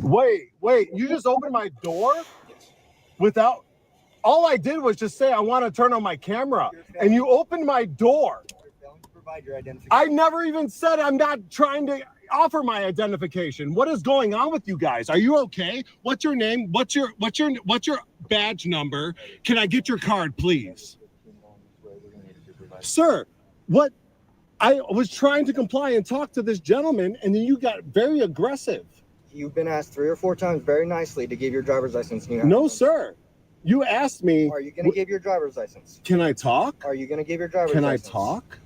Wait, you just opened my door without, all I did was just say I want to turn on my camera, and you opened my door. Provide your identification. I never even said I'm not trying to offer my identification. What is going on with you guys? Are you okay? What's your name? What's your badge number? Can I get your card, please? Sir, what? I was trying to comply and talk to this gentleman, and then you got very aggressive. You've been asked 3 or 4 times very nicely to give your driver's license. No, sir. You asked me. Are you going to give your driver's license? Can I talk? Are you going to give your driver's license? Can I talk?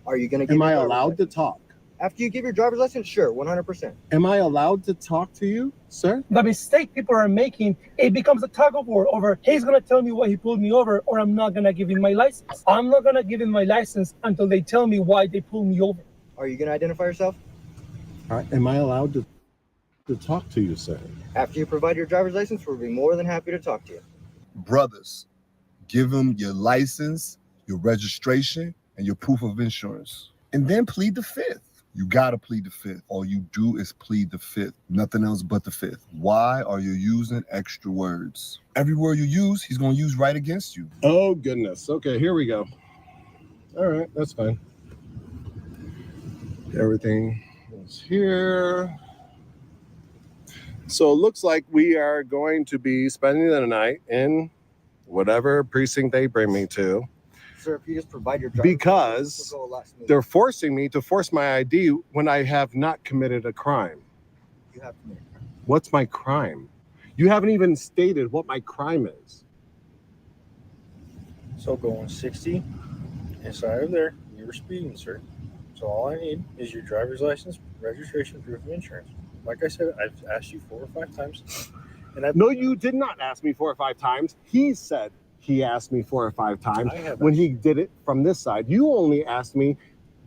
Are you going to give Am I allowed to talk? After you give your driver's license, sure, 100%. Am I allowed to talk to you, sir? The mistake people are making, it becomes a tug of war over, he's going to tell me why he pulled me over, or I'm not going to give him my license. I'm not going to give him my license until they tell me why they pulled me over. Are you going to identify yourself? All right. Am I allowed to talk to you, sir? After you provide your driver's license, we'll be more than happy to talk to you. Brothers, give them your license, your registration, and your proof of insurance. And then plead the fifth. You gotta plead the fifth. All you do is plead the fifth. Nothing else but the fifth. Why are you using extra words? Every word you use, he's gonna use right against you. Oh, goodness. Okay, here we go. All right, that's fine. Everything is here. So it looks like we are going to be spending the night in whatever precinct they bring me to. Sir, if you just provide your driver's because they're forcing me to force my ID when I have not committed a crime. You have committed a crime. What's my crime? You haven't even stated what my crime is. So going 60 inside of there, you were speeding, sir. So all I need is your driver's license, registration, proof of insurance. Like I said, I've asked you 4 or 5 times. And No, you did not ask me 4 or 5 times. He said he asked me 4 or 5 times when he did it from this side. You only asked me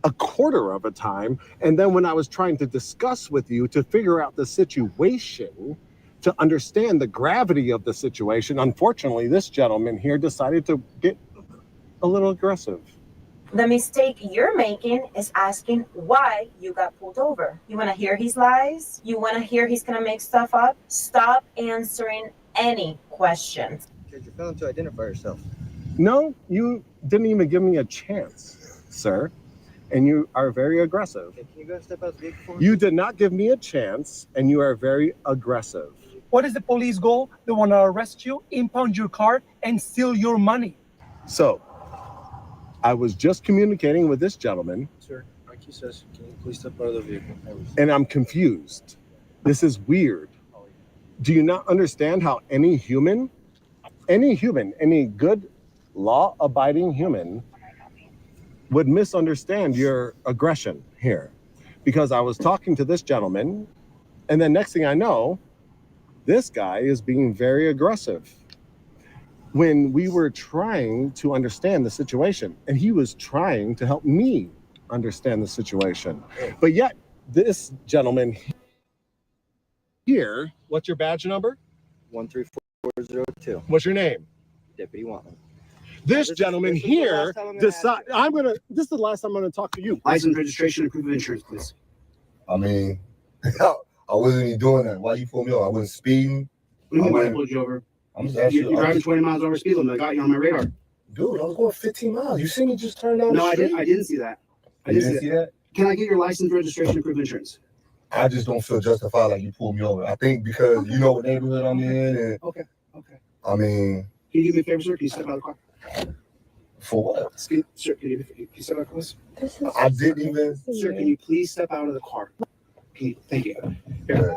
a quarter of a time. And then when I was trying to discuss with you to figure out the situation, to understand the gravity of the situation, unfortunately, this gentleman here decided to get a little aggressive. The mistake you're making is asking why you got pulled over. You want to hear his lies? You want to hear he's going to make stuff up? Stop answering any questions. Because you're failing to identify yourself. No, you didn't even give me a chance, sir. And you are very aggressive. Okay, can you go step out of the vehicle for me? You did not give me a chance, and you are very aggressive. What is the police goal? They want to arrest you, impound your car, and steal your money. So, I was just communicating with this gentleman. Sir, like he says, can you please step out of the vehicle? And I'm confused. This is weird. Do you not understand how any good law-abiding human would misunderstand your aggression here? Because I was talking to this gentleman, and then next thing I know, this guy is being very aggressive when we were trying to understand the situation, and he was trying to help me understand the situation. But yet, this gentleman here, what's your badge number? 13402. What's your name? Deputy Watman. This gentleman here decide. This is the last time I'm gonna talk to you. License, registration, and proof of insurance, please. I mean, I wasn't even doing that. Why you pulled me over? I wasn't speeding. I pulled you over. I'm just asking You're driving 20 miles over speed limit. I got you on my radar. Dude, I was going 15 miles. You see me just turn down the street? No, I didn't see that. I didn't see that? Can I get your license, registration, and proof of insurance? I just don't feel justified like you pulled me over. I think because you know what neighborhood I'm in. And, Okay. I mean. Can you do me a favor, sir? Can you step out of the car? For what? Sir, can you step out of the car? I didn't even. Sir, can you please step out of the car? Thank you. Here,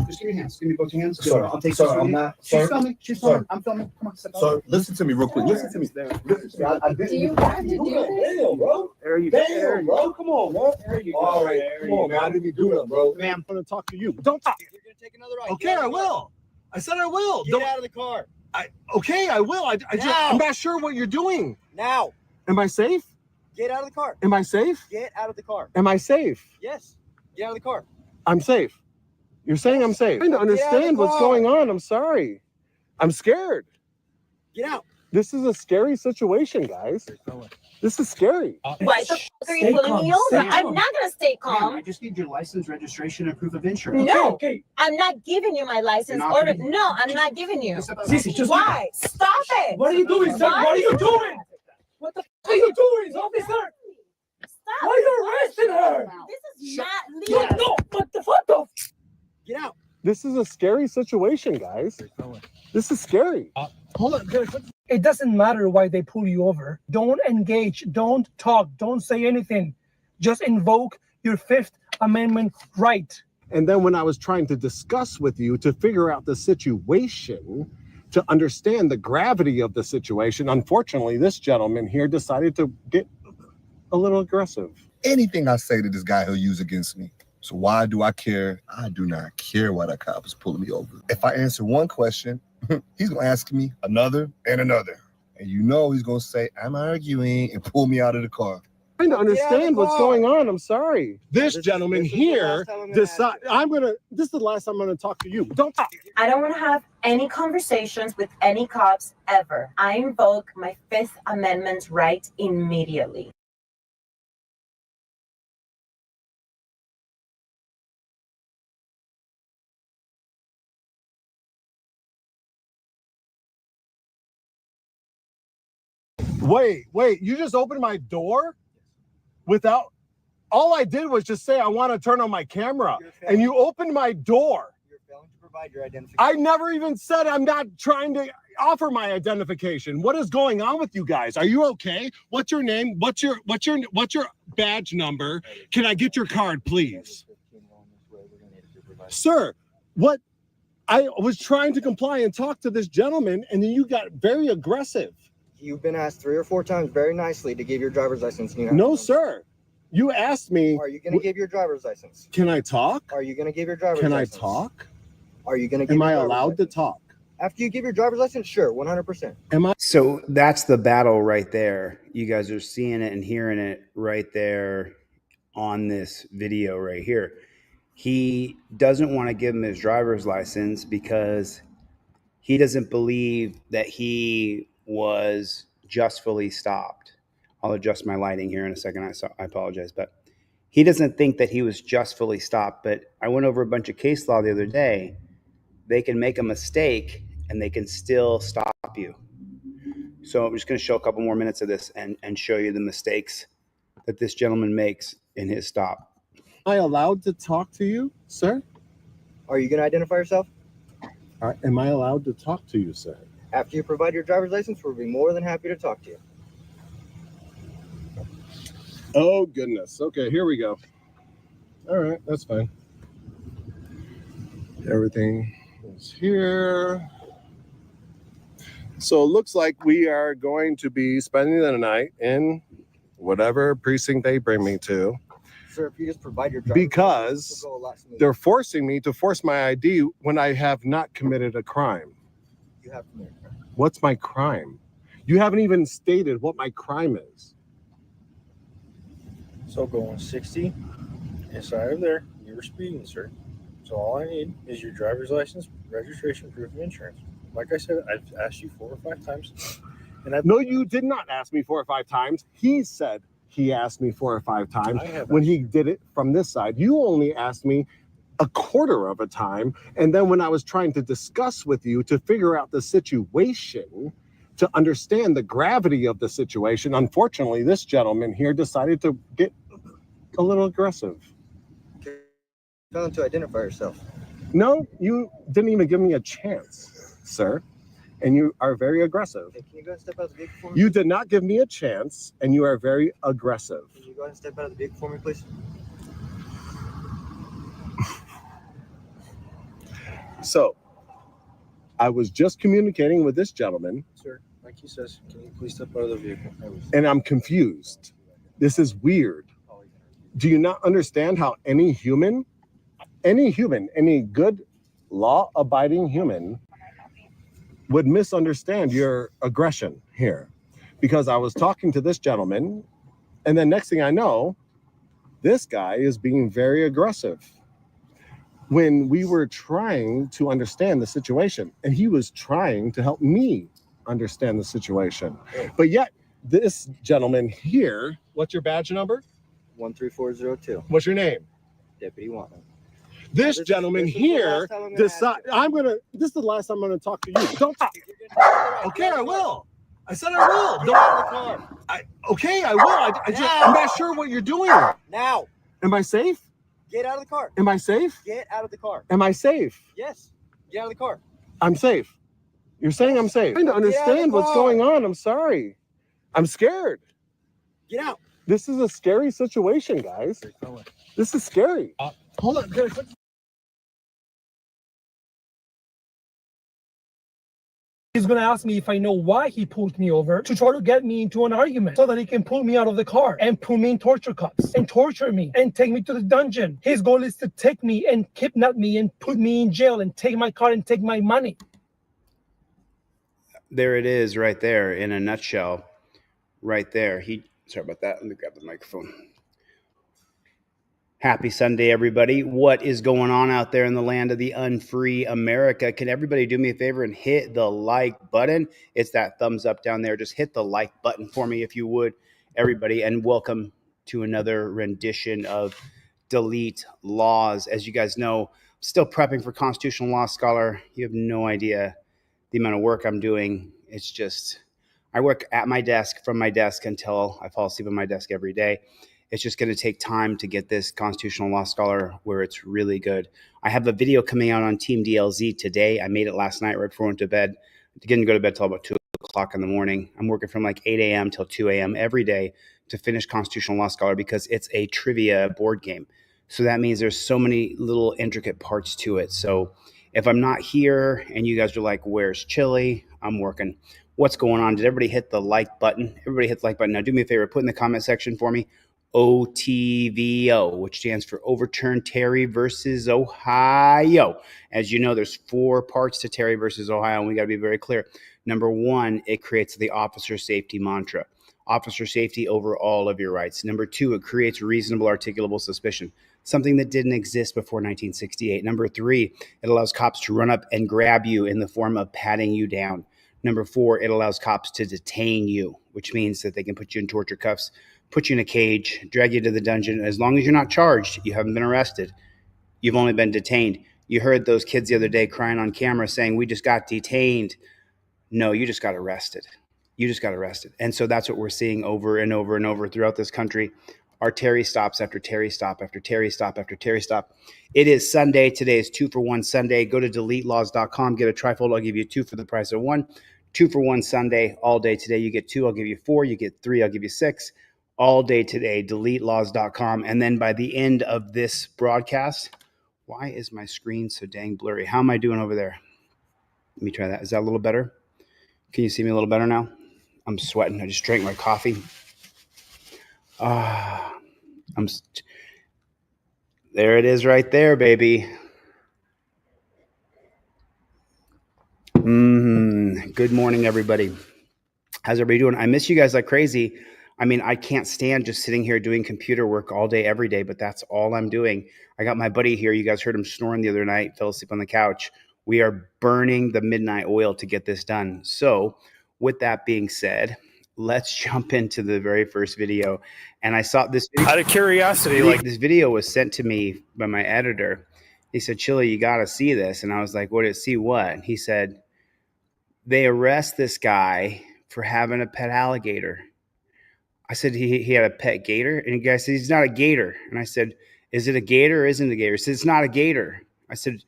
just give me your hands. Give me both your hands. Sorry, I'll take sorry, I'm not. She's filming. She's filming. I'm filming. Come on, step out. So listen to me real quick. Listen to me. I didn't. Do you have to do this? Damn, bro. There you go. Damn, bro. Come on, man. There you go. All right, come on, man. I didn't do that, bro. Ma'am, I'm gonna talk to you. Don't talk. You're going to take another ride. Okay, I will. I said I will. Get out of the car. Okay, I will. I'm not sure what you're doing. Now. Am I safe? Get out of the car. Am I safe? Get out of the car. Am I safe? Yes. Get out of the car. I'm safe. You're saying I'm safe. I'm trying to understand what's going on. I'm sorry. I'm scared. Get out. This is a scary situation, guys. This is scary. Why the fuck are you Stay pulling calm, me over? stay I'm calm. not gonna stay Ma'am, I calm. just need your license, registration, and proof of insurance. No. Okay. I'm not giving you my license. You're not Or giving- no, I'm not giving you. Sissy, just Why? Stop it. What are you doing, sir? What are you doing? What the f are you doing, officer? Stop. Why are you arresting her? This is not No, legal. no, what the fuck the? Get out. This is a scary situation, guys. This is scary. Hold on. It doesn't matter why they pull you over. Don't engage. Don't talk. Don't say anything. Just invoke your Fifth Amendment right. And then when I was trying to discuss with you to figure out the situation, to understand the gravity of the situation, unfortunately, this gentleman here decided to get a little aggressive. Anything I say to this guy, he'll use against me. So why do I care? I do not care why that cop is pulling me over. If I answer one question, he's gonna ask me another and another. And you know he's gonna say, I'm arguing, and pull me out of the car. Trying to Get out of the understand what's car. going on. I'm sorry. This gentleman this is the here last time I'm gonna decide. ask This is the last time I'm gonna talk to you. Don't talk. I don't want to have any conversations with any cops ever. I invoke my Fifth Amendment right immediately. Wait, you just opened my door without, all I did was just say I want to turn on my camera, and you opened my door. You're failing to provide your identification. I never even said I'm not trying to offer my identification. What is going on with you guys? Are you okay? What's your name? What's your badge number? Can I get your card, please? Sir, what? I was trying to comply and talk to this gentleman, and then you got very aggressive. You've been asked 3 or 4 times very nicely to give your driver's license. And you No, haven't. sir. You asked me, Are you going to give your driver's license? can I talk? Are you going to give your driver's Can I license? talk? Are you going to give Am your I driver's allowed to license? talk? After you give your driver's license, sure, 100%. Am I? So that's the battle right there. You guys are seeing it and hearing it right there on this video right here. He doesn't want to give him his driver's license because he doesn't believe that he was justly stopped. I'll adjust my lighting here in a second. I apologize, but he doesn't think that he was justly stopped. But I went over a bunch of case law the other day. They can make a mistake and they can still stop you. So I'm just going to show a couple more minutes of this and show you the mistakes that this gentleman makes in his stop. Am I allowed to talk to you, sir? Are you going to identify yourself? Am I allowed to talk to you, sir? After you provide your driver's license, we'll be more than happy to talk to you. Oh, goodness. Okay, here we go. All right, that's fine. Everything is here. So it looks like we are going to be spending the night in whatever precinct they bring me to. Sir, if you just provide your driver's Because license, it'll go a lot smoother. they're forcing me to force my ID when I have not committed a crime. You have to make it. What's my crime? You haven't even stated what my crime is. So going 60 inside of there, you were speeding, sir. So all I need is your driver's license, registration, proof of insurance. Like I said, I've asked you 4 or 5 times. And No, you did not ask me 4 or 5 times. He said he asked me 4 or 5 times I have when asked he did it from this side. You only asked me a quarter of a time. And then when I was trying to discuss with you to figure out the situation, to understand the gravity of the situation, unfortunately, this gentleman here decided to get a little aggressive. Failing to identify yourself. No, you didn't even give me a chance, sir. And you are very aggressive. Hey, can you go ahead and step out of the vehicle for me? You did not give me a chance, and you are very aggressive. Can you go ahead and step out of the vehicle for me, please? So, I was just communicating with this gentleman, sir, like he says, can you please step out of the vehicle? and I'm confused. This is weird. Do you not understand how any good law-abiding human would misunderstand your aggression here? Because I was talking to this gentleman, and then next thing I know, this guy is being very aggressive when we were trying to understand the situation, and he was trying to help me understand the situation. But yet, this gentleman here, what's your badge number? 13402. What's your name? Deputy Watman. This This gentleman is the here last time I'm gonna ask decide. you. This is the last time I'm gonna talk to you. Don't talk. You're gonna take it off. Okay, Get out I of the car. will. I said I will. Get Don't. out of the car. Okay, I will. I'm not sure what you're doing. Now. Am I safe? Get out of the car. Am I safe? Get out of the car. Am I safe? Yes. Get out of the car. I'm safe. You're saying I'm safe. I'm trying to understand what's going on. I'm sorry. I'm scared. Get out. This is a scary situation, guys. This is scary. Hold on. He's gonna ask me if I know why he pulled me over to try to get me into an argument so that he can pull me out of the car and put me in torture cuffs and torture me and take me to the dungeon. His goal is to take me and kidnap me and put me in jail and take my car and take my money. There it is right there in a nutshell. Right there. Sorry about that. Let me grab the microphone. Happy Sunday, everybody. What is going on out there in the land of the unfree America? Can everybody do me a favor and hit the like button? It's that thumbs up down there. Just hit the like button for me if you would, everybody. And welcome to another rendition of Delete Laws. As you guys know, I'm still prepping for Constitutional Law Scholar. You have no idea the amount of work I'm doing. It's just, I work at my desk, from my desk until I fall asleep on my desk every day. It's just going to take time to get this Constitutional Law Scholar where it's really good. I have a video coming out on Team DLZ today. I made it last night right before I went to bed. I didn't go to bed till about 2 o'clock in the morning. I'm working from like 8 a.m. till 2 a.m. every day to finish Constitutional Law Scholar because it's a trivia board game. So that means there's so many little intricate parts to it. So if I'm not here and you guys are like, where's Chili? I'm working. What's going on? Did everybody hit the like button? Everybody hit the like button. Now do me a favor, put in the comment section for me OTVO, which stands for Overturn Terry versus Ohio. As you know, there's 4 parts to Terry versus Ohio, and we got to be very clear. Number 1, it creates the officer safety mantra. Officer safety over all of your rights. Number 2, it creates reasonable articulable suspicion, something that didn't exist before 1968. Number 3, it allows cops to run up and grab you in the form of patting you down. Number 4, it allows cops to detain you, which means that they can put you in torture cuffs, put you in a cage, drag you to the dungeon. As long as you're not charged, you haven't been arrested, you've only been detained. You heard those kids the other day crying on camera saying, we just got detained. No, you just got arrested. You just got arrested. And so that's what we're seeing over and over and over throughout this country. Our Terry stops after Terry stop after Terry stop after Terry stop. It is Sunday. Today is 2-for-1 Sunday. Go to deletelaws.com. Get a trifold. I'll give you 2 for the price of 1. 2-for-1 Sunday. All day today. You get 2. I'll give you 4. You get 3. I'll give you 6. All day today. Deletelaws.com. And then by the end of this broadcast, why is my screen so dang blurry? How am I doing over there? Let me try that. Is that a little better? Can you see me a little better now? I'm sweating. I just drank my coffee. There it is right there, baby. Good morning, everybody. How's everybody doing? I miss you guys like crazy. I mean, I can't stand just sitting here doing computer work all day, every day, but that's all I'm doing. I got my buddy here. You guys heard him snoring the other night, fell asleep on the couch. We are burning the midnight oil to get this done. So with that being said, let's jump into the very first video. And I saw this video. Out of curiosity, This video was sent to me by my editor. He said, Chili, you got to see this. And I was like, what did it see? What? And he said, they arrest this guy for having a pet alligator. I said, he had a pet gator? And the guy said, he's not a gator. And I said, is it a gator or isn't it a gator? He said, it's not a gator. I said,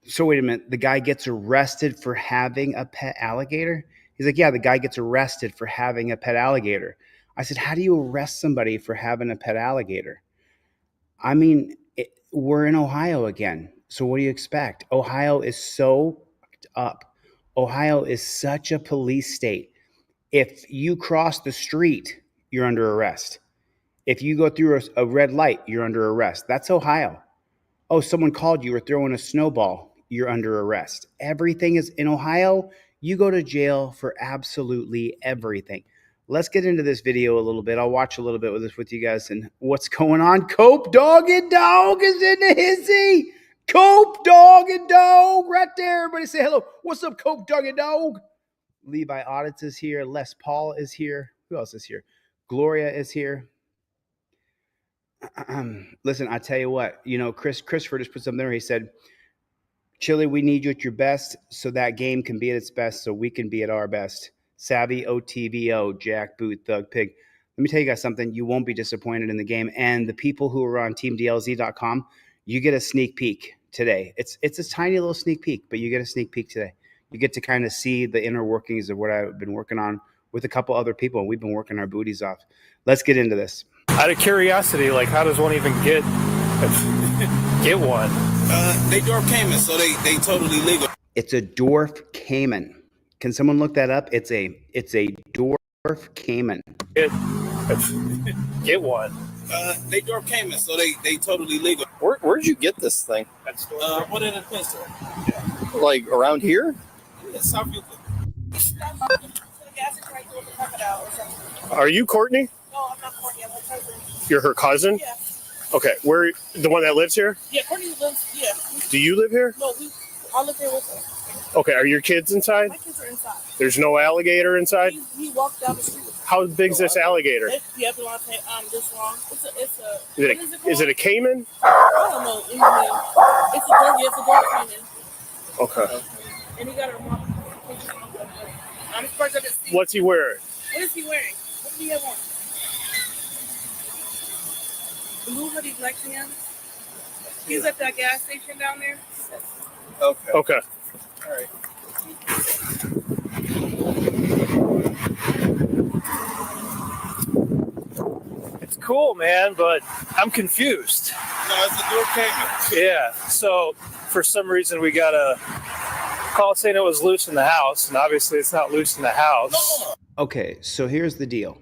so wait a minute. The guy gets arrested for having a pet alligator? He's like, yeah, the guy gets arrested for having a pet alligator. I said, how do you arrest somebody for having a pet alligator? I mean, we're in Ohio again. So what do you expect? Ohio is so fucked up. Ohio is such a police state. If you cross the street, you're under arrest. If you go through a red light, you're under arrest. That's Ohio. Oh, someone called you or throwing a snowball, you're under arrest. Everything is in Ohio. You go to jail for absolutely everything. Let's get into this video a little bit. I'll watch a little bit with you guys and what's going on. Cope Dog and Dog is in the hizzy. Cope Dog and Dog right there. Everybody say hello. What's up, Cope Dog and Dog? Levi Audits is here. Les Paul is here. Who else is here? Gloria is here. Listen, I tell you what, Christopher just put something there. He said, Chili, we need you at your best so that game can be at its best so we can be at our best. Savvy, OTVO, Jack, Boot, Thug, Pig. Let me tell you guys something. You won't be disappointed in the game. And the people who are on teamdlz.com, you get a sneak peek today. It's a tiny little sneak peek, but you get a sneak peek today. You get to kind of see the inner workings of what I've been working on with a couple other people. We've been working our booties off. Let's get into this. Out of curiosity, like, how does one even get one? They dwarf caiman, so they totally legal. It's a dwarf caiman. Can someone look that up? It's a dwarf caiman. Get one. They dwarf caiman, so they totally legal. Where'd you get this thing? What in the place? Like around here? Yeah, South Houston. Are you Courtney? No, I'm not Courtney. I'm her cousin. You're her cousin? Yeah. Okay, where the one that lives here? Yeah, Courtney lives. Yeah. Do you live here? No, I live here with her. Okay, are your kids inside? My kids are inside. There's no alligator inside? He walked down the street. How big's this alligator? You have to want to say this long. Is it a caiman? I don't know. It's a dog. It's a dog caiman. Okay. And he got a mom. I'm surprised I didn't see. What's he wearing? What is he wearing? What do he have on? Blue hoodie, black pants. He's at that gas station down there. Okay. Okay. All right. It's cool, man, but I'm confused. No, it's a dwarf caiman. Yeah. So for some reason we got a call saying it was loose in the house, and obviously it's not loose in the house. Okay, so here's the deal.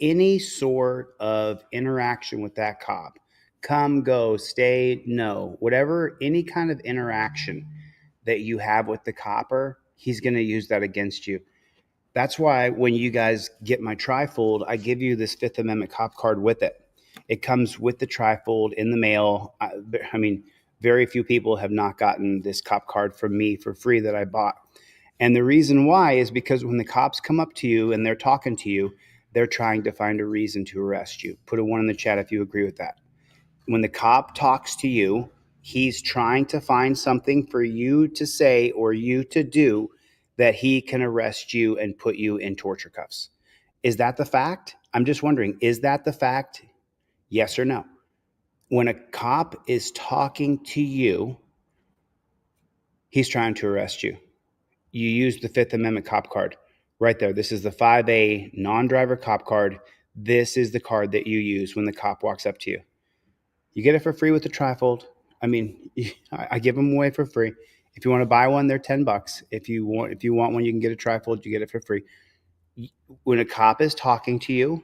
Any sort of interaction with that cop, come, go, stay, no, whatever, any kind of interaction that you have with the copper, he's going to use that against you. That's why when you guys get my trifold, I give you this Fifth Amendment cop card with it. It comes with the trifold in the mail. I mean, very few people have not gotten this cop card from me for free that I bought. And the reason why is because when the cops come up to you and they're talking to you, they're trying to find a reason to arrest you. Put a 1 in the chat if you agree with that. When the cop talks to you, he's trying to find something for you to say or you to do that he can arrest you and put you in torture cuffs. Is that the fact? I'm just wondering, is that the fact? Yes or no? When a cop is talking to you, he's trying to arrest you. You use the Fifth Amendment cop card right there. This is the 5A non-driver cop card. This is the card that you use when the cop walks up to you. You get it for free with the trifold. I mean, I give them away for free. If you want to buy one, they're $10. If you want one, you can get a trifold. You get it for free. When a cop is talking to you,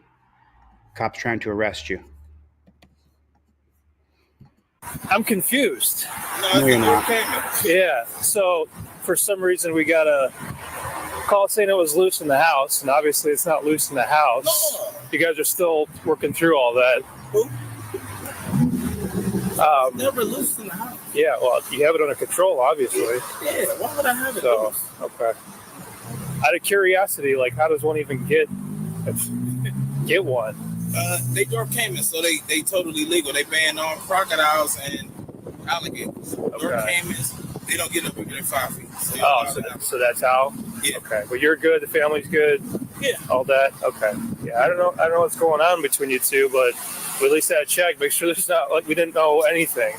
cop's trying to arrest you. I'm confused. No, it's a dwarf caiman. Yeah. So for some reason we got a call saying it was loose in the house, and obviously it's not loose in the house. No. You guys are still working through all that. Who? Never loose in the house. Yeah, well, you have it under control, obviously. Yeah, why would I have it So, loose? okay. Out of curiosity, like, how does one even get one? They dwarf caiman, so they totally legal. They ban on crocodiles and alligators. Dwarf caimans, they don't get no bigger than 5 feet. So that's how? Yeah. Okay, but you're good, the family's good? Yeah. All that? Okay. Yeah, I don't know what's going on between you two, but we at least had a check, make sure there's not, like, we didn't know anything.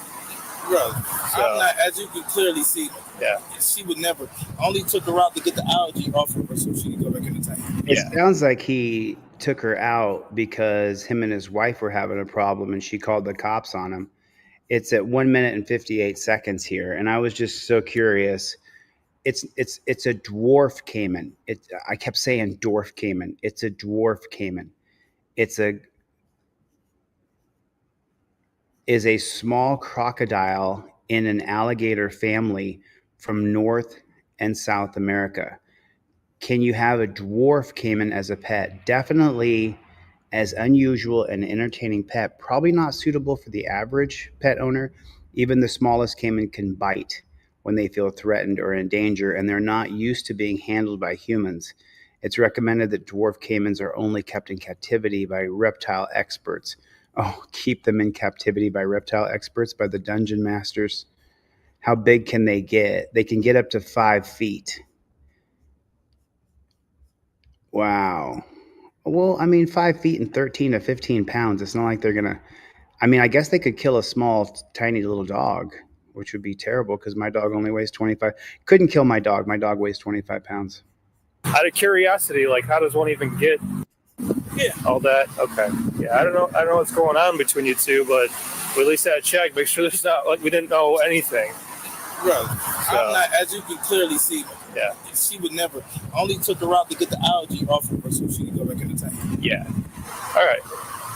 Bro, So, I'm not, as you can clearly see, yeah. she would never, only took her out to get the algae off of her so she could go back in the tank. It sounds like he took her out because him and his wife were having a problem and she called the cops on him. It's at 1 minute and 58 seconds here. And I was just so curious. It's a dwarf caiman. I kept saying dwarf caiman. It's a dwarf caiman. Is a small crocodile in an alligator family from North and South America. Can you have a dwarf caiman as a pet? Definitely as unusual and entertaining pet. Probably not suitable for the average pet owner. Even the smallest caiman can bite when they feel threatened or in danger, and they're not used to being handled by humans. It's recommended that dwarf caimans are only kept in captivity by reptile experts. Oh, keep them in captivity by reptile experts, by the dungeon masters. How big can they get? They can get up to 5 feet. Wow. Well, I mean, 5 feet and 13 to 15 pounds. It's not like they're going to, I mean, I guess they could kill a small, tiny little dog, which would be terrible because my dog only weighs 25. Couldn't kill my dog. My dog weighs 25 pounds. Out of curiosity, like, how does one even get all that? Okay. Yeah, I don't know what's going on between you two, but we at least had to check, make sure there's not, like, we didn't know anything. Bro, I'm not, as you can clearly see, Yeah. she would never, only took the route to get the algae off of her so she could go back in the tank. Yeah. All right.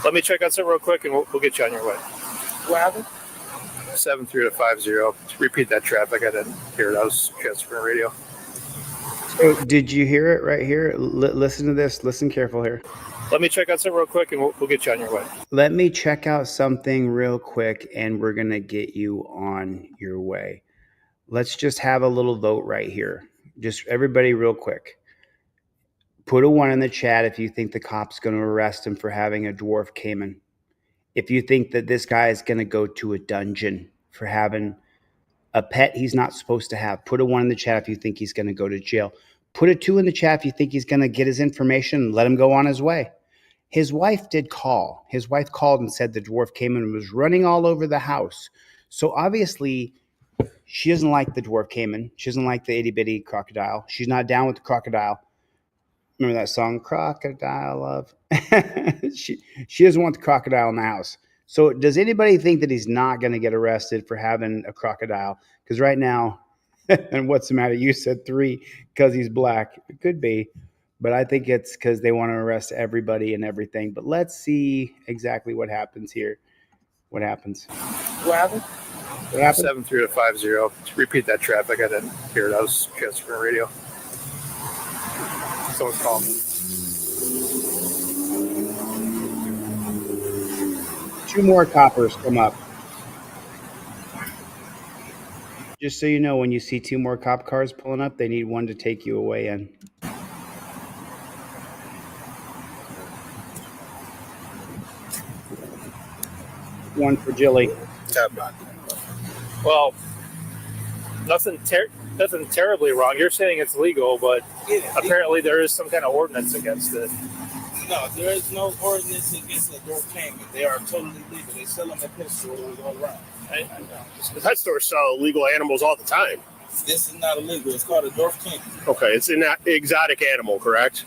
Let me check on something real quick, and we'll get you on your way. What happened? 73-50. Repeat that traffic. I didn't hear it. I was transferring radio. So did you hear it right here? Listen to this. Listen careful here. Let me check on something real quick, and we'll get you on your way. Let me check out something real quick, and we're going to get you on your way. Let's just have a little vote right here. Just everybody real quick. Put a 1 in the chat if you think the cop's going to arrest him for having a dwarf caiman. If you think that this guy is going to go to a dungeon for having a pet he's not supposed to have. Put a 1 in the chat if you think he's going to go to jail. Put a 2 in the chat if you think he's going to get his information and let him go on his way. His wife did call. His wife called and said the dwarf caiman was running all over the house. So obviously, she doesn't like the dwarf caiman. She doesn't like the itty bitty crocodile. She's not down with the crocodile. Remember that song, Crocodile Love? she doesn't want the crocodile in the house. So does anybody think that he's not going to get arrested for having a crocodile? Because right now, and what's the matter? You said 3 because he's black. It could be. But I think it's because they want to arrest everybody and everything. But let's see exactly what happens here. What happens? What happened? What happened? 73-50. Repeat that traffic. I didn't hear it. I was transferring radio. Someone's calling. 2 more coppers come up. Just so you know, when you see 2 more cop cars pulling up, they need 1 to take you away in. One for Jilly. Well, nothing terribly wrong. You're saying it's legal, but apparently there is some kind of ordinance against it. No, there is no ordinance against the dwarf caiman. They are totally legal. They sell them at pet stores all around. I know. The pet stores sell illegal animals all the time. This is not illegal. It's called a dwarf caiman. Okay, it's an exotic animal, correct?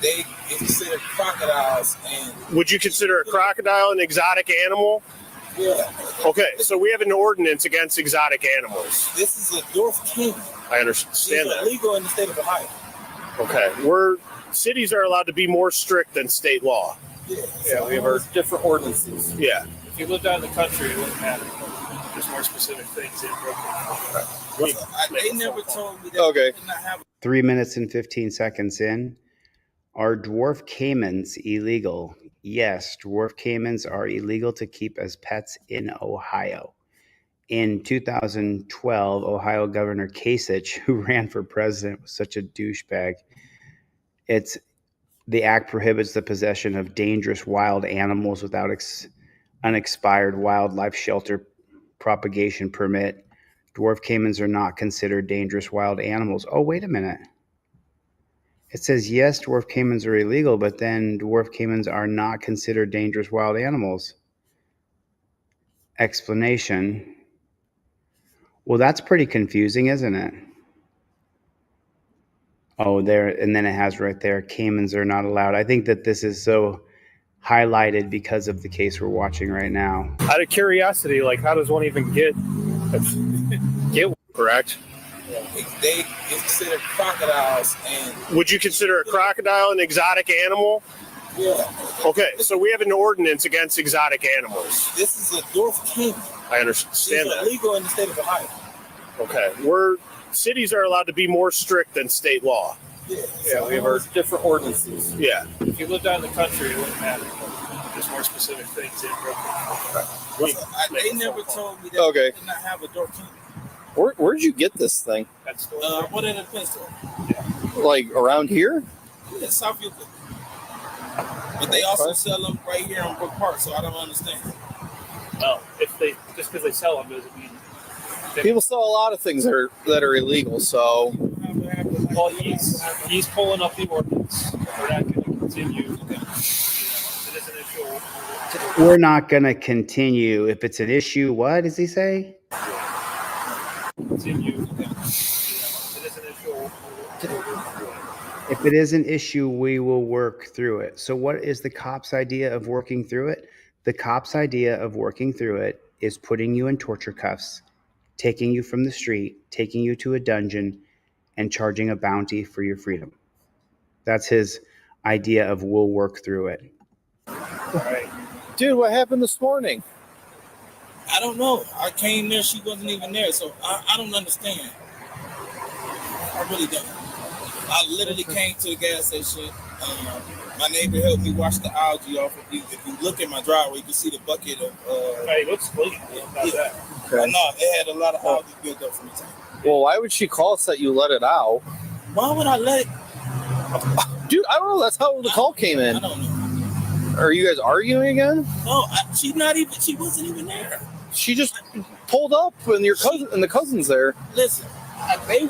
They consider crocodiles and... Would you consider a crocodile an exotic animal? Yeah. Okay, so we have an ordinance against exotic animals. This is a dwarf caiman. I understand These that. are legal in the state of Ohio. Okay, cities are allowed to be more strict than state law. Yeah, we have our different ordinances. Yeah. If you lived out in the country, it wouldn't matter. There's more specific things in They never told me that we did not have 3 minutes and 15 seconds in. Are dwarf caimans illegal? Yes, dwarf caimans are illegal to keep as pets in Ohio. In 2012, Ohio Governor Kasich, who ran for president, was such a douchebag. The act prohibits the possession of dangerous wild animals without unexpired wildlife shelter propagation permit. Dwarf caimans are not considered dangerous wild animals. Oh, wait a minute. It says, yes, dwarf caimans are illegal, but then dwarf caimans are not considered dangerous wild animals. Explanation. Well, that's pretty confusing, isn't it? Oh, there, and then it has right there, caimans are not allowed. I think that this is so highlighted because of the case we're watching right now. Out of curiosity, like, how does one even get one, correct? They consider crocodiles and... Would you consider a crocodile an exotic animal? Yeah. Okay, so we have an ordinance against exotic animals. This is a dwarf caiman. I understand These that. are legal in the state of Ohio. Okay, cities are allowed to be more strict than state law. Yeah, we have our different ordinances. Yeah. If you lived out in the country, it wouldn't matter. There's more specific things in They never told me that we did not have a dwarf caiman. Where'd you get this thing? I bought it at a pet store. Like around here? Yeah, South Euclid. But they also sell them right here on Brook Park, so I don't understand. Well, just because they sell them doesn't mean. People sell a lot of things that are illegal. So, well, he's pulling up the ordinance. We're not going to continue. It is an issue. We're not going to continue. If it's an issue, what does he say? Continue. It is an issue. If it is an issue, we will work through it. So what is the cop's idea of working through it? The cop's idea of working through it is putting you in torture cuffs, taking you from the street, taking you to a dungeon, and charging a bounty for your freedom. That's his idea of we'll work through it. all right. Dude, what happened this morning? I don't know. I came there, she wasn't even there, so I don't understand. I really don't. I literally came to the gas station. My neighbor helped me wash the algae off. If you look at my driveway, you can see the bucket of. Hey, looks clean. Okay. No, it had a lot of algae built up from the time. Well, why would she call us that you let it out? Why would I let it? Dude, I don't know. That's how the call came in. I don't know. Are you guys arguing again? No, she wasn't even there. She just pulled up and your cousin and the cousin's there. Listen, they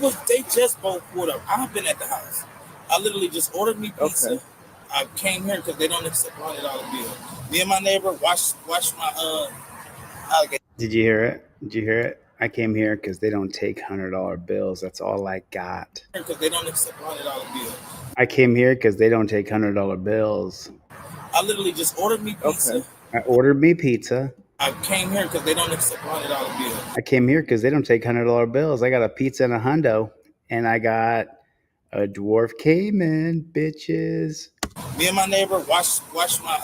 just both pulled up. I've been at the house. I literally just ordered me pizza. Okay. I came here because they don't accept $100 bill. Me and my neighbor watched my alligator. Did you hear it? Did you hear it? I came here because they don't take $100 bills. That's all I got. Because they don't accept $100 bill. I came here because they don't take $100 bills. I literally just ordered me pizza. Okay. I ordered me pizza. I came here because they don't accept $100 bill. I came here because they don't take $100 bills. I got a pizza and a hundo, and I got a dwarf Cayman, bitches. Me and my neighbor watched my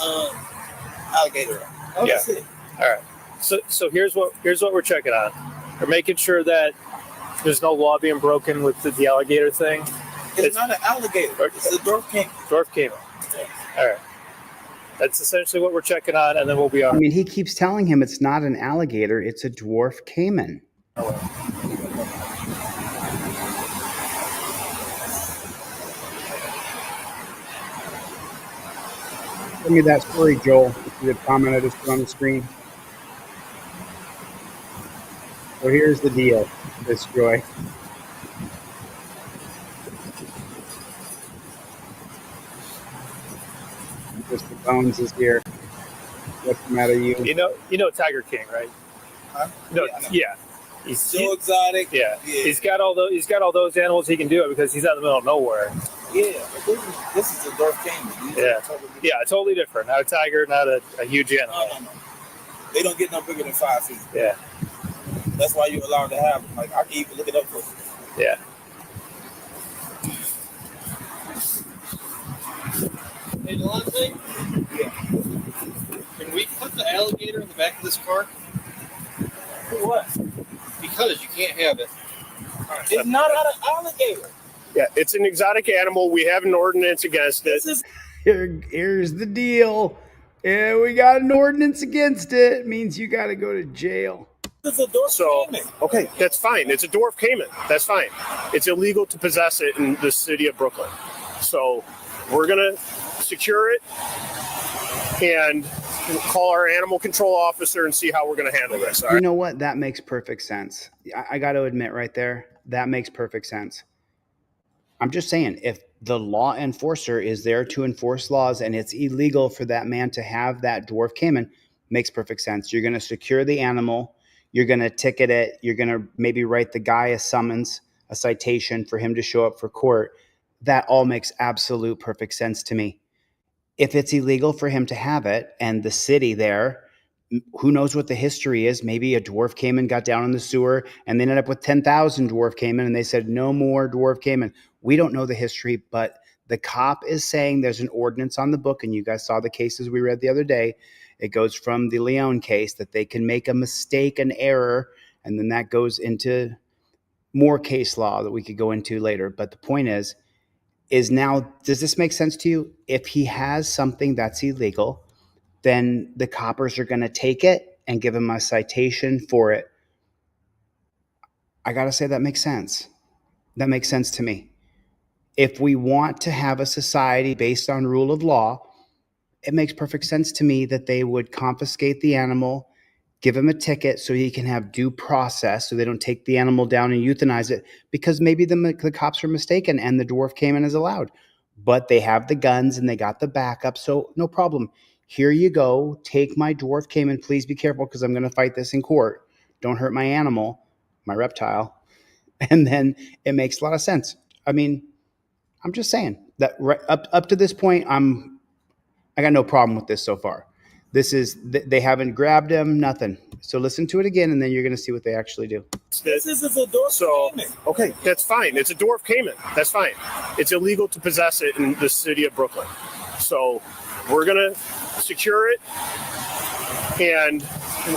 alligator. Okay. That's it. All right. So here's what we're checking on. We're making sure that there's no law being broken with the alligator thing. It's not an alligator. It's a dwarf cayman. Dwarf cayman. All right. That's essentially what we're checking on, and then we'll be on. I mean, he keeps telling him it's not an alligator, it's a dwarf Cayman. Give me that story, Joel. See the comment I just put on the screen. So here's the deal, Miss Joy. Mr. Bones is here. What's the matter, you? You know Tiger King, right? Huh? No, Yeah, I know. yeah. He's So exotic. yeah. He's got all those animals. He can do it because he's out in the middle of nowhere. Yeah, but this is a dwarf cayman. These Yeah. are totally different. Yeah, totally different. Not a tiger, not a huge animal. No. They don't get no bigger than 5 feet. Yeah, That's why you're allowed to have them. Like, I can even look it up for you. yeah. Hey, the last thing? Yeah. Can we put the alligator in the back of this car? For what? Because you can't have it. It's not an alligator. Yeah, it's an exotic animal. We have an ordinance against it. This is Here's the deal. Yeah, we got an ordinance against it. It means you got to go to jail. a dwarf So, cayman. okay, that's fine. It's a dwarf cayman. That's fine. It's illegal to possess it in the city of Brooklyn. So we're going to secure it and call our animal control officer and see how we're going to handle this. All You right? know what? That makes perfect sense. I got to admit right there, that makes perfect sense. I'm just saying, if the law enforcer is there to enforce laws and it's illegal for that man to have that dwarf cayman, makes perfect sense. You're going to secure the animal. You're going to ticket it. You're going to maybe write the guy a summons, a citation for him to show up for court. That all makes absolute perfect sense to me. If it's illegal for him to have it and the city there, who knows what the history is? Maybe a dwarf cayman got down in the sewer and they ended up with 10,000 dwarf cayman and they said, no more dwarf cayman. We don't know the history, but the cop is saying there's an ordinance on the book, and you guys saw the cases we read the other day. It goes from the Leon case that they can make a mistake, an error, and then that goes into more case law that we could go into later. But the point is now, does this make sense to you? If he has something that's illegal, then the coppers are going to take it and give him a citation for it. I got to say that makes sense. That makes sense to me. If we want to have a society based on rule of law, it makes perfect sense to me that they would confiscate the animal, give him a ticket so he can have due process so they don't take the animal down and euthanize it, because maybe the cops are mistaken and the dwarf caiman is allowed. But they have the guns and they got the backup, so no problem. Here you go. Take my dwarf caiman. Please be careful because I'm going to fight this in court. Don't hurt my animal, my reptile. And then it makes a lot of sense. I mean, I'm just saying that right up to this point, I got no problem with this so far. This is they haven't grabbed him, nothing. So listen to it again, and then you're going to see what they actually do. This is a dwarf caiman. Okay, that's fine. It's a dwarf caiman. That's fine. It's illegal to possess it in the city of Brooklyn. So we're going to secure it and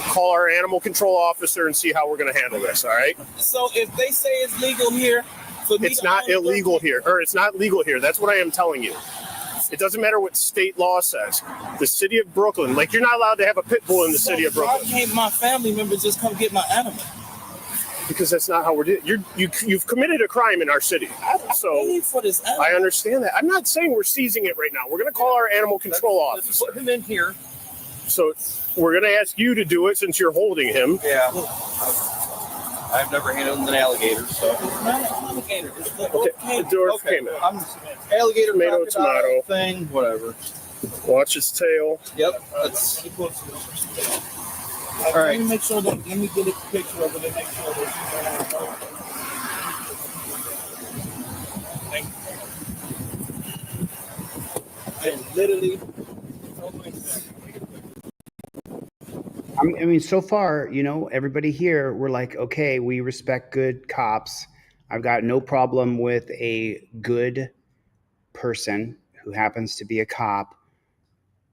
call our animal control officer and see how we're going to handle this, all right? So if they say it's legal here, for me It's to not own a illegal dwarf here, or it's not legal here. That's what I am telling you. It doesn't matter what state law says. The city of Brooklyn, like you're not allowed to have a pit bull in the city of Why Brooklyn. can't my family member just come get my animal? Because that's not how we're doing. You've committed a crime in our city. I So paid for this animal. I understand that. I'm not saying we're seizing it right now. We're going to call our animal control Let's officer. put him in here. So we're going to ask you to do it since you're holding him. Yeah. I've never handled an alligator, so. It's not an alligator. It's the Okay, dwarf the dwarf Okay. caiman. Alligator, Tomato, crocodile tomato. thing, whatever. Watch its tail. Yep. That's All right. Let me make sure that. Let me get a picture of it and make sure that. And literally. I mean, so far, everybody here, we're like, okay, we respect good cops. I've got no problem with a good person who happens to be a cop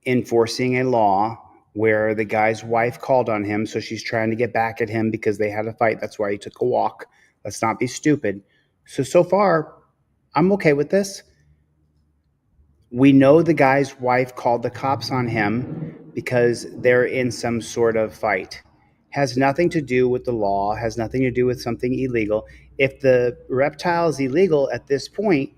enforcing a law where the guy's wife called on him, so she's trying to get back at him because they had a fight. That's why he took a walk. Let's not be stupid. So far, I'm okay with this. We know the guy's wife called the cops on him because they're in some sort of fight. Has nothing to do with the law, has nothing to do with something illegal. If the reptile is illegal at this point,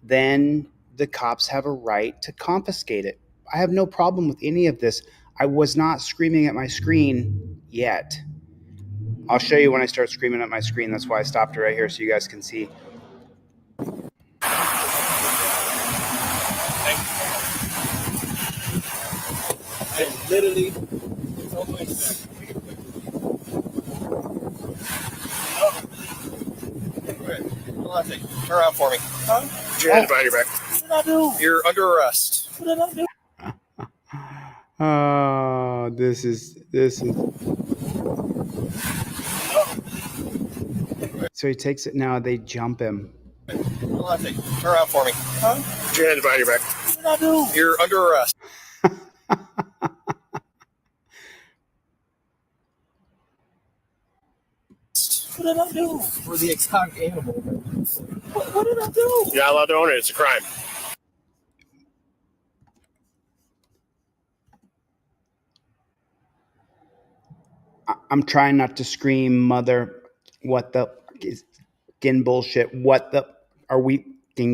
then the cops have a right to confiscate it. I have no problem with any of this. I was not screaming at my screen yet. I'll show you when I start screaming at my screen. That's why I stopped it right here so you guys can see. And literally. Turn around for me. Huh? Put your hand behind your back. What did I do? You're under arrest. What did I do? Oh, this is. So he takes it now. They jump him. Turn around for me. Huh? Put your hand behind your back. What did I do? You're under arrest. What did I do? For the exotic animal. What did I do? You're not allowed to own it. It's a crime. I'm trying not to scream, mother. What the is skin bullshit? What the are we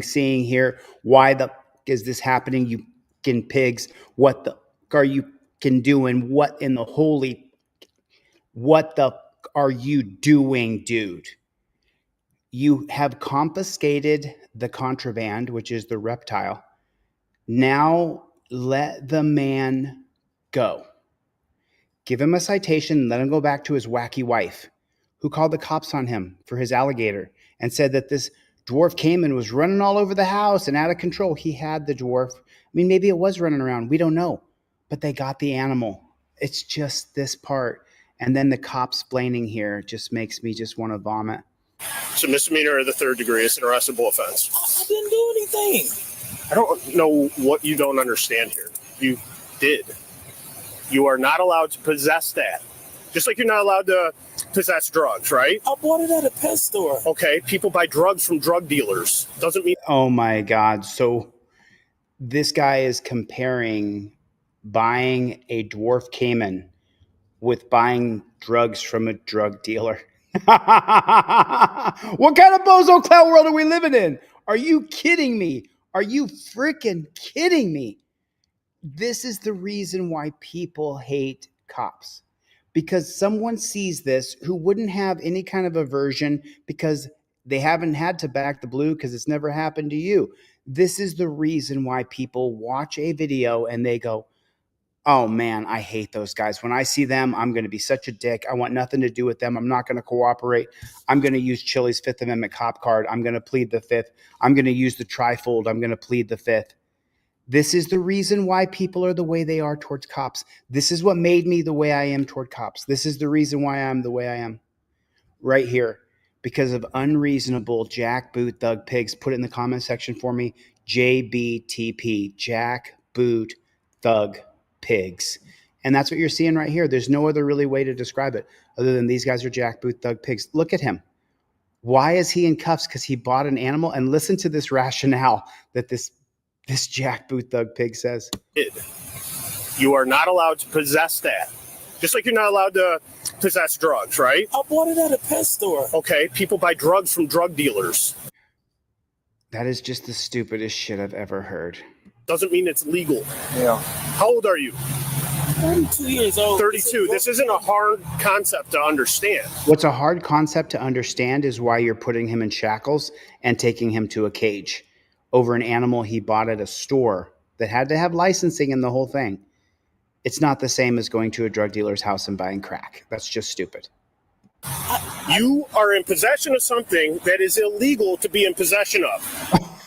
seeing here? Why the is this happening? You fucking pigs! What the are you doing? What in the holy? What the are you doing, dude? You have confiscated the contraband, which is the reptile. Now let the man go. Give him a citation and let him go back to his wacky wife, who called the cops on him for his alligator and said that this dwarf caiman was running all over the house and out of control. He had the dwarf. I mean, maybe it was running around. We don't know. But they got the animal. It's just this part. And then the cops explaining here just makes me just want to vomit. It's a misdemeanor of the third degree. It's an arrestable offense. I didn't do anything. I don't know what you don't understand here. You did. You are not allowed to possess that. Just like you're not allowed to possess drugs, right? I bought it at a pet store. Okay, people buy drugs from drug dealers. Doesn't mean. Oh my God. So this guy is comparing buying a dwarf caiman with buying drugs from a drug dealer. What kind of bozo clown world are we living in? Are you kidding me? Are you freaking kidding me? This is the reason why people hate cops. Because someone sees this who wouldn't have any kind of aversion because they haven't had to back the blue because it's never happened to you. This is the reason why people watch a video and they go, oh man, I hate those guys. When I see them, I'm going to be such a dick. I want nothing to do with them. I'm not going to cooperate. I'm going to use Chili's Fifth Amendment cop card. I'm going to plead the fifth. I'm going to use the trifold. I'm going to plead the fifth. This is the reason why people are the way they are towards cops. This is what made me the way I am toward cops. This is the reason why I'm the way I am right here. Because of unreasonable jackboot thug pigs. Put it in the comment section for me. JBTP, jackboot thug pigs. And that's what you're seeing right here. There's no other really way to describe it other than these guys are jackboot thug pigs. Look at him. Why is he in cuffs? Because he bought an animal. And listen to this rationale that this jackboot thug pig says. You are not allowed to possess that. Just like you're not allowed to possess drugs, right? I bought it at a pet store. Okay, people buy drugs from drug dealers. That is just the stupidest shit I've ever heard. Doesn't mean it's legal. Yeah. How old are you? 32 years old. 32. This isn't a hard concept to understand. What's a hard concept to understand is why you're putting him in shackles and taking him to a cage over an animal he bought at a store that had to have licensing and the whole thing. It's not the same as going to a drug dealer's house and buying crack. That's just stupid. You are in possession of something that is illegal to be in possession of.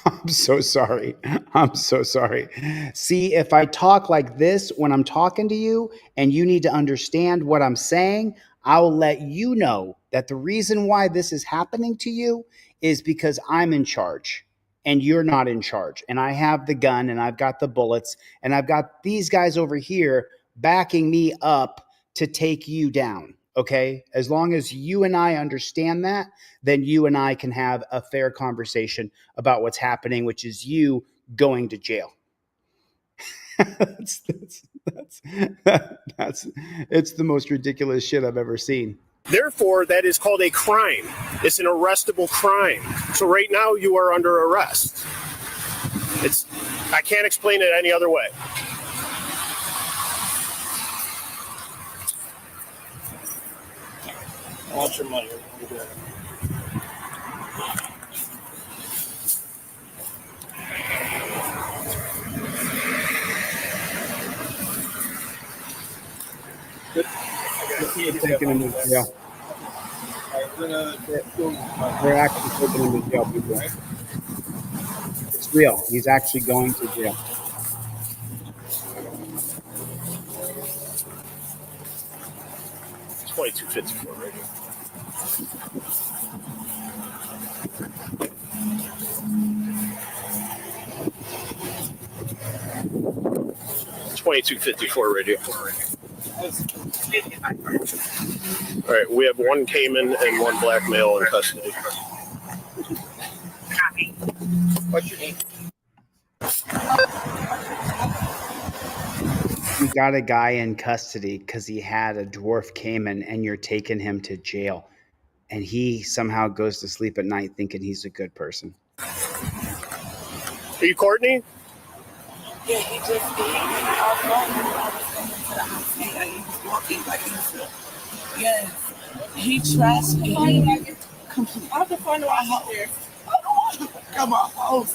I'm so sorry. I'm so sorry. See, if I talk like this when I'm talking to you and you need to understand what I'm saying, I'll let you know that the reason why this is happening to you is because I'm in charge and you're not in charge. And I have the gun and I've got the bullets and I've got these guys over here backing me up to take you down. Okay? As long as you and I understand that, then you and I can have a fair conversation about what's happening, which is you going to jail. It's the most ridiculous shit I've ever seen. Therefore, that is called a crime. It's an arrestable crime. So right now you are under arrest. I can't explain it any other way. I want your money. Taking him to jail. They're actually taking him to jail, people. It's real. He's actually going to jail. It's 2254 right here. It's 2254 right here. All right, we have one Cayman and one black male in custody. What's your name? You got a guy in custody because he had a dwarf Cayman and you're taking him to jail. And he somehow goes to sleep at night thinking he's a good person. Are you Courtney? Yeah, he just did. He was walking like he was. Yes. He trashed me. I can find my house. I don't want to come my house.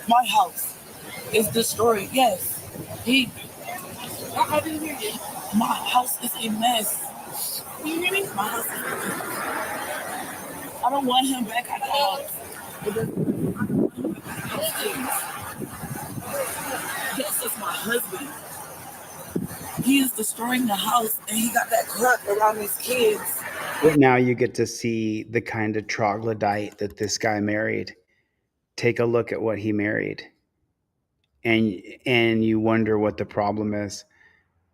My house is destroyed. Yes. I didn't hear you. My house is a mess. Can you hear me? My house is a mess. I don't want him back at the house. Yes, it's my husband. He is destroying the house and he got that crap around his kids. But now you get to see the kind of troglodyte that this guy married. Take a look at what he married. And you wonder what the problem is.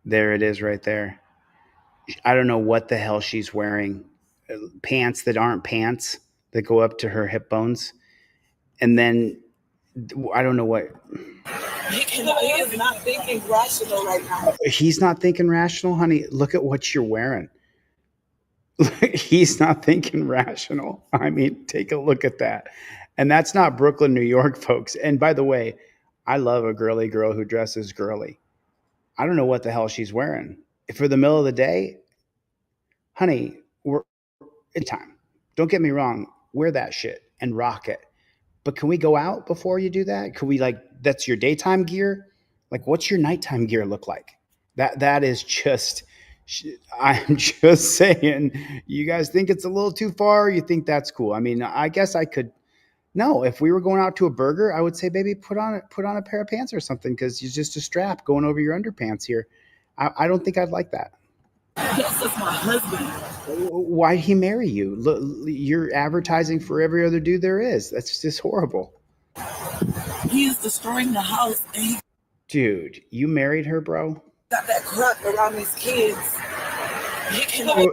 There it is right there. I don't know what the hell she's wearing. Pants that aren't pants that go up to her hip bones. And then I don't know what. He is not thinking rational right now. He's not thinking rational, honey. Look at what you're wearing. He's not thinking rational. I mean, take a look at that. And that's not Brooklyn, New York, folks. And by the way, I love a girly girl who dresses girly. I don't know what the hell she's wearing. For the middle of the day, honey, it's time. Don't get me wrong, wear that shit and rock it. But can we go out before you do that? Can we, like, that's your daytime gear? Like, what's your nighttime gear look like? That is just, I'm just saying, you guys think it's a little too far? You think that's cool? I mean, I guess I could. No, if we were going out to a burger, I would say, baby, put on a pair of pants or something, because you're just a strap going over your underpants here. I don't think I'd like that. Yes, that's my husband. Why'd he marry you? Look, you're advertising for every other dude there is. That's just horrible. He is destroying the house, and he Dude, you married her, bro? got that crap around his kids.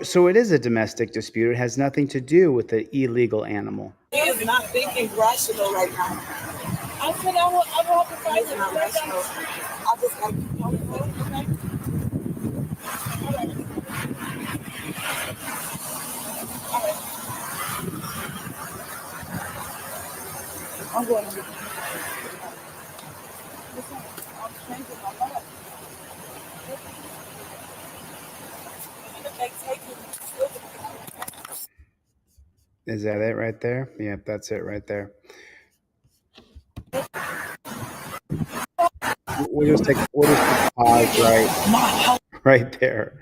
So it is a domestic dispute. It has nothing to do with the illegal animal. He is not thinking rational right now. I said I will have to fight him. I just got to keep on the road, okay? All right. I'm going to I'm changing my life. Is that it right there? Yep, that's it right there. We'll just take a pause right there.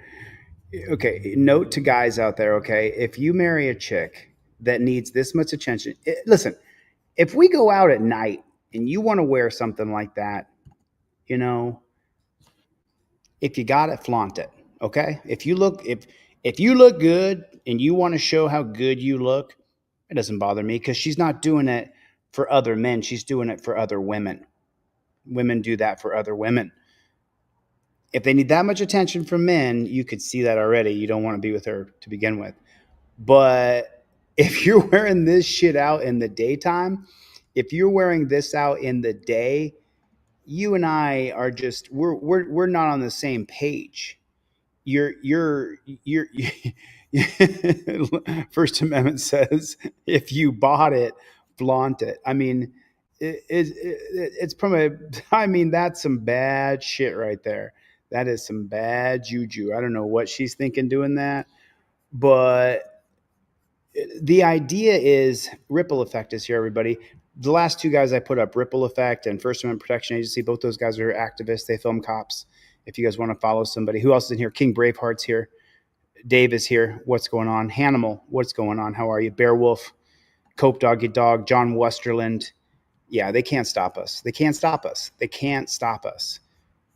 Okay, note to guys out there, okay? If you marry a chick that needs this much attention, listen, if we go out at night and you want to wear something like that, you know, if you got it, flaunt it, okay? If you look good and you want to show how good you look, it doesn't bother me, because she's not doing it for other men. She's doing it for other women. Women do that for other women. If they need that much attention from men, you could see that already. You don't want to be with her to begin with. But if you're wearing this shit out in the daytime, if you're wearing this out in the day, you and I are just we're not on the same page. You're First Amendment says if you bought it, flaunt it. I mean, it's I mean, that's some bad shit right there. That is some bad juju. I don't know what she's thinking doing that, but the idea is ripple effect is here, everybody. The last two guys I put up, Ripple Effect and First Amendment Protection Agency, both those guys are activists. They film cops. If you guys want to follow somebody. Who else is in here? King Braveheart's here. Dave is here. What's going on? Hanimal, what's going on? How are you? Bearwolf, Cope Doggy Dog, John Westerland. Yeah, they can't stop us. They can't stop us. They can't stop us.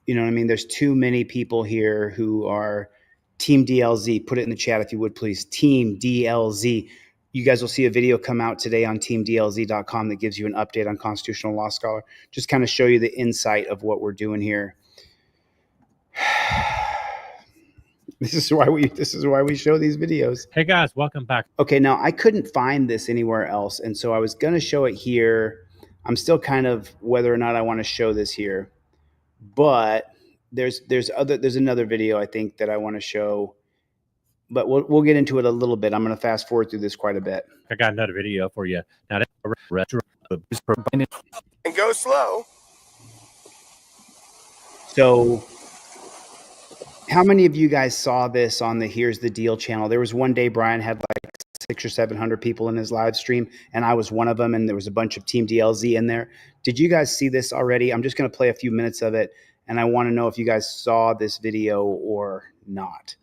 You know what I mean? There's too many people here who are Team DLZ. Put it in the chat if you would, please. Team DLZ. You guys will see a video come out today on teamdlz.com that gives you an update on Constitutional Law Scholar. Just kind of show you the insight of what we're doing here. This is why we show these videos. Hey guys, welcome back. Okay, now I couldn't find this anywhere else, and so I was going to show it here. I'm still kind of whether or not I want to show this here. But there's another video I think that I want to show, but we'll get into it a little bit. I'm going to fast forward through this quite a bit. I got another video for you. Now, And go slow. So, how many of you guys saw this on the Here's the Deal channel? There was one day Brian had like 600 or 700 people in his live stream, and I was one of them, and there was a bunch of Team DLZ in there. Did you guys see this already? I'm just going to play a few minutes of it, and I want to know if you guys saw this video or not.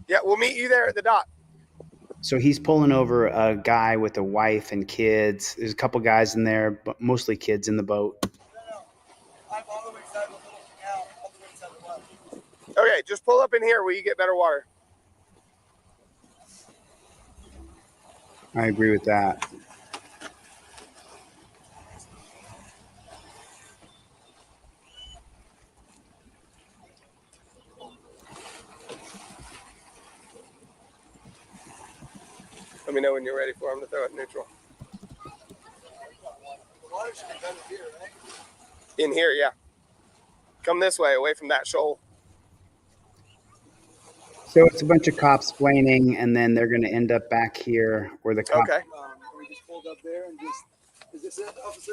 Yeah, we'll meet you there at the dock. So he's pulling over a guy with a wife and kids. There's a couple guys in there, but mostly kids in the boat. Okay, just pull up in here where you get better water. I agree with that. Let me know when you're ready for him to throw it neutral. The water should be better here. In here, yeah. Come this way, away from that shoal. So it's a bunch of cops explaining, and then they're going to end up back here where the cop. Okay. We just pulled up there and just. Is this it, officer?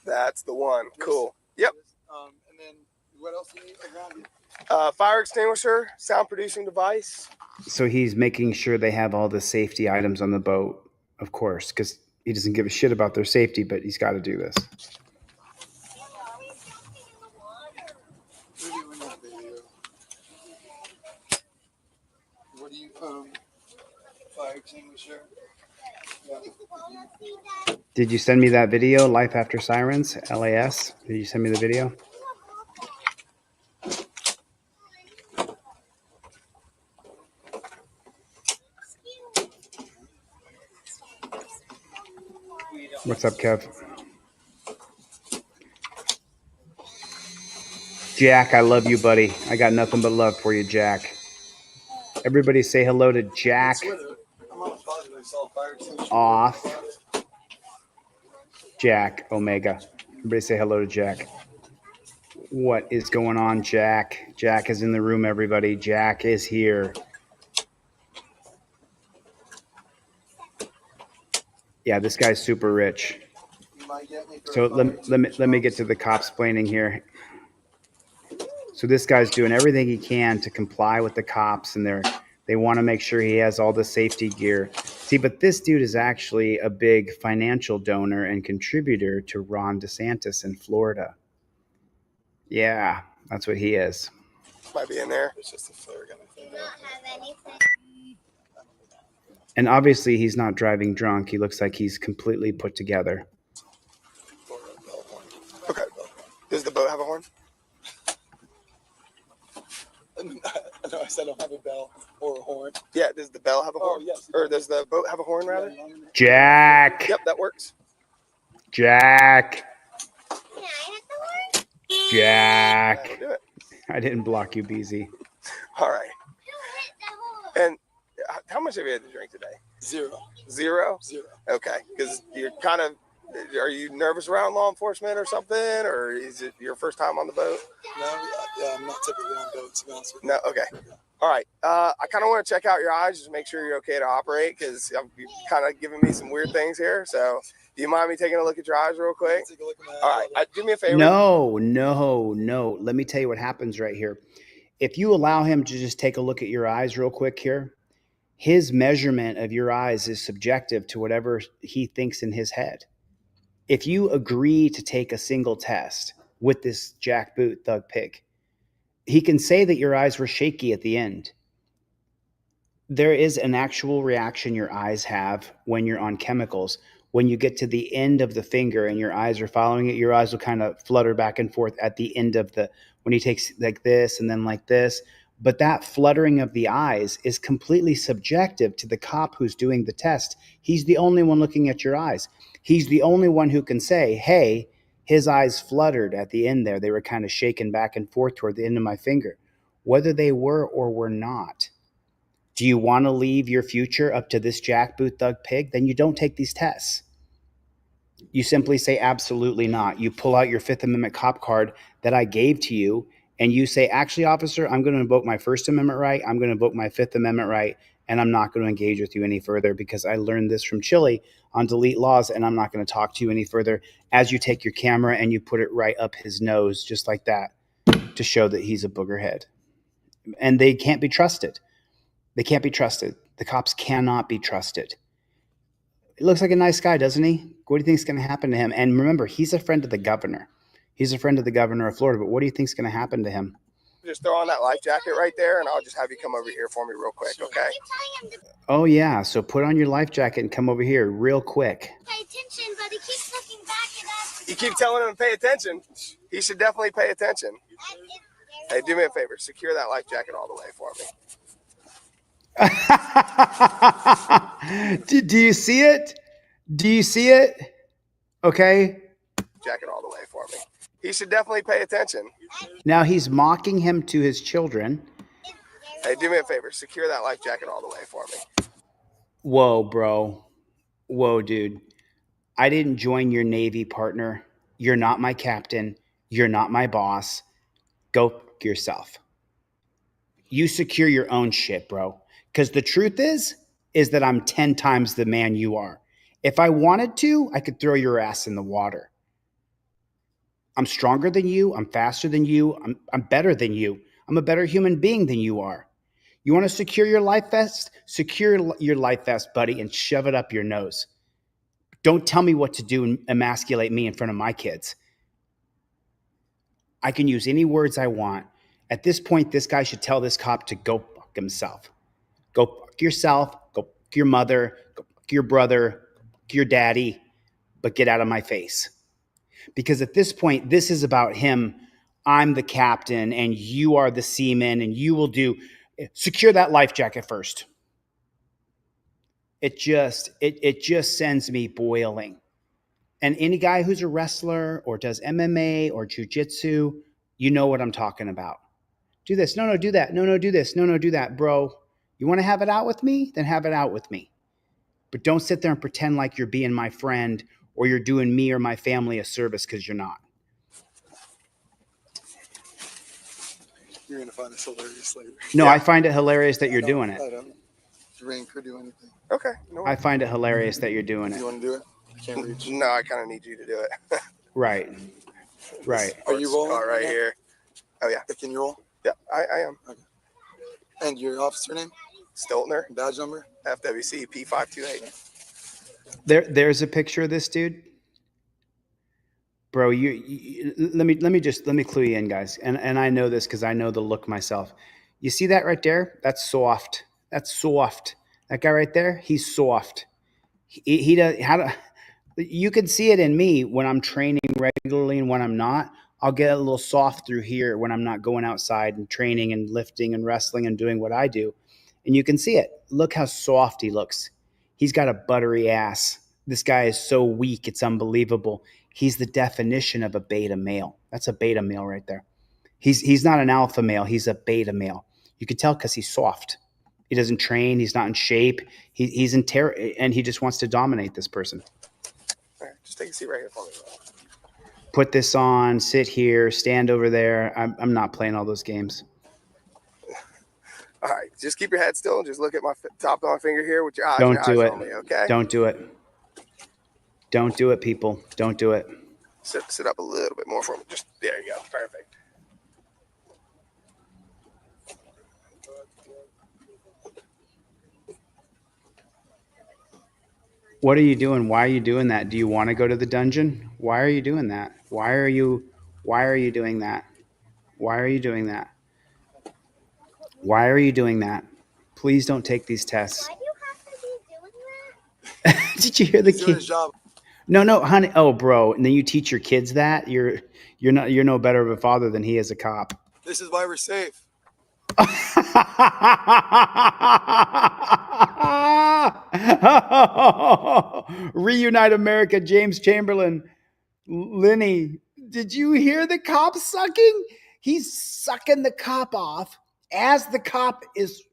That's the one. Cool. Yep. And then what else do you need around you? Fire extinguisher, sound producing device. So he's making sure they have all the safety items on the boat, of course, because he doesn't give a shit about their safety, but he's got to do this. What do you fire extinguisher? Yeah. Did you send me that video, Life After Sirens, LAS? Did you send me the video? What's up, Kev? Jack, I love you, buddy. I got nothing but love for you, Jack. Everybody say hello to Jack. Off. Jack Omega. Everybody say hello to Jack. What is going on, Jack? Jack is in the room, everybody. Jack is here. Yeah, this guy's super rich. So let me get to the cops explaining here. So this guy's doing everything he can to comply with the cops, and they want to make sure he has all the safety gear. See, but this dude is actually a big financial donor and contributor to Ron DeSantis in Florida. Yeah, that's what he is. Might be in there. It's just a flare gun. You don't have anything. And obviously he's not driving drunk. He looks like he's completely put together. Okay. Does the boat have a horn? No, I said I don't have a bell or a horn. Yeah, does the bell have a horn? Oh, yes. Or does the boat have a horn, rather? Jack. Yep, that works. Jack. Can I hit the horn? Jack. Do it. I didn't block you, BZ. All right. Who hit the horn? And how much have you had to drink today? Zero. Zero? Zero. Okay. Because you're kind of, are you nervous around law enforcement or something? Or is it your first time on the boat? No, yeah, I'm not typically on boats, to be honest with you. No? Okay. All right. I kind of want to check out your eyes just to make sure you're okay to operate, because you're kind of giving me some weird things here. So do you mind me taking a look at your eyes real quick? Take a look at my All right. Do me a favor. No. Let me tell you what happens right here. If you allow him to just take a look at your eyes real quick here, his measurement of your eyes is subjective to whatever he thinks in his head. If you agree to take a single test with this jackboot thug pig, he can say that your eyes were shaky at the end. There is an actual reaction your eyes have when you're on chemicals. When you get to the end of the finger and your eyes are following it, your eyes will kind of flutter back and forth at the end of when he takes like this and then like this. But that fluttering of the eyes is completely subjective to the cop who's doing the test. He's the only one looking at your eyes. He's the only one who can say, hey, his eyes fluttered at the end there. They were kind of shaken back and forth toward the end of my finger. Whether they were or were not. Do you want to leave your future up to this jackboot thug pig? Then you don't take these tests. You simply say absolutely not. You pull out your Fifth Amendment cop card that I gave to you, and you say, actually, officer, I'm going to invoke my First Amendment right, I'm going to invoke my Fifth Amendment right, and I'm not going to engage with you any further because I learned this from Chile on delete laws, and I'm not going to talk to you any further, as you take your camera and you put it right up his nose, just like that, to show that he's a boogerhead. And they can't be trusted. They can't be trusted. The cops cannot be trusted. He looks like a nice guy, doesn't he? What do you think is going to happen to him? And remember, he's a friend of the governor. He's a friend of the governor of Florida. But what do you think is going to happen to him? Just throw on that life jacket right there, and I'll just have you come over here for me real quick, okay? Oh, yeah. So put on your life jacket and come over here real quick. Pay attention, but he keeps looking back at us. You keep telling him to pay attention. He should definitely pay attention. Hey, do me a favor. Secure that life jacket all the way for me. Do you see it? Do you see it? Okay. Jacket all the way for me. He should definitely pay attention. Now he's mocking him to his children. Hey, do me a favor. Secure that life jacket all the way for me. Whoa, bro. Whoa, dude. I didn't join your Navy, partner. You're not my captain. You're not my boss. Go fuck yourself. You secure your own shit, bro. Because the truth is that I'm 10 times the man you are. If I wanted to, I could throw your ass in the water. I'm stronger than you. I'm faster than you. I'm better than you. I'm a better human being than you are. You want to secure your life vest? Secure your life vest, buddy, and shove it up your nose. Don't tell me what to do and emasculate me in front of my kids. I can use any words I want. At this point, this guy should tell this cop to go fuck himself. Go fuck yourself. Go fuck your mother. Go fuck your brother. Go fuck your daddy. But get out of my face. Because at this point, this is about him. I'm the captain and you are the seaman and you will do. Secure that life jacket first. It just sends me boiling. And any guy who's a wrestler or does MMA or jujitsu, you know what I'm talking about. Do this. No, do that. No, do this. No, do that. Bro, you want to have it out with me? Then have it out with me. But don't sit there and pretend like you're being my friend or you're doing me or my family a service, because you're not. You're going to find this hilarious later. No, yeah. I find it hilarious that you're doing it. I don't drink or do anything. Okay. No I find it hilarious that you're doing it. Do you want to do it? I can't reach. No, I kind of need you to do it. Right. Right. Are you rolling? Right here. Oh, yeah. Can you roll? Yeah, I am. Okay. And your officer name? Stiltner. Badge number? FWC P528. There's a picture of this dude. Bro, let me clue you in, guys. And I know this because I know the look myself. You see that right there? That's soft. That's soft. That guy right there, he's soft. He does you can see it in me when I'm training regularly and when I'm not. I'll get a little soft through here when I'm not going outside and training and lifting and wrestling and doing what I do. And you can see it. Look how soft he looks. He's got a buttery ass. This guy is so weak, it's unbelievable. He's the definition of a beta male. That's a beta male right there. He's not an alpha male. He's a beta male. You can tell because he's soft. He doesn't train. He's not in shape. He's in terror, and he just wants to dominate this person. All right, just take a seat right here for me. Put this on, sit here, stand over there. I'm not playing all those games. All right, just keep your head still and just look at my top of my finger here with your eyes. Don't do it. On me, okay? Don't do it. Don't do it, people. Don't do it. Sit up a little bit more for me. Just there you go. Perfect. What are you doing? Why are you doing that? Do you want to go to the dungeon? Why are you doing that? Why are you doing that? Why are you doing that? Why are you doing that? Please don't take these tests. Why do you have to be doing that? Did you hear the He's doing kid? his job. No, honey. Oh, bro. And then you teach your kids that? You're no better of a father than he is a cop. This is why we're safe. Reunite America, James Chamberlain. Lenny, did you hear the cop sucking? He's sucking the cop off as the cop is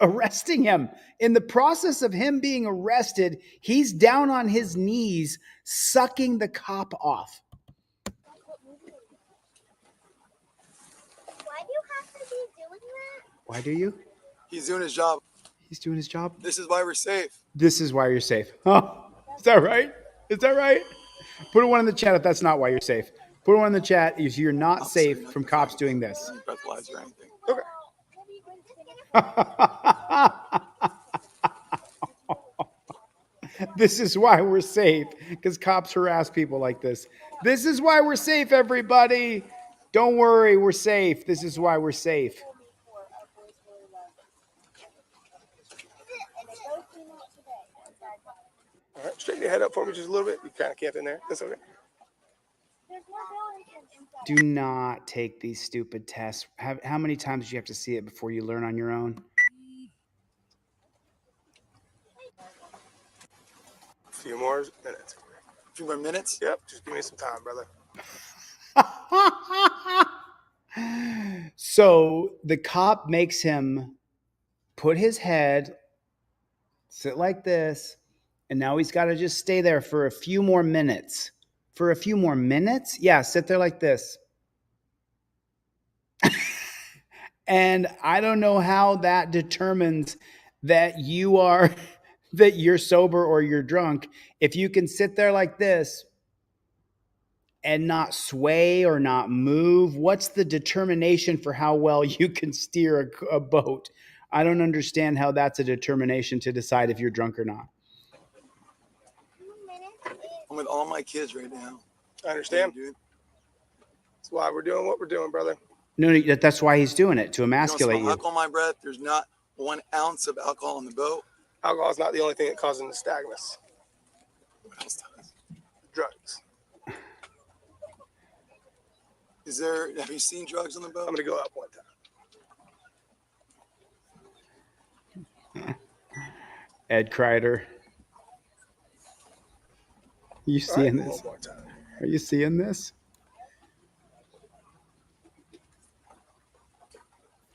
arresting him. In the process of him being arrested, he's down on his knees sucking the cop off. Why do you have to be doing that? Why do you? He's doing his job. He's doing his job. This is why we're safe. This is why you're safe. Oh, is that right? Is that right? Put one in the chat if that's not why you're safe. Put one in the chat if you're not safe from cops doing this. Breathalyzer or anything. Okay. This is why we're safe, because cops harass people like this. This is why we're safe, everybody. Don't worry, we're safe. This is why we're safe. All right, straighten your head up for me just a little bit. You kind of camp in there. That's okay. Do not take these stupid tests. How many times do you have to see it before you learn on your own? A few more minutes. A few more minutes? Yep, just give me some time, brother. So the cop makes him put his head, sit like this, And now he's got to just stay there for a few more minutes. For a few more minutes? Yeah, sit there like this. And I don't know how that determines that you're sober or you're drunk. If you can sit there like this and not sway or not move, what's the determination for how well you can steer a boat? I don't understand how that's a determination to decide if you're drunk or not. I'm with all my kids right now. I understand. That's why we're doing what we're doing, brother. No, that's why he's doing it, to You don't emasculate smell you. alcohol in my breath. There's not 1 ounce of alcohol on the boat. Alcohol is not the only thing that causes nystagmus. What else does? Drugs. Have you seen drugs on the boat? I'm gonna go up one time. Ed Kreider. You seeing All right, this? one more time. Are you seeing this?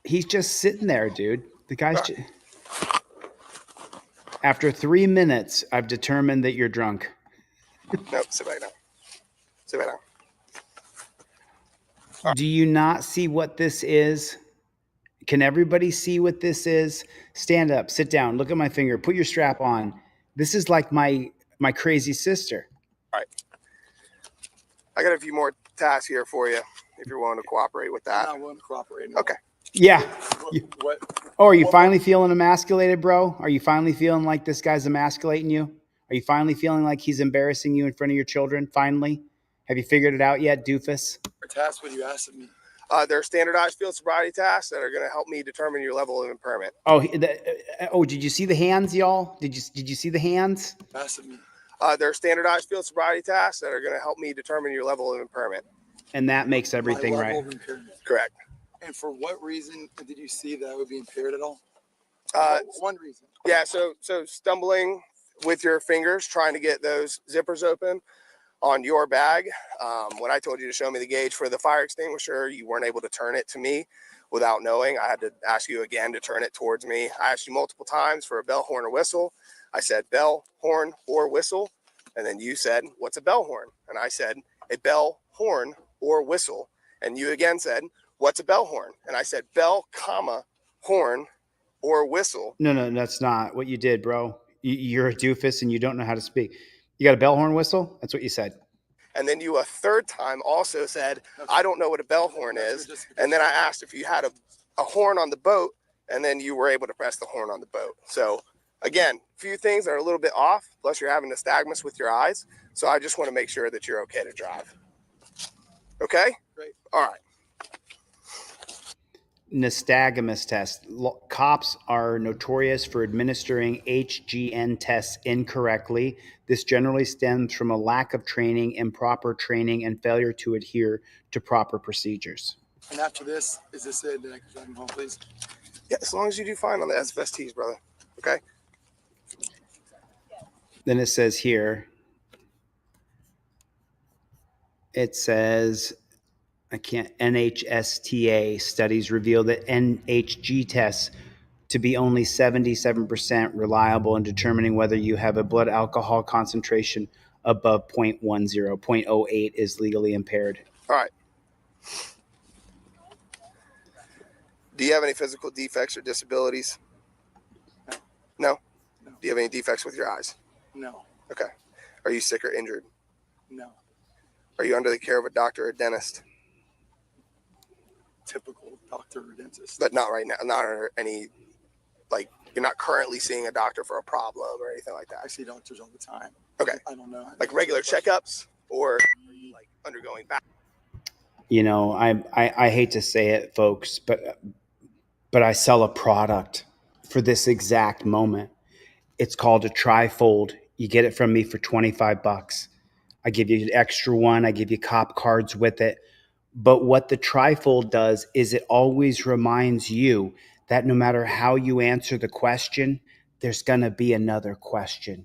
He's just sitting there, dude. The guy's just... After 3 minutes, I've determined that you're drunk. Nope, sit back down. Sit back down. Do you not see what this is? Can everybody see what this is? Stand up, sit down, look at my finger, put your strap on. This is like my crazy sister. All right. I got a few more tasks here for you if you're willing to cooperate with that. I'm not willing to cooperate. No. Okay. Yeah. What? Oh, are you finally feeling emasculated, bro? Are you finally feeling like this guy's emasculating you? Are you finally feeling like he's embarrassing you in front of your children? Finally? Have you figured it out yet, doofus? What task would you ask of me? They're standardized field sobriety tasks that are going to help me determine your level of impairment. Oh, did you see the hands, y'all? Did you see the hands? Ask of me. They're standardized field sobriety tasks that are going to help me determine your level of impairment. And that makes everything My right. level of impairment. Correct. And for what reason did you see that I would be impaired at all? One reason. Yeah, so stumbling with your fingers, trying to get those zippers open on your bag. When I told you to show me the gauge for the fire extinguisher, you weren't able to turn it to me without knowing. I had to ask you again to turn it towards me. I asked you multiple times for a bell, horn, or whistle. I said bell, horn, or whistle. And then you said, what's a bell horn? And I said, a bell, horn, or whistle. And you again said, what's a bell horn? And I said, bell, comma, horn, or whistle. No, that's not what you did, bro. You're a doofus and you don't know how to speak. You got a bell horn whistle? That's what you said. And then you a third time also said, I don't know what a bell horn is. And then I asked if you had a horn on the boat, and then you were able to press the horn on the boat. So again, a few things are a little bit off, plus you're having nystagmus with your eyes. So I just want to make sure that you're okay to drive. Okay? Great. All right. Nystagmus test. Cops are notorious for administering HGN tests incorrectly. This generally stems from a lack of training, improper training, and failure to adhere to proper procedures. And after this, is this it? Then I can drive him home, please? Yeah, as long as you do fine on the SFSTs, brother. Okay? Then it says here, it says, NHSTA studies reveal that NHG tests to be only 77% reliable in determining whether you have a blood alcohol concentration above 0.10. 0.08 is legally impaired. All right. Do you have any physical defects or disabilities? No? Do you have any defects with your eyes? No. Okay. Are you sick or injured? No. Are you under the care of a doctor or dentist? Typical doctor or dentist. But not right now. Not under any, like, you're not currently seeing a doctor for a problem or anything like that. I see doctors all the time. Okay. I don't know. Like regular checkups, or are you like undergoing back? You know, I hate to say it, folks, but I sell a product for this exact moment. It's called a trifold. You get it from me for $25. I give you an extra one. I give you cop cards with it. But what the trifold does is it always reminds you that no matter how you answer the question, there's going to be another question.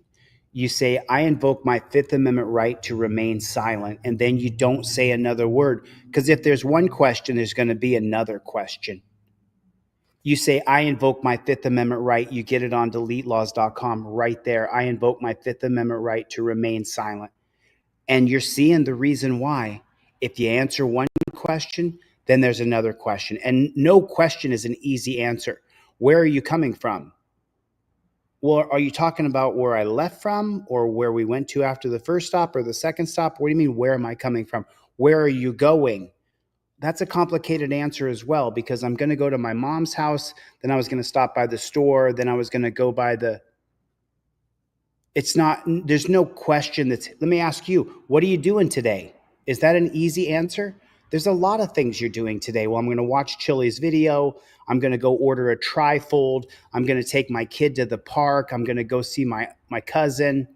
You say, I invoke my Fifth Amendment right to remain silent, and then you don't say another word. Because if there's one question, there's going to be another question. You say, I invoke my Fifth Amendment right. You get it on deletelaws.com right there. I invoke my Fifth Amendment right to remain silent. And you're seeing the reason why. If you answer one question, then there's another question. And no question is an easy answer. Where are you coming from? Well, are you talking about where I left from or where we went to after the first stop or the second stop? What do you mean, where am I coming from? Where are you going? That's a complicated answer as well, because I'm going to go to my mom's house, then I was going to stop by the store, then I was going to go by the... It's not, there's no question that's... Let me ask you, what are you doing today? Is that an easy answer? There's a lot of things you're doing today. Well, I'm going to watch Chili's video. I'm going to go order a trifold. I'm going to take my kid to the park. I'm going to go see my cousin.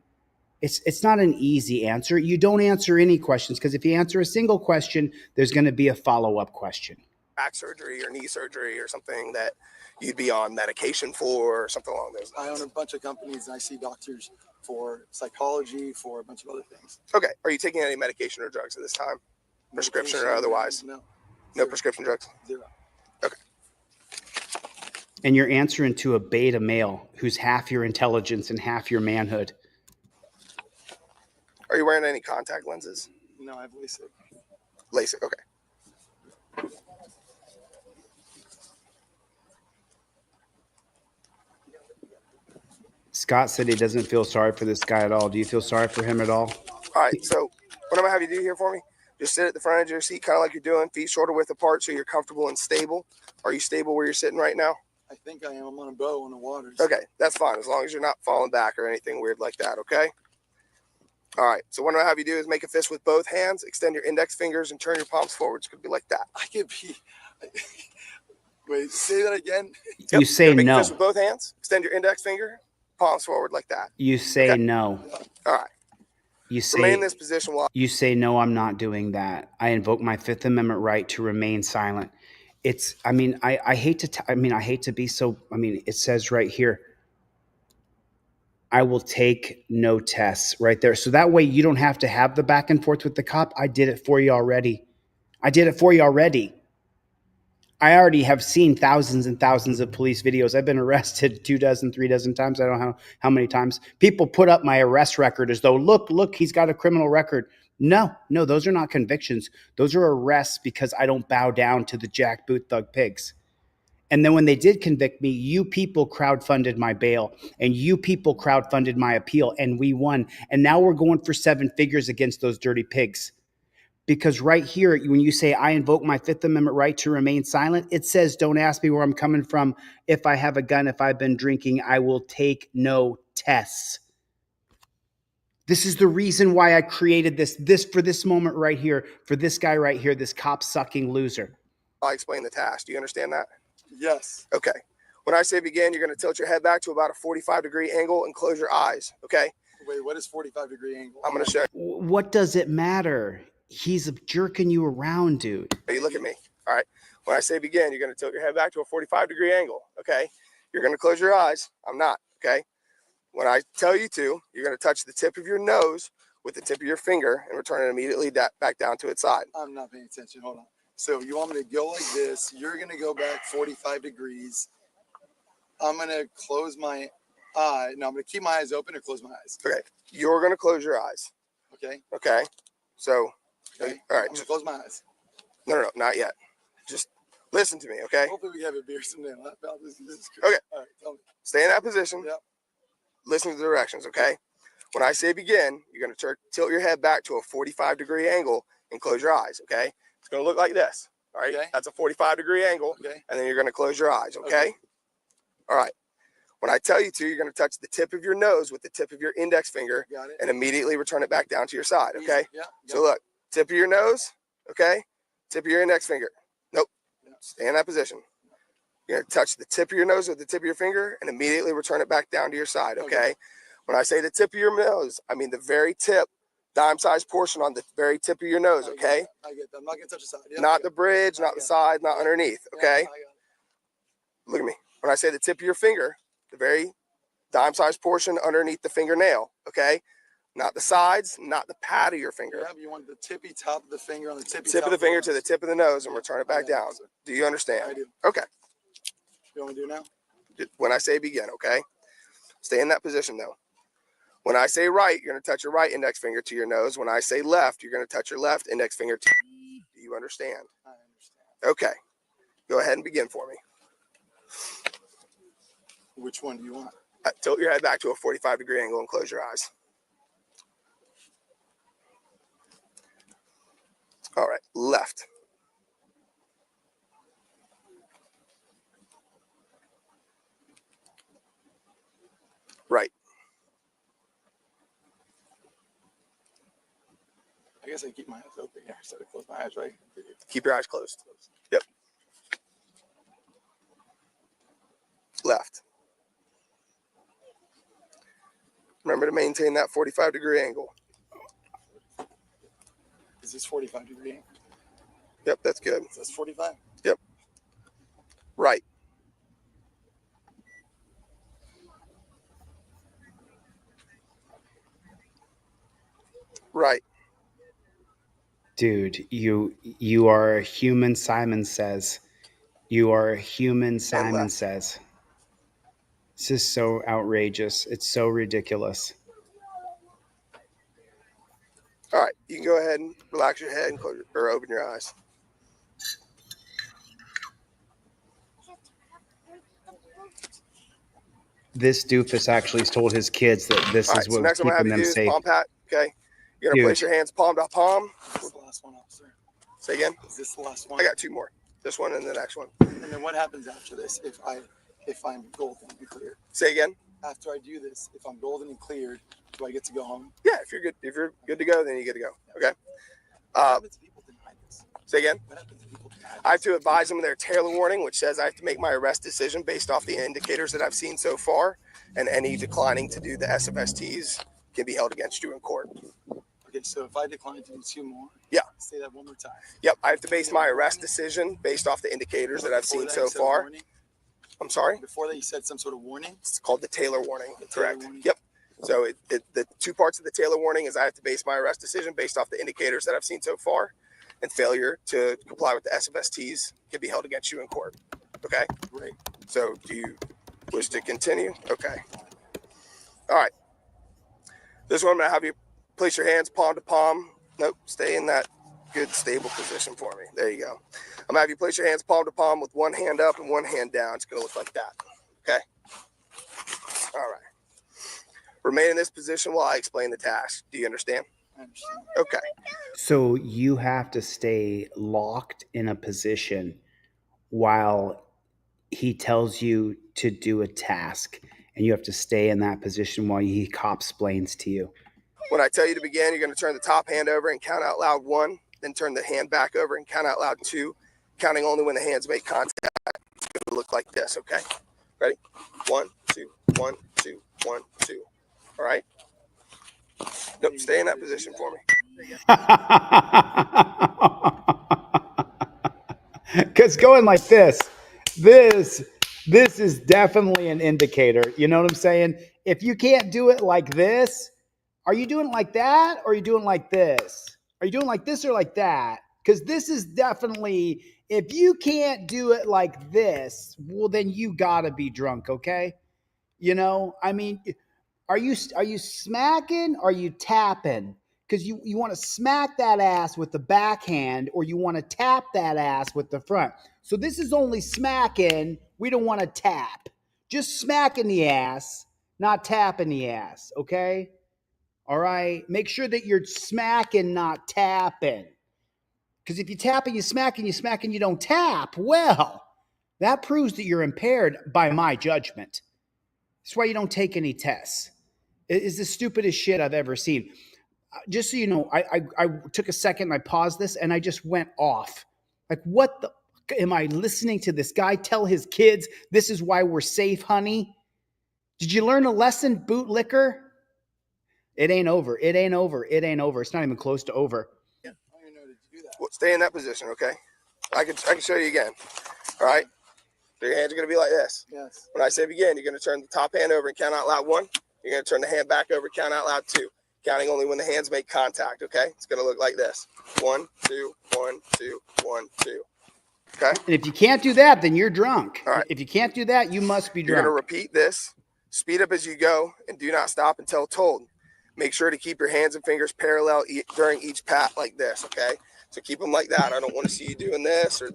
It's not an easy answer. You don't answer any questions, because if you answer a single question, there's going to be a follow-up question. Back surgery or knee surgery or something that you'd be on medication for or something along those lines. I own a bunch of companies and I see doctors for psychology, for a bunch of other things. Okay. Are you taking any medication or drugs at this time? Prescription or otherwise? No. No prescription drugs? Zero. Okay. And you're answering to a beta male who's half your intelligence and half your manhood. Are you wearing any contact lenses? No, I have LASIK. LASIK, okay. Scott said he doesn't feel sorry for this guy at all. Do you feel sorry for him at all? All right, so what I'm gonna have you do here for me, just sit at the front edge of your seat, kind of like you're doing, feet shoulder width apart so you're comfortable and stable. Are you stable where you're sitting right now? I think I am. I'm on a boat on the water. Okay, that's fine, as long as you're not falling back or anything weird like that, okay? All right, so what I'm gonna have you do is make a fist with both hands, extend your index fingers, and turn your palms forward. It's gonna be like that. I could be... Wait, say that again. You say make no. a fist with both hands, extend your index finger, palms forward like that. You say Okay. no. All right. You Remain say in this position while you say no, I'm not doing that. I invoke my Fifth Amendment right to remain silent. It's, I mean, I hate to be so, it says right here, I will take no tests right there. So that way you don't have to have the back and forth with the cop. I did it for you already. I already have seen thousands and thousands of police videos. I've been arrested 2 dozen, 3 dozen times. I don't know how many times. People put up my arrest record as though, look, he's got a criminal record. No, those are not convictions. Those are arrests because I don't bow down to the jackboot thug pigs. And then when they did convict me, you people crowdfunded my bail and you people crowdfunded my appeal and we won. And now we're going for 7 figures against those dirty pigs. Because right here, when you say, I invoke my Fifth Amendment right to remain silent, it says, don't ask me where I'm coming from. If I have a gun, if I've been drinking, I will take no tests. This is the reason why I created this for this moment right here, for this guy right here, this cop-sucking loser. I explain the task. Do you understand that? Yes. Okay. When I say begin, you're going to tilt your head back to about a 45-degree angle and close your eyes, okay? Wait, what is 45-degree angle? I'm going to show you. What does it matter? He's jerking you around, dude. You look at me. All right. When I say begin, you're going to tilt your head back to a 45-degree angle, okay? You're going to close your eyes. I'm not, okay? When I tell you to, you're going to touch the tip of your nose with the tip of your finger and return it immediately back down to its side. I'm not paying attention. Hold on. So you want me to go like this. You're going to go back 45 degrees. I'm going to close my eye. No, I'm going to keep my eyes open or close my eyes. Okay. You're going to close your eyes. Okay. Okay. So, Okay. all right. I'm going to close my eyes. No, not yet. Just listen to me, okay? Hopefully we have a beer someday. This is Okay. All right. Tell me. Stay in that position. Yep. Listen to the directions, okay? When I say begin, you're going to tilt your head back to a 45-degree angle and close your eyes, okay? It's going to look like this, all right? Okay. That's a 45-degree angle, Okay. and then you're going to close your eyes, okay? All right. When I tell you to, you're going to touch the tip of your nose with the tip of your index finger Got it. and immediately return it back down to your side, okay? Yeah. So look, tip of your nose, okay? Tip of your index finger. Nope. Stay in that position. You're going to touch the tip of your nose with the tip of your finger and immediately return it back down to your side, okay? When I say the tip of your nose, I mean the very tip, dime-sized portion on the very tip of your nose, okay? I get that. I'm not going to touch the side. Yeah, Not the bridge, not the side, not underneath, okay? Look at me. When I say the tip of your finger, the very dime-sized portion underneath the fingernail, okay? Not the sides, not the pad of your finger. Yeah, you want the tippy top of the finger on the tippy Tip top of the finger to the tip of the nose and return it back down. Do you understand? I do. Okay. You want me to do it now? When I say begin, okay? Stay in that position though. When I say right, you're going to touch your right index finger to your nose. When I say left, you're going to touch your left index finger to. Do you understand? I understand. Okay. Go ahead and begin for me. Which one do you want? Tilt your head back to a 45-degree angle and close your eyes. All right. Left. Right. I guess I keep my eyes open here instead of close my eyes, right? Keep your eyes closed. Yep. Left. Remember to maintain that 45-degree angle. Is this 45-degree angle? Yep, that's good. Is this 45? Yep. Right. Right. Dude, you are a human, Simon says. You are a human, Simon says. This is so outrageous. It's so ridiculous. All right. You can go ahead and relax your head and close or open your eyes. This doofus actually told his kids that this is what was next I'm gonna have keeping you them do safe. is palm pat. Okay. You're gonna place your hands palm to palm. This is the last one, officer. Say again. Is this the last one? I got two more. This one and the next one. And then what happens after this if I'm golden and cleared? Say again. After I do this, if I'm golden and cleared, do I get to go home? Yeah, if you're good to go, then you get to go. Okay. What happens if people deny this? Say again. What happens if people deny this? I have to advise them of their Taylor warning, which says I have to make my arrest decision based off the indicators that I've seen so far, and any declining to do the SFSTs can be held against you in court. Okay, so if I decline to do two more, yeah. Say that one more time. Yep, I have to base my arrest decision based off the indicators that I've seen so far. I'm sorry? Before that, you said some sort of warning? It's called the Taylor warning. Correct. Warning. Yep. So the two parts of the Taylor warning is I have to base my arrest decision based off the indicators that I've seen so far, and failure to comply with the SFSTs can be held against you in court. Okay? Great. So do you wish to continue? Okay. All right. This one I'm going to have you place your hands palm to palm. Nope. Stay in that good, stable position for me. There you go. I'm going to have you place your hands palm to palm with one hand up and one hand down. It's going to look like that. Okay? All right. Remain in this position while I explain the task. Do you understand? I understand. Okay. So you have to stay locked in a position while he tells you to do a task, and you have to stay in that position while he cop-splains to you. When I tell you to begin, you're going to turn the top hand over and count out loud 1, then turn the hand back over and count out loud 2, counting only when the hands make contact. It's going to look like this, okay? Ready? 1, 2, 1, 2, 1, 2. All right? Nope, stay in that position for me. Because going like this is definitely an indicator. You know what I'm saying? If you can't do it like this, are you doing it like that, or are you doing it like this? Are you doing it like this or like that? Because this is definitely, if you can't do it like this, well, then you gotta be drunk, okay? You know, I mean, are you smacking or are you tapping? Because you want to smack that ass with the backhand, or you want to tap that ass with the front. So this is only smacking. We don't want to tap. Just smacking the ass, not tapping the ass, okay? All right? Make sure that you're smacking, not tapping. Because if you tap and you smack and you don't tap, well, that proves that you're impaired by my judgment. That's why you don't take any tests. It is the stupidest shit I've ever seen. Just so you know, I took a second and I paused this and I just went off. Like, what the am I listening to this guy tell his kids, this is why we're safe, honey? Did you learn a lesson, bootlicker? It ain't over. It ain't over. It ain't over. It's not even close to over. I don't even know how to do that. Well, stay in that position, okay? I can show you again. All right? So your hands are going to be like this. Yes. When I say begin, you're going to turn the top hand over and count out loud 1. You're going to turn the hand back over, count out loud 2. Counting only when the hands make contact, okay? It's going to look like this. 1, 2, 1, 2, 1, 2. Okay. And if you can't do that, then you're drunk. All right. If you can't do that, you must be You're going to drunk. repeat this. Speed up as you go and do not stop until told. Make sure to keep your hands and fingers parallel during each pat like this, okay? So keep them like that. I don't want to see you doing this or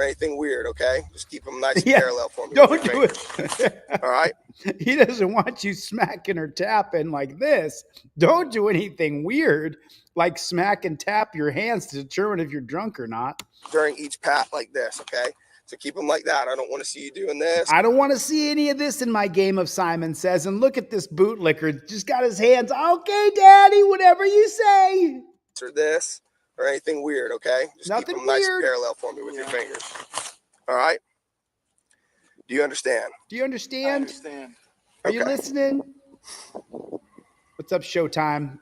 anything weird, okay? Just keep them nice and Yeah, parallel for me. don't do it. All right? He doesn't want you smacking or tapping like this. Don't do anything weird like smack and tap your hands to determine if you're drunk or not. During each pat like this, okay? So keep them like that. I don't want to see you doing this. I don't want to see any of this in my game of Simon Says. And look at this bootlicker. Just got his hands. Okay, Daddy, whatever you say. Or this or anything weird, okay? Just Nothing keep them nice and weird. parallel for me with your fingers. All right? Do you understand? Do you understand? I understand. Are you listening? What's up, Showtime?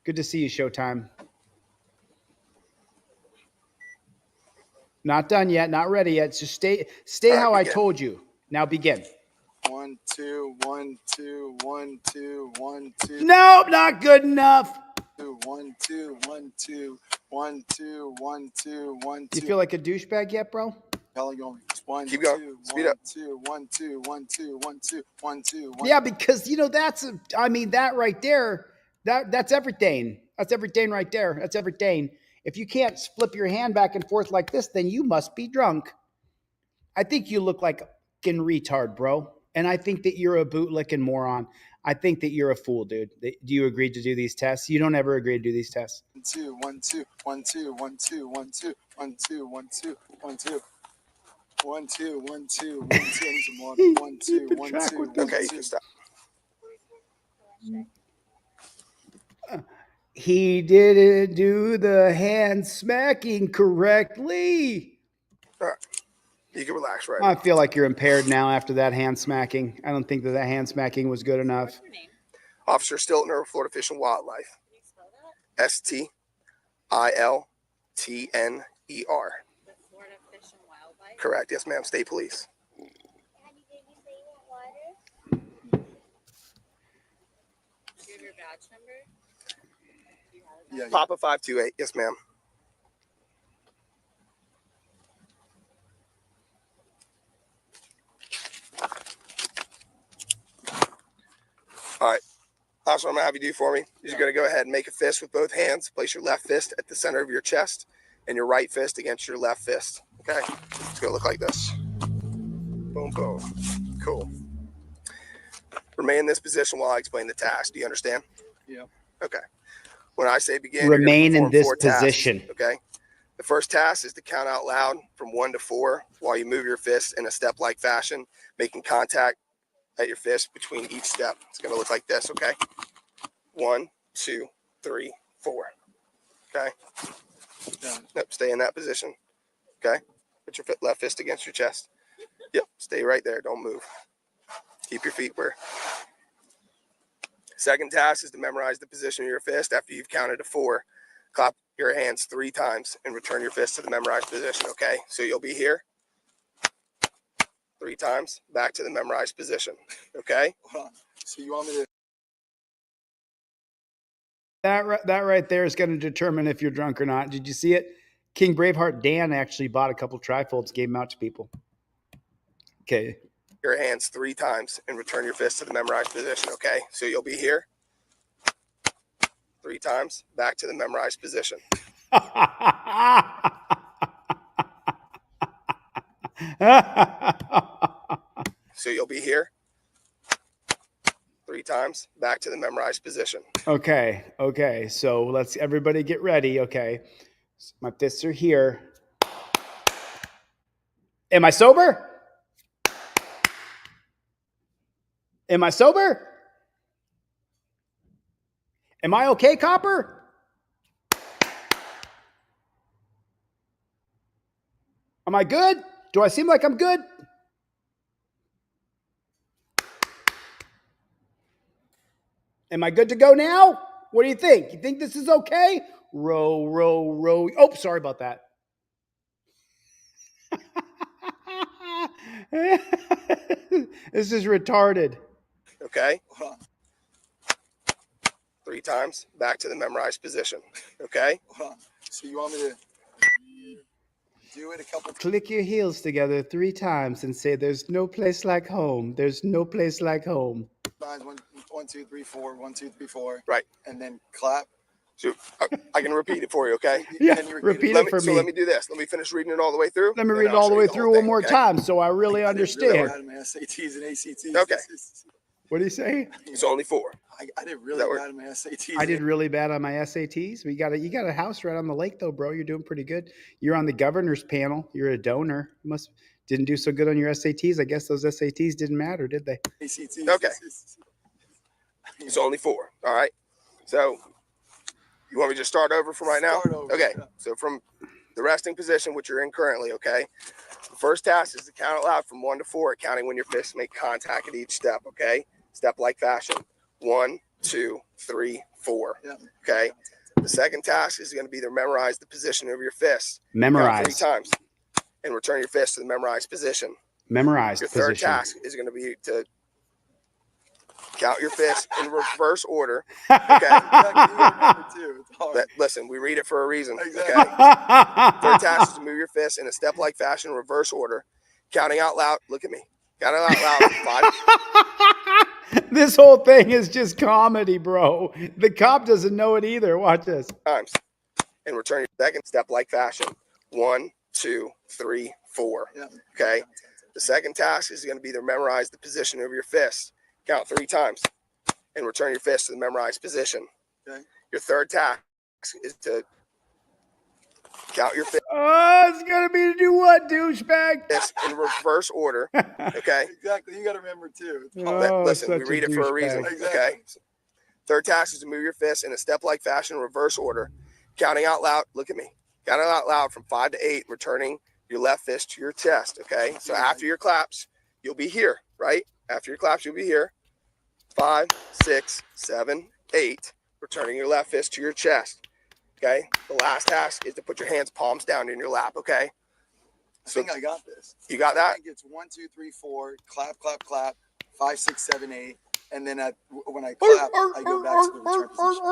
Good to see you, Showtime. Not done yet. Not ready yet. Just stay how I told you. Now begin. 1, 2, 1, 2, 1, 2, 1, 2. Nope, not good enough. 1, 2, 1, 2, 1, 2, 1, 2, 1, 2. Do you feel like a douchebag yet, bro? One, keep going. Two, Speed up. 2, 1, 2, 1, 2, 1, 2, 1, 2, 1. Yeah, because that right there, that's everything. That's everything right there. That's everything. If you can't flip your hand back and forth like this, then you must be drunk. I think you look like a fucking retard, bro. And I think that you're a bootlicking moron. I think that you're a fool, dude. Do you agree to do these tests? You don't ever agree to do these tests. 2, 1, 2, 1, 2, 1, 2, 1, 2, 1, 2, 1, 2, 1, 2. 1, 2, 1, 2, 1, 2. I need some water. 1, 2, 1, 2, 1, 2. Okay, you can stop. He didn't do the hand smacking correctly. All right. You can relax right I feel like you're impaired now after that hand smacking. I don't think that hand smacking was good enough. Officer Stiltner, Florida Fish and Wildlife. STILTNER. Florida Fish and Wildlife. Correct. Yes, ma'am. State Police. Did you have your badge number? Papa 528. Yes, ma'am. All right. Officer, I'm going to have you do for me. You're going to go ahead and make a fist with both hands. Place your left fist at the center of your chest and your right fist against your left fist. Okay? It's going to look like this. Boom, boom. Cool. Remain in this position while I explain the task. Do you understand? Yeah. Okay. When I say begin, Remain you're in gonna perform this 4 tasks, position. okay? The first task is to count out loud from 1 to 4 while you move your fist in a step-like fashion, making contact at your fist between each step. It's going to look like this, okay? 1, 2, 3, 4. Okay? Nope, stay in that position. Okay? Put your left fist against your chest. Yep, stay right there. Don't move. Keep your feet where. Second task is to memorize the position of your fist after you've counted to 4. Clap your hands 3 times and return your fist to the memorized position, okay? So you'll be here 3 times, back to the memorized position, okay? Hold on. So you want me to... That right there is going to determine if you're drunk or not. Did you see it? King Braveheart Dan actually bought a couple trifolds, gave them out to people. Okay. Your hands 3 times and return your fist to the memorized position, okay? So you'll be here 3 times, back to the memorized position. So you'll be here 3 times, back to the memorized position. Okay. So let's everybody get ready. Okay. My fists are here. Am I sober? Am I sober? Am I okay, Copper? Am I good? Do I seem like I'm good? Am I good to go now? What do you think? You think this is okay? Row, row, row. Oh, sorry about that. This is retarded. Okay? 3 times, back to the memorized position. Okay? Hold on. So you want me to... do it a couple times. Click your heels together 3 times and say, "There's no place like home. There's no place like home." One, 2, 3, 4. 1, 2, 3, 4. Right. And then clap. So I can repeat it for you, okay? Yeah, repeat it for So me. let me do this. Let me finish reading it all the way through. Let me and read it I'll all the show way you whole through one thing, more okay? time so I really I did really understand. bad in my SATs and ACTs. Okay. What do you say? It's only 4. I did really bad in my SATs. I did really bad on my SATs. You got a house right on the lake though, bro. You're doing pretty good. You're on the governor's panel. You're a donor. You must didn't do so good on your SATs. I guess those SATs didn't matter, did they? ACTs. Okay. It's only 4. All right. So you want me to just start over from right now? Start over, Okay. yeah. So from the resting position, which you're in currently, okay? The first task is to count out loud from 1 to 4, counting when your fists make contact at each step, okay? Step-like fashion. 1, 2, 3, 4. Yeah. Okay. The second task is going to be to memorize the position of your fists. Memorize. Count 3 times and return your fist to the memorized position. Memorized Your third position. task is going to be to count your fists in reverse order. Okay. Listen, we read it for a reason. Okay. Third task is to move your fists in a step-like fashion, reverse order, counting out loud. Look at me. Counting out loud from 5 This whole thing is just comedy, bro. The cop doesn't know it either. Watch this. times, and return your second step-like fashion. 1, 2, 3, 4. Yeah. Okay. The second task is going to be to memorize the position of your fists. Count 3 times and return your fist to the memorized position. Okay. Your third task is to count your fists Oh, it's gonna be to do what, douchebag? in reverse order. Okay. Exactly. You got to remember too. Oh, Listen, we such read it for a reason. douchebag. Okay. Third task is to move your fists in a step-like fashion, reverse order, counting out loud. Look at me. Counting out loud from 5 to 8, returning your left fist to your chest. Okay. So after your claps, you'll be here, right? After your claps, you'll be here. 5, 6, 7, 8, returning your left fist to your chest. Okay. The last task is to put your hands palms down in your lap. Okay. I think I got this. You got that? I think it's 1, 2, 3, 4. Clap, clap, clap. 5, 6, 7, 8. And then when I clap, I go back to the return position.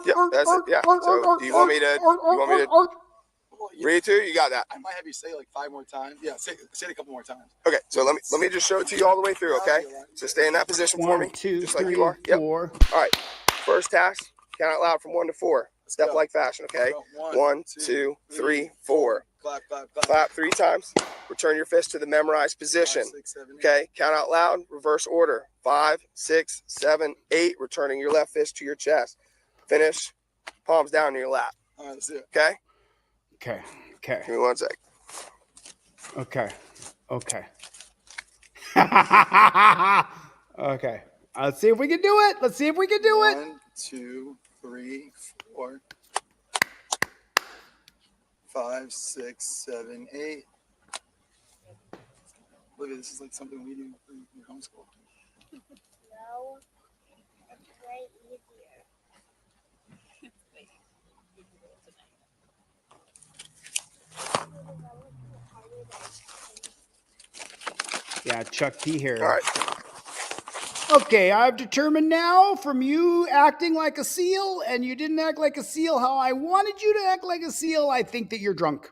Yeah, that's it. Yeah. So do you want me to read it to you? You got that? I might have you say like 5 more times. Yeah, say it a couple more times. Okay. So let me just show it to you all the way through. Okay. So stay in that position for me. 1, 2, just 3, like you are. Yep. 4. All right. First task. Count out loud from 1 to 4. Step-like fashion. Okay. 1, 2, 3, 4. Clap, clap, clap. Clap 3 times. Return your fist to the memorized position. 5, 6, 7, 8. Okay. Count out loud. Reverse order. 5, 6, 7, 8. Returning your left fist to your chest. Finish. Palms down in your lap. All right, let's do it. Okay. Okay. Okay. Give me 1 sec. Okay. Okay. Okay. Let's see if we can do it. Let's see if we can do it. 1, 2, 3, 4. 5, 6, 7, 8. Look at this. Is like something we do in homeschool. No, it's way easier. Yeah, Chuck P here. All right. Okay, I've determined now from you acting like a seal and you didn't act like a seal how I wanted you to act like a seal, I think that you're drunk.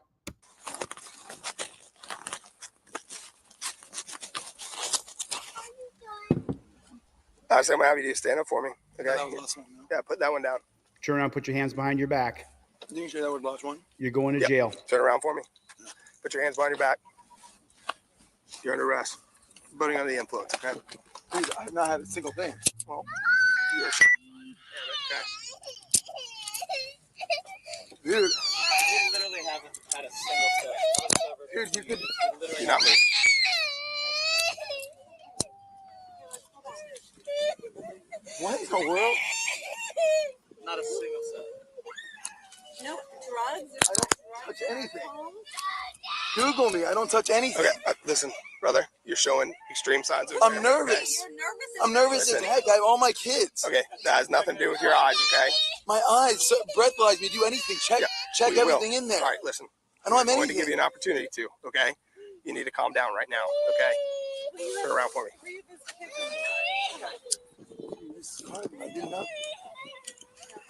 So I'm gonna have you do stand up for me. Okay. That was the last one. No? Yeah, put that one down. Turn around, put your hands behind your back. You can say that was the last one. You're going to Yep. jail. Turn around for me. Put your hands behind your back. You're under arrest. Voting under the influence. Okay. Dude, I've not had a single thing. Well, you're okay. Dude, You literally haven't had a single step. dude, you could. You're not moving. What in the world? Not a single step. No drugs. I don't touch anything. Google me. I don't touch anything. Okay. Listen, brother, you're showing extreme signs of I'm nervous. You're nervous. I'm nervous as heck. I have all my kids. Okay, that has nothing to do with your eyes. Okay. My eyes, so breathalyze me, do anything. Check We will. everything in there. All right, listen. I don't have I'm going to anything. give you an opportunity to. Okay. You need to calm down right now. Okay. Turn around for me. I did not.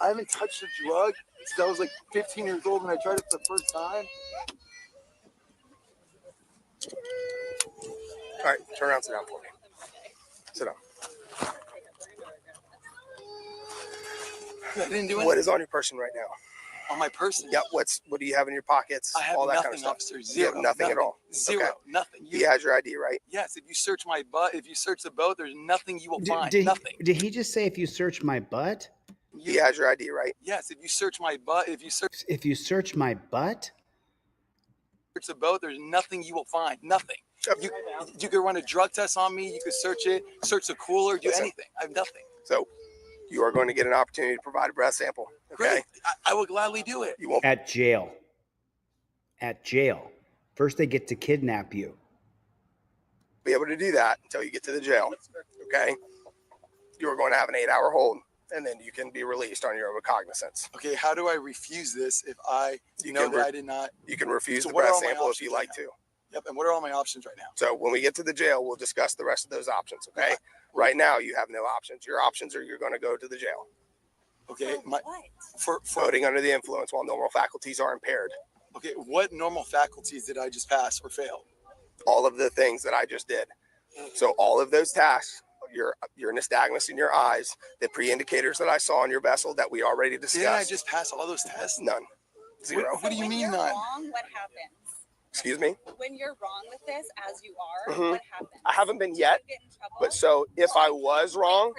I haven't touched a drug since I was like 15 years old when I tried it for the first time. All right, turn around, sit down for me. Sit down. I didn't do anything. What is on your person right now? On my person? Yeah, what do you have in your pockets? I have all that nothing, kind of stuff. officer. You Zero. have nothing at all. Zero. Okay. Nothing. He has your ID, right? Yes. If you search my butt, if you search the boat, there's nothing you will find. Did nothing. Did he just say if you search my butt? He has your ID, right? Yes. If you search my butt, if you search my butt, search the boat, there's nothing you will find. Nothing. You could run a drug test on me. You could search it, search the cooler, do anything. I have nothing. So you are going to get an opportunity to provide a breath sample. Okay. Great. I will gladly do it. You won't at jail. At jail. First, they get to kidnap you. be able to do that until you get to the jail. Okay. You are going to have an 8-hour hold, and then you can be released on your own recognizance. Okay. How do I refuse this if I know that I did not? You can refuse So the what are breath all my sample if you options like right to. Yep. And what are all my options right now? So when we get to the jail, we'll discuss the rest of those options. Okay. Right now, you have no options. Your options are you're going to go to the jail. Okay. For Voting under the influence while normal faculties are impaired. Okay. What normal faculties did I just pass or fail? All of the things that I just did. So all of those tasks, your nystagmus in your eyes, the pre-indicators that I saw in your vessel that we already discussed. Didn't I just pass all those tests? None. Zero. What do you mean none? Wrong, what happens? Excuse me? When you're wrong with this, as you are, Mhm. what happens? I haven't been yet, but so if I was wrong,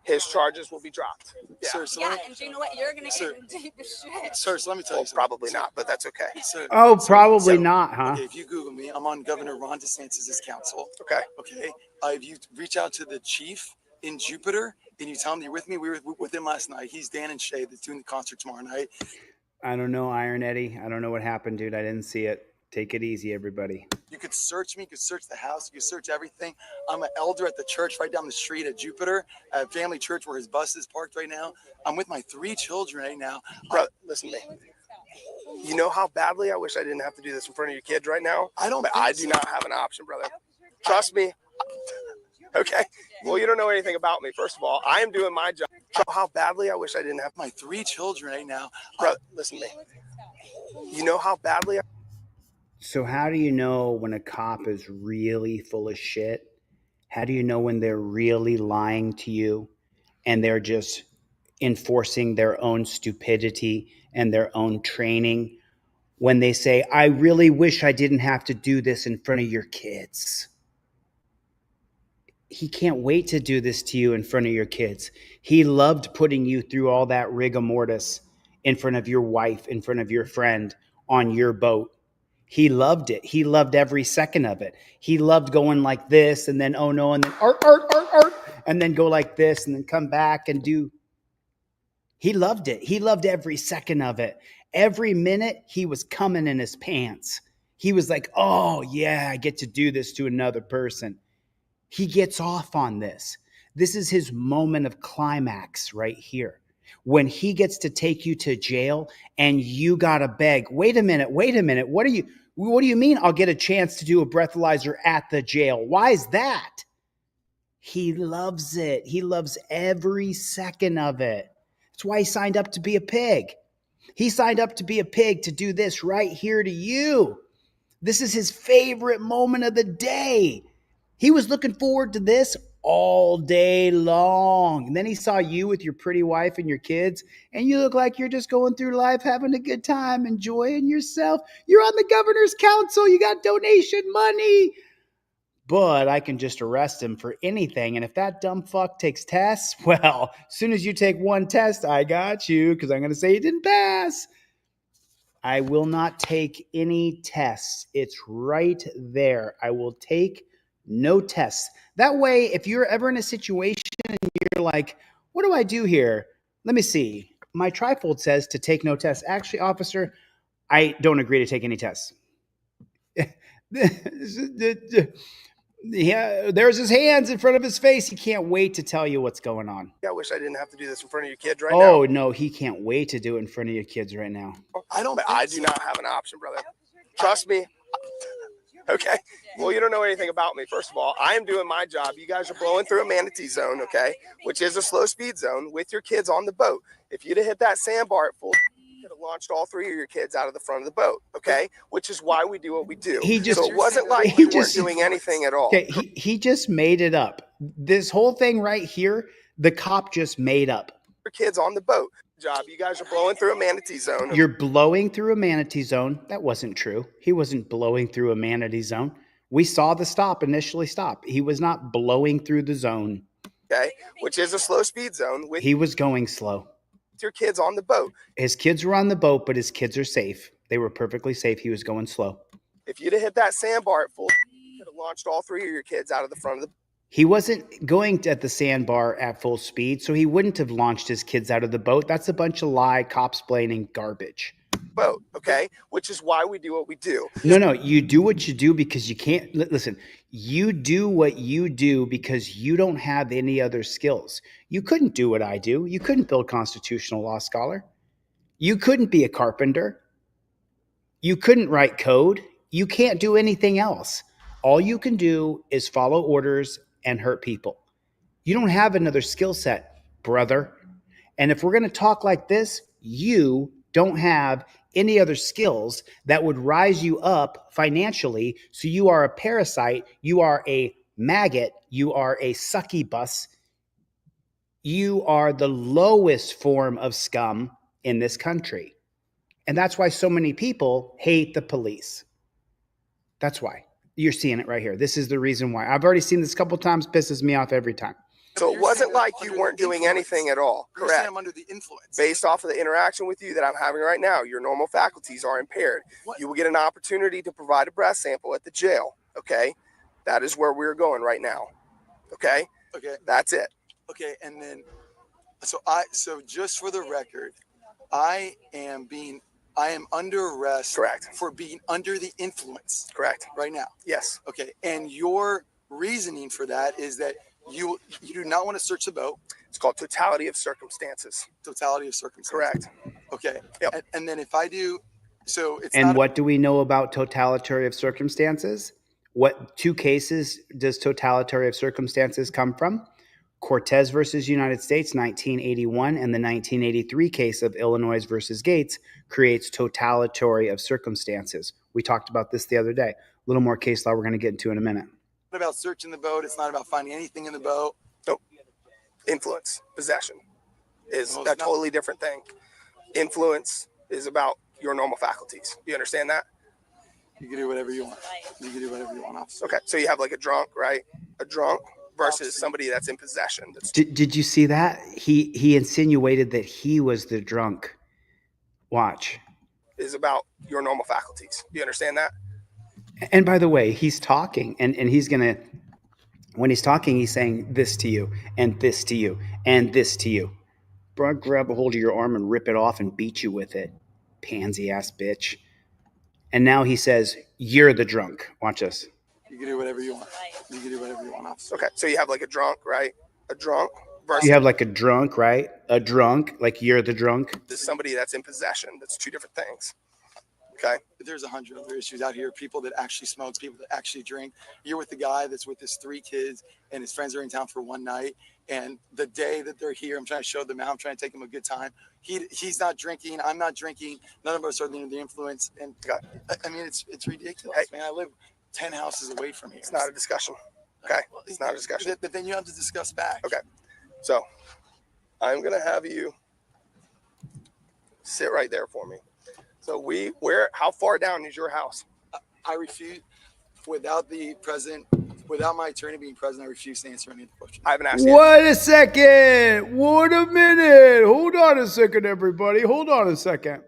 his charges will be dropped. Sir, so Yeah, and you know what? You're gonna get in deep as shit. Sir, so let me tell Well, you something. probably not, but that's okay. Sir, Oh, probably not, huh? Okay, if you Google me, I'm on Governor Ron DeSantis' council. Okay. Okay. If you reach out to the chief in Jupiter and you tell him you're with me, we were with him last night. He's Dan and Shay that's doing the concert tomorrow night. I don't know, Iron Eddie. I don't know what happened, dude. I didn't see it. Take it easy, everybody. You could search me. You could search the house. You could search everything. I'm an elder at the church right down the street at Jupiter, at Family Church where his bus is parked right now. I'm with my 3 children right now. Bro, listen to me. You know how badly I wish I didn't have to do this in front of your kids right now? I don't. But I do not have an option, brother. Trust me. Okay. Well, you don't know anything about me. First of all, I am doing my job. How badly I wish I didn't have my 3 children right now. Bro, listen to me. You know how badly I So how do you know when a cop is really full of shit? How do you know when they're really lying to you and they're just enforcing their own stupidity and their own training? When they say, I really wish I didn't have to do this in front of your kids. He can't wait to do this to you in front of your kids. He loved putting you through all that rigor mortis in front of your wife, in front of your friend, on your boat. He loved it. He loved every second of it. He loved going like this and then, oh no, and then art, and then go like this and then come back and do. He loved it. He loved every second of it. Every minute he was coming in his pants. He was like, oh yeah, I get to do this to another person. He gets off on this. This is his moment of climax right here. When he gets to take you to jail and you gotta beg, wait a minute. What do you mean I'll get a chance to do a breathalyzer at the jail? Why is that? He loves it. He loves every second of it. That's why he signed up to be a pig. He signed up to be a pig to do this right here to you. This is his favorite moment of the day. He was looking forward to this all day long. And then he saw you with your pretty wife and your kids, and you look like you're just going through life, having a good time, enjoying yourself. You're on the governor's council. You got donation money. But I can just arrest him for anything. And if that dumb fuck takes tests, well, as soon as you take one test, I got you, because I'm going to say you didn't pass. I will not take any tests. It's right there. I will take no tests. That way, if you're ever in a situation and you're like, what do I do here? Let me see. My trifold says to take no tests. Actually, officer, I don't agree to take any tests. Yeah, there's his hands in front of his face. He can't wait to tell you what's going on. I wish I didn't have to do this in front of your kids right now. Oh, no, he can't wait to do it in front of your kids right now. I do not have an option, brother. Trust me. Okay. Well, you don't know anything about me. First of all, I am doing my job. You guys are blowing through a manatee zone, okay, which is a slow speed zone with your kids on the boat. If you'd have hit that sandbar at full, Could have launched all three of your kids out of the front of the boat, okay? Which is why we do what we do. He just, so it wasn't like you weren't doing anything at all. Okay, he just made it up. This whole thing right here, the cop just made up. Your kids on the boat. Job. You guys are blowing through a manatee zone. You're blowing through a manatee zone. That wasn't true. He wasn't blowing through a manatee zone. We saw the initially stop. He was not blowing through the zone. Okay, which is a slow speed zone. He was going slow. With your kids on the boat. His kids were on the boat, but his kids are safe. They were perfectly safe. He was going slow. If you'd have hit that sandbar at full, you could have launched all three of your kids out of the front of the. He wasn't going at the sandbar at full speed, so he wouldn't have launched his kids out of the boat. That's a bunch of lie, cop-splaining garbage. Boat, okay? Which is why we do what we do. No, you do what you do because you can't. Listen, you do what you do because you don't have any other skills. You couldn't do what I do. You couldn't build constitutional law scholar. You couldn't be a carpenter. You couldn't write code. You can't do anything else. All you can do is follow orders and hurt people. You don't have another skill set, brother. And if we're going to talk like this, you don't have any other skills that would rise you up financially. So you are a parasite. You are a maggot. You are a succubus. You are the lowest form of scum in this country. And that's why so many people hate the police. That's why. You're seeing it right here. This is the reason why. I've already seen this a couple times. Pisses me off every time. So it wasn't like you weren't doing anything at all. Correct. I'm under the influence. Based off of the interaction with you that I'm having right now, your normal faculties are impaired. You will get an opportunity to provide a breath sample at the jail. Okay. That is where we're going right now. Okay. Okay. That's it. Okay. And then, so just for the record, I am under arrest. Correct. For being under the influence. Correct. Right now. Yes. Okay. And your reasoning for that is that you do not want to search the boat. It's called totality of circumstances. Totality of circumstances. Correct. Okay. Yep. And then if I do, so it's and not. What do we know about totality of circumstances? What two cases does totality of circumstances come from? Cortez versus United States, 1981, and the 1983 case of Illinois versus Gates creates totality of circumstances. We talked about this the other day. A little more case law we're going to get into in a minute. It's not about searching the boat. It's not about finding anything in the boat. Nope. Influence, possession is a totally different thing. Influence is about your normal faculties. You understand that? You can do whatever you want. You can do whatever you want, officer. Okay. So you have like a drunk, right? A drunk versus somebody that's in possession. Did you see that? He insinuated that he was the drunk. Watch. Is about your normal faculties. You understand that? And by the way, he's talking and he's going to, when he's talking, he's saying this to you and this to you and this to you. Bro, I'd grab a hold of your arm and rip it off and beat you with it. Pansy ass bitch. And now he says, you're the drunk. Watch this. You can do whatever you want. You can do whatever you want, officer. Okay. So you have like a drunk, right? A drunk versus. You have like a drunk, right? A drunk, like you're the drunk. There's somebody that's in possession. That's two different things. Okay. There's 100 other issues out here. People that actually smoke, people that actually drink. You're with the guy that's with his 3 kids and his friends are in town for one night. And the day that they're here, I'm trying to show them out. I'm trying to take them a good time. He's not drinking. I'm not drinking. None of us are under the influence. And I mean, it's ridiculous, man. I live 10 houses away from here. It's not a discussion. Okay. It's not a discussion. But then you have to discuss back. Okay. So I'm going to have you sit right there for me. So how far down is your house? I refuse, without my attorney being present, I refuse to answer any of the questions. I haven't asked you. Wait a second. Wait a minute. Hold on a second, everybody. Hold on a second.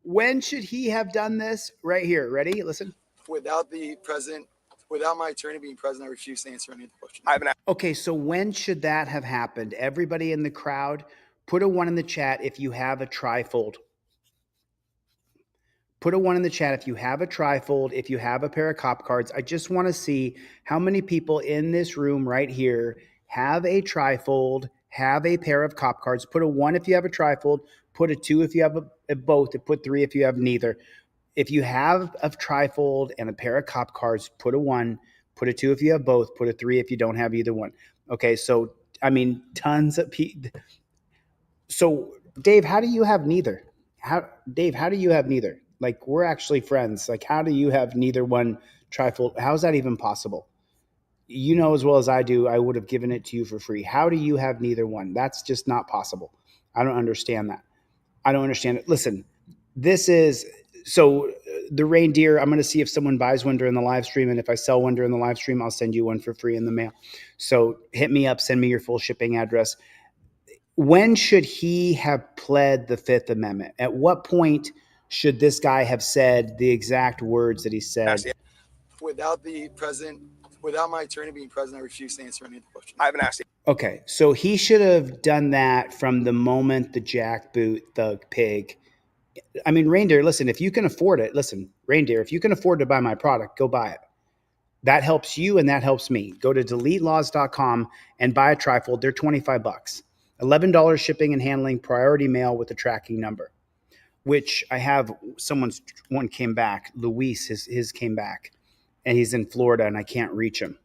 When should he have done this? Right here. Ready? Listen. Without my attorney being present, I refuse to answer any of the questions. I haven't asked. Okay, so when should that have happened? Everybody in the crowd, put a 1 in the chat if you have a trifold. Put a 1 in the chat if you have a trifold, if you have a pair of cop cards. I just want to see how many people in this room right here have a trifold, have a pair of cop cards. Put a 1 if you have a trifold, put a 2 if you have a both, and put 3 if you have neither. If you have a trifold and a pair of cop cards, put a 1, put a 2 if you have both, put a 3 if you don't have either one. Okay, so, I mean, tons of people. So, Dave, how do you have neither? Dave, how do you have neither? Like, we're actually friends. Like, how do you have neither one trifold? How's that even possible? You know as well as I do, I would have given it to you for free. How do you have neither one? That's just not possible. I don't understand that. I don't understand it. Listen, this is so the reindeer. I'm going to see if someone buys one during the live stream. And if I sell one during the live stream, I'll send you one for free in the mail. So hit me up, send me your full shipping address. When should he have pled the Fifth Amendment? At what point should this guy have said the exact words that he said? Without the president, without my attorney being present, I refuse to answer any of the questions. I haven't asked you. Okay, so he should have done that from the moment the jackboot thug pig. I mean, reindeer, listen, if you can afford it, listen, reindeer, if you can afford to buy my product, go buy it. That helps you and that helps me. Go to deletelaws.com and buy a trifold. They're $25. $11 shipping and handling, priority mail with a tracking number, which I have someone's one came back. Luis, his came back, and he's in Florida and I can't reach him.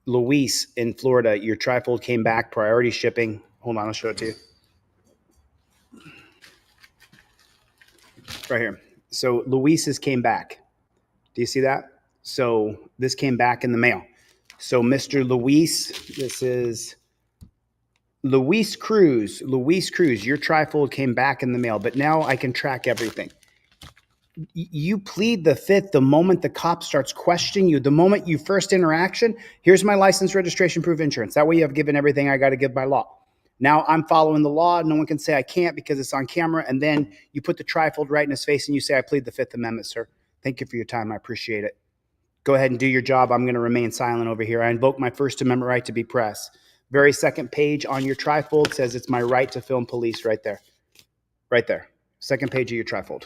Luis in Florida, your trifold came back, priority shipping. Hold on, I'll show it to you. Right here. So Luis's came back. Do you see that? So this came back in the mail. So Mr. Luis, this is Luis Cruz. Luis Cruz, your trifold came back in the mail, but now I can track everything. You plead the Fifth the moment the cop starts questioning you, the moment you first interaction. Here's my license, registration, proof, insurance. That way you have given everything I got to give by law. Now I'm following the law. No one can say I can't because it's on camera. And then you put the trifold right in his face and you say, I plead the Fifth Amendment, sir. Thank you for your time. I appreciate it. Go ahead and do your job. I'm going to remain silent over here. I invoke my First Amendment right to be press. Very second page on your trifold says it's my right to film police right there. Right there. Second page of your trifold.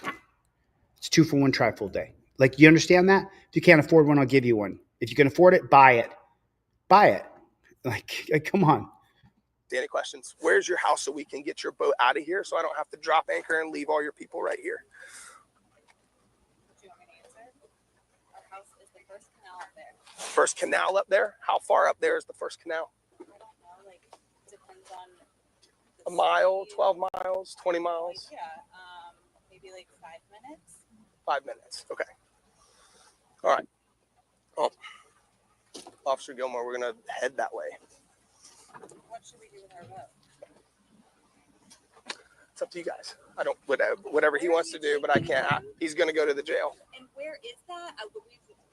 It's 2-for-1 trifold day. Like, you understand that? If you can't afford one, I'll give you one. If you can afford it, buy it. Buy it. Like come on. Any questions? Where's your house so we can get your boat out of here so I don't have to drop anchor and leave all your people right here? Do you want me to answer? Our house is the first canal up there. First canal up there? How far up there is the first canal? I don't know, like, depends on a mile, 12 miles, 20 miles? Like, yeah, maybe like 5 minutes. 5 minutes, okay. All right. Well, Officer Gilmore, we're gonna head that way. What should we do with our boat? It's up to you guys. I don't, whatever he wants to do, but I can't. He's gonna go to the jail. And where is that?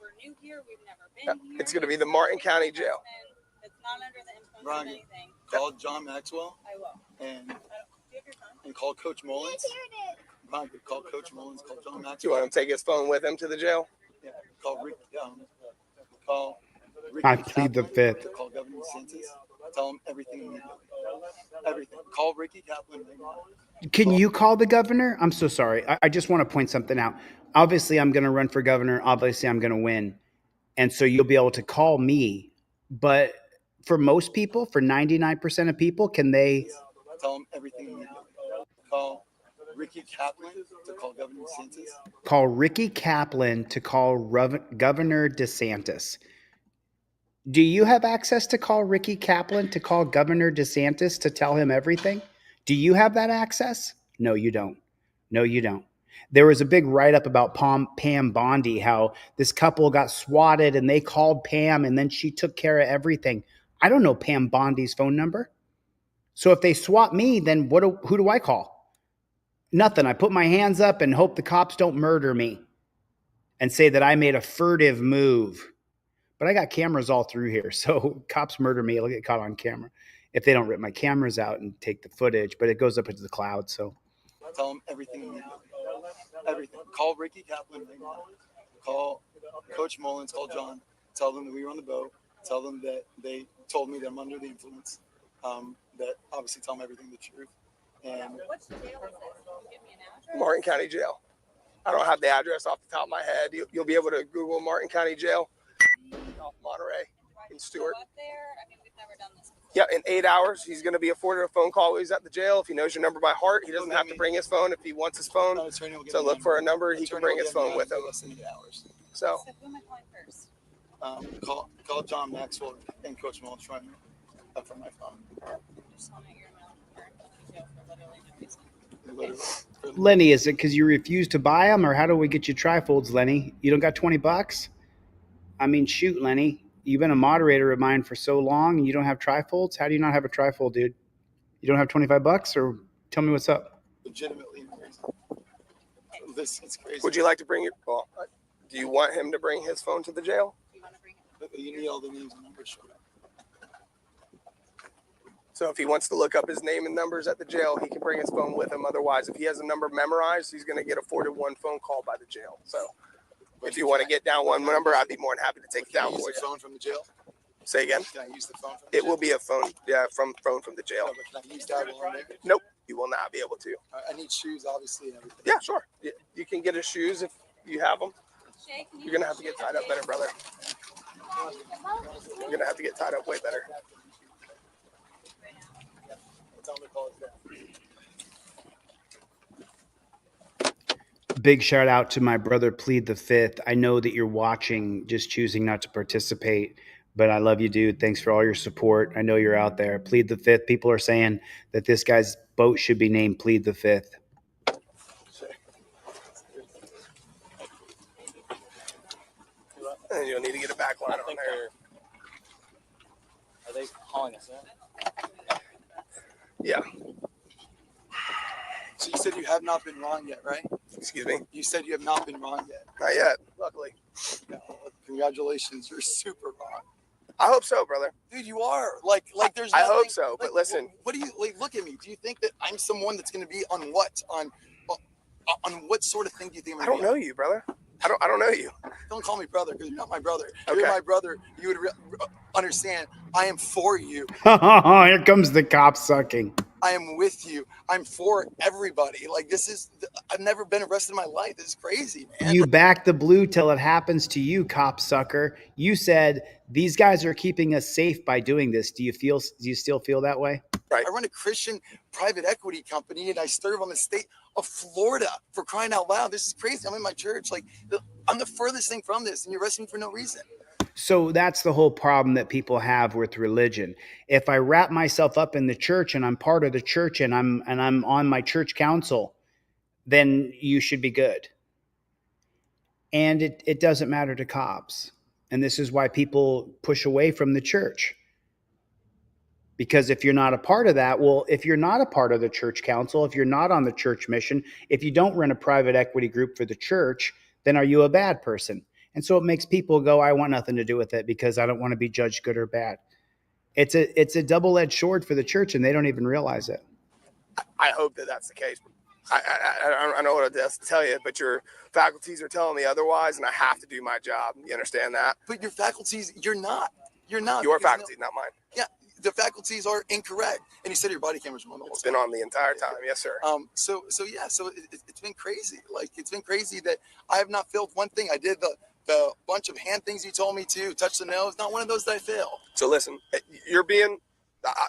We're new here. We've never been here. It's gonna be the Martin County Jail. It's not under the influence Ron, of anything. call John Maxwell I will. and Do you have your phone? and call Coach Mullins. Ron, call Coach Mullins. Call John Maxwell. Do you want him to take his phone with him to the jail? Yeah. Call Rick. Call Ricky I plead the Fifth. to call Governor DeSantis. Tell him everything. Everything. Call Ricky Kaplan right now. Can you call the governor? I'm so sorry. I just want to point something out. Obviously, I'm going to run for governor. Obviously, I'm going to win. And so you'll be able to call me. But for most people, for 99% of people, can they? Tell him everything. Call Ricky Kaplan to call Governor DeSantis. Call Ricky Kaplan to call Governor DeSantis. Do you have access to call Ricky Kaplan to call Governor DeSantis to tell him everything? Do you have that access? No, you don't. No, you don't. There was a big write-up about Pam Bondi, how this couple got swatted and they called Pam and then she took care of everything. I don't know Pam Bondi's phone number. So if they swat me, then who do I call? Nothing. I put my hands up and hope the cops don't murder me and say that I made a furtive move. But I got cameras all through here. So cops murder me, it'll get caught on camera if they don't rip my cameras out and take the footage, but it goes up into the cloud. So tell them everything. Everything. Call Ricky Kaplan right now. Call Coach Mullins. Call John. Tell them that we were on the boat. Tell them that they told me that I'm under the influence. That obviously tell them everything, the truth. And which jail is this? Can you give me an address? Martin County Jail. I don't have the address off the top of my head. You'll be able to Google Martin County Jail, Monterey, in Stewart. Up there? I mean, we've never done this before. Yeah, in 8 hours, he's going to be afforded a phone call while he's at the jail. If he knows your number by heart, he doesn't have to bring his phone if he wants his phone. So look for a number. He can bring his phone with him. So who am I calling first? Call John Maxwell and Coach Mullins right now from my phone. Just want to hear your jail for literally no reason. For Lenny, is it because you refuse to buy them, or how do we get you trifolds, Lenny? You don't got $20? I mean, shoot, Lenny, you've been a moderator of mine for so long and you don't have trifolds? How do you not have a trifold, dude? You don't have $25, or tell me what's up? Legitimately crazy. This is crazy. Would you like to bring your? Well, do you want him to bring his phone to the jail? You need all the names and numbers. So if he wants to look up his name and numbers at the jail, he can bring his phone with him. Otherwise, if he has a number memorized, he's going to get a 4-to-1 phone call by the jail. So if you want to get down one number, I'd be more than happy to take it down for you. Phone from the jail? Say again? Can I use the phone from the It jail? will be a phone, yeah, from the jail. No, but can I use that while I'm there? Nope, you will not be able to. I need shoes, obviously, and everything. Yeah, sure. You can get his shoes if you have them. You're going to have to get tied up better, brother. You're going to have to get tied up way better. Big shout out to my brother Plead the Fifth. I know that you're watching, just choosing not to participate, but I love you, dude. Thanks for all your support. I know you're out there. Plead the Fifth. People are saying that this guy's boat should be named Plead the Fifth. And you'll need to get a back line on there. Are they calling us in? Yeah. So you said you have not been wrong yet, right? Excuse me? You said you have not been wrong yet. Not yet, luckily. No, congratulations, you're super wrong. I hope so, brother. Dude, you are. Like there's I nothing, hope so, but listen. What do you, like, look at me. Do you think that I'm someone that's going to be on what? On what sort of thing do you think I'm I gonna don't be know you, brother. I don't know you. Don't call me brother, because you're not my brother. Okay. You're my brother. You would understand. I am for you. Here comes the cop sucking. I am with you. I'm for everybody. Like, this is, I've never been arrested in my life. This is crazy, man. You back the blue till it happens to you, cop sucker. You said these guys are keeping us safe by doing this. Do you still feel that way? Right. I run a Christian private equity company and I serve on the state of Florida, for crying out loud. This is crazy. I'm in my church. Like, I'm the furthest thing from this, and you're arresting me for no reason. So that's the whole problem that people have with religion. If I wrap myself up in the church and I'm part of the church and I'm on my church council, then you should be good. And it doesn't matter to cops. And this is why people push away from the church. Because if you're not a part of that, well, if you're not a part of the church council, if you're not on the church mission, if you don't run a private equity group for the church, then are you a bad person? And so it makes people go, I want nothing to do with it because I don't want to be judged good or bad. It's a double-edged sword for the church, and they don't even realize it. I hope that that's the case. I know what to tell you, but your faculties are telling me otherwise, and I have to do my job. You understand that? But your faculties, you're not. You're not. Your faculty, not mine. Yeah, the faculties are incorrect. And you said your body cameras were on the whole It's been on the entire time. Yes, sir. So it's been crazy. Like, it's been crazy that I have not failed one thing. I did the bunch of hand things you told me to, touch the nose. Not one of those that I failed. So listen, you're being,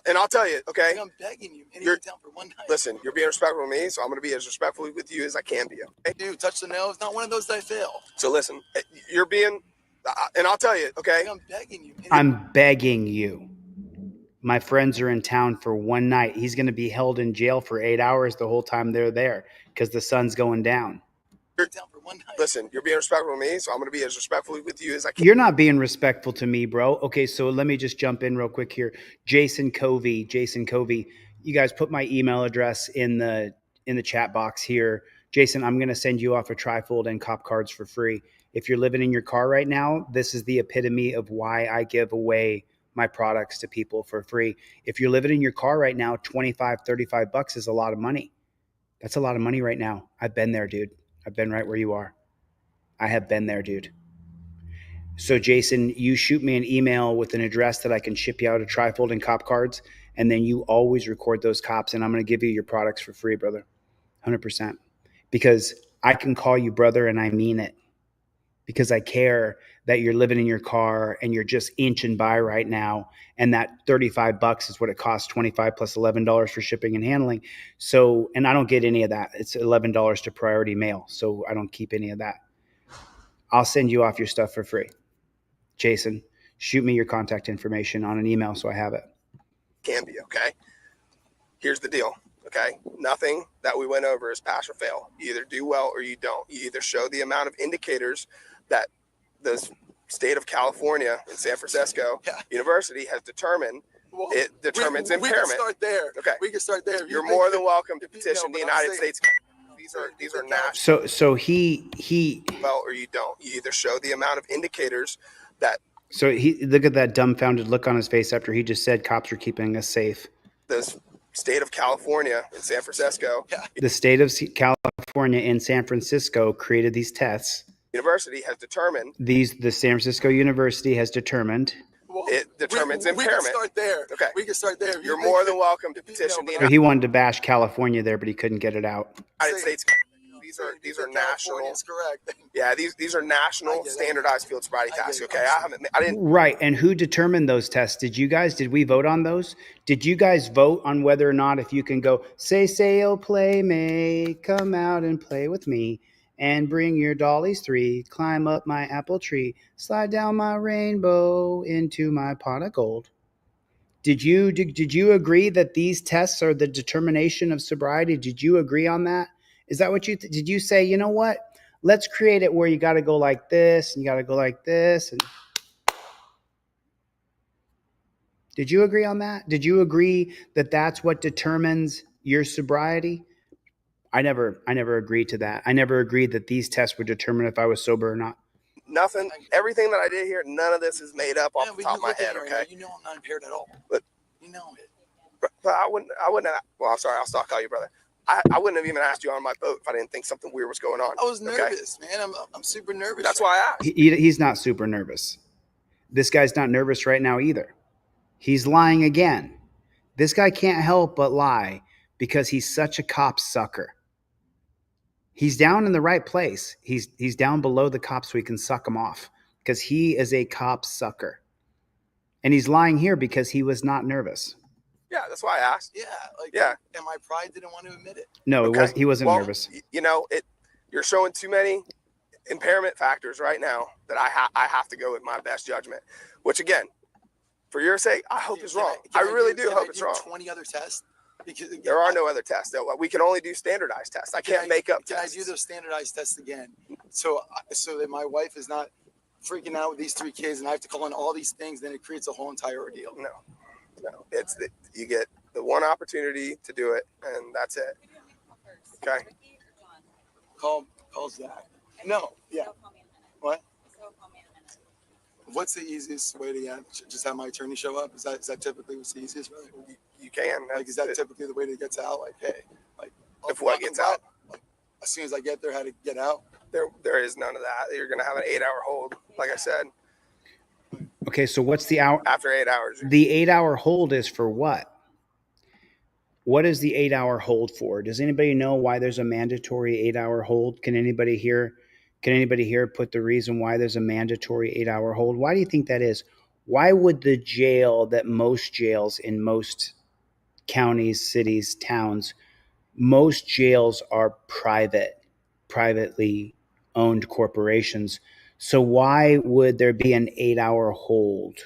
and I'll tell you, okay? I'm begging you. You're down for one night. Listen, you're being respectful to me, so I'm going to be as respectful with you as I can be. Okay? Dude, touch the nose. Not one of those that I failed. So listen, you're being, and I'll tell you, okay? I'm begging you. I'm begging you. My friends are in town for one night. He's going to be held in jail for 8 hours the whole time they're there because the sun's going down. Listen, you're being respectful to me, so I'm going to be as respectful with you as I can. You're not being respectful to me, bro. Okay, so let me just jump in real quick here. Jason Covey, you guys put my email address in the chat box here. Jason, I'm going to send you off a trifold and cop cards for free. If you're living in your car right now, this is the epitome of why I give away my products to people for free. If you're living in your car right now, $25, $35 is a lot of money. That's a lot of money right now. I've been there, dude. I've been right where you are. I have been there, dude. So Jason, you shoot me an email with an address that I can ship you out a trifold and cop cards, and then you always record those cops, and I'm going to give you your products for free, brother. 100%. Because I can call you brother, and I mean it. Because I care that you're living in your car and you're just inching by right now, and that $35 is what it costs, $25 plus $11 for shipping and handling. So, and I don't get any of that. It's $11 to priority mail, so I don't keep any of that. I'll send you off your stuff for free. Jason, shoot me your contact information on an email so I have it. Can be, okay? Here's the deal, Okay, nothing that we went over is pass or fail. You either do well or you don't. You either show the amount of indicators that the state of California and San Francisco University has determined. Well, it determines impairment. We can start there. Okay, we can start there. You're more than welcome to petition the United States. These are national. So he well, or you don't. You either show the amount of indicators that. So he look at that dumbfounded look on his face after he just said cops are keeping us safe. The state of California and San Francisco. The state of California and San Francisco created these tests. University has determined. The San Francisco University has determined. It determines impairment. We can start there. Okay. We can start there. You're more than welcome to petition the He wanted to bash California there, but he couldn't get it out. United States. These are national. That's correct. Yeah, these are national standardized field sobriety tests. Okay, I didn't. Right, and who determined those tests? Did you guys? Did we vote on those? Did you guys vote on whether or not if you can go say oh playmate, come out and play with me, and bring your dollies 3, climb up my apple tree, slide down my rainbow into my pot of gold? Did you agree that these tests are the determination of sobriety? Did you agree on that? Is that what did you say, you know what? Let's create it where you got to go like this and you got to go like this. And did you agree on that? Did you agree that that's what determines your sobriety? I never agreed to that. I never agreed that these tests would determine if I was sober or not. Nothing. Everything that I did here, none of this is made up off the top of my head. Okay. You know I'm not impaired at all. But you know it. But I wouldn't. Well, I'm sorry. I'll stop calling you brother. I wouldn't have even asked you on my boat if I didn't think something weird was going on. I was nervous, man. I'm super nervous. That's why I asked. He's not super nervous. This guy's not nervous right now either. He's lying again. This guy can't help but lie because he's such a cop sucker. He's down in the right place. He's down below the cops so he can suck them off because he is a cop sucker. And he's lying here because he was not nervous. Yeah, that's why I asked. Yeah, and my pride didn't want to admit it. No, he wasn't nervous. You know, you're showing too many impairment factors right now that I have to go with my best judgment. Which again, for your sake, I hope it's wrong. I really do hope it's wrong. 20 other tests. Because there are no other tests. We can only do standardized tests. I can't make up tests. Can I do those standardized tests again? So that my wife is not freaking out with these 3 kids and I have to call in all these things, then it creates a whole entire ordeal. No. You get the one opportunity to do it, and that's it. Okay. Call Zach. No. Yeah. What? What's the easiest way to just have my attorney show up? Is that typically what's the easiest way? You can. Like, is that typically the way that it gets out? Like, hey, like if what gets out? Like, as soon as I get there, how to get out? There is none of that. You're gonna have an 8-hour hold, like I said. Okay, so what's the hour? After 8 hours. The 8-hour hold is for what? What is the 8-hour hold for? Does anybody know why there's a mandatory 8-hour hold? Can anybody here put the reason why there's a mandatory 8-hour hold? Why do you think that is? Why would the jail that most jails in most counties, cities, towns, most jails are privately owned corporations. So why would there be an 8-hour hold?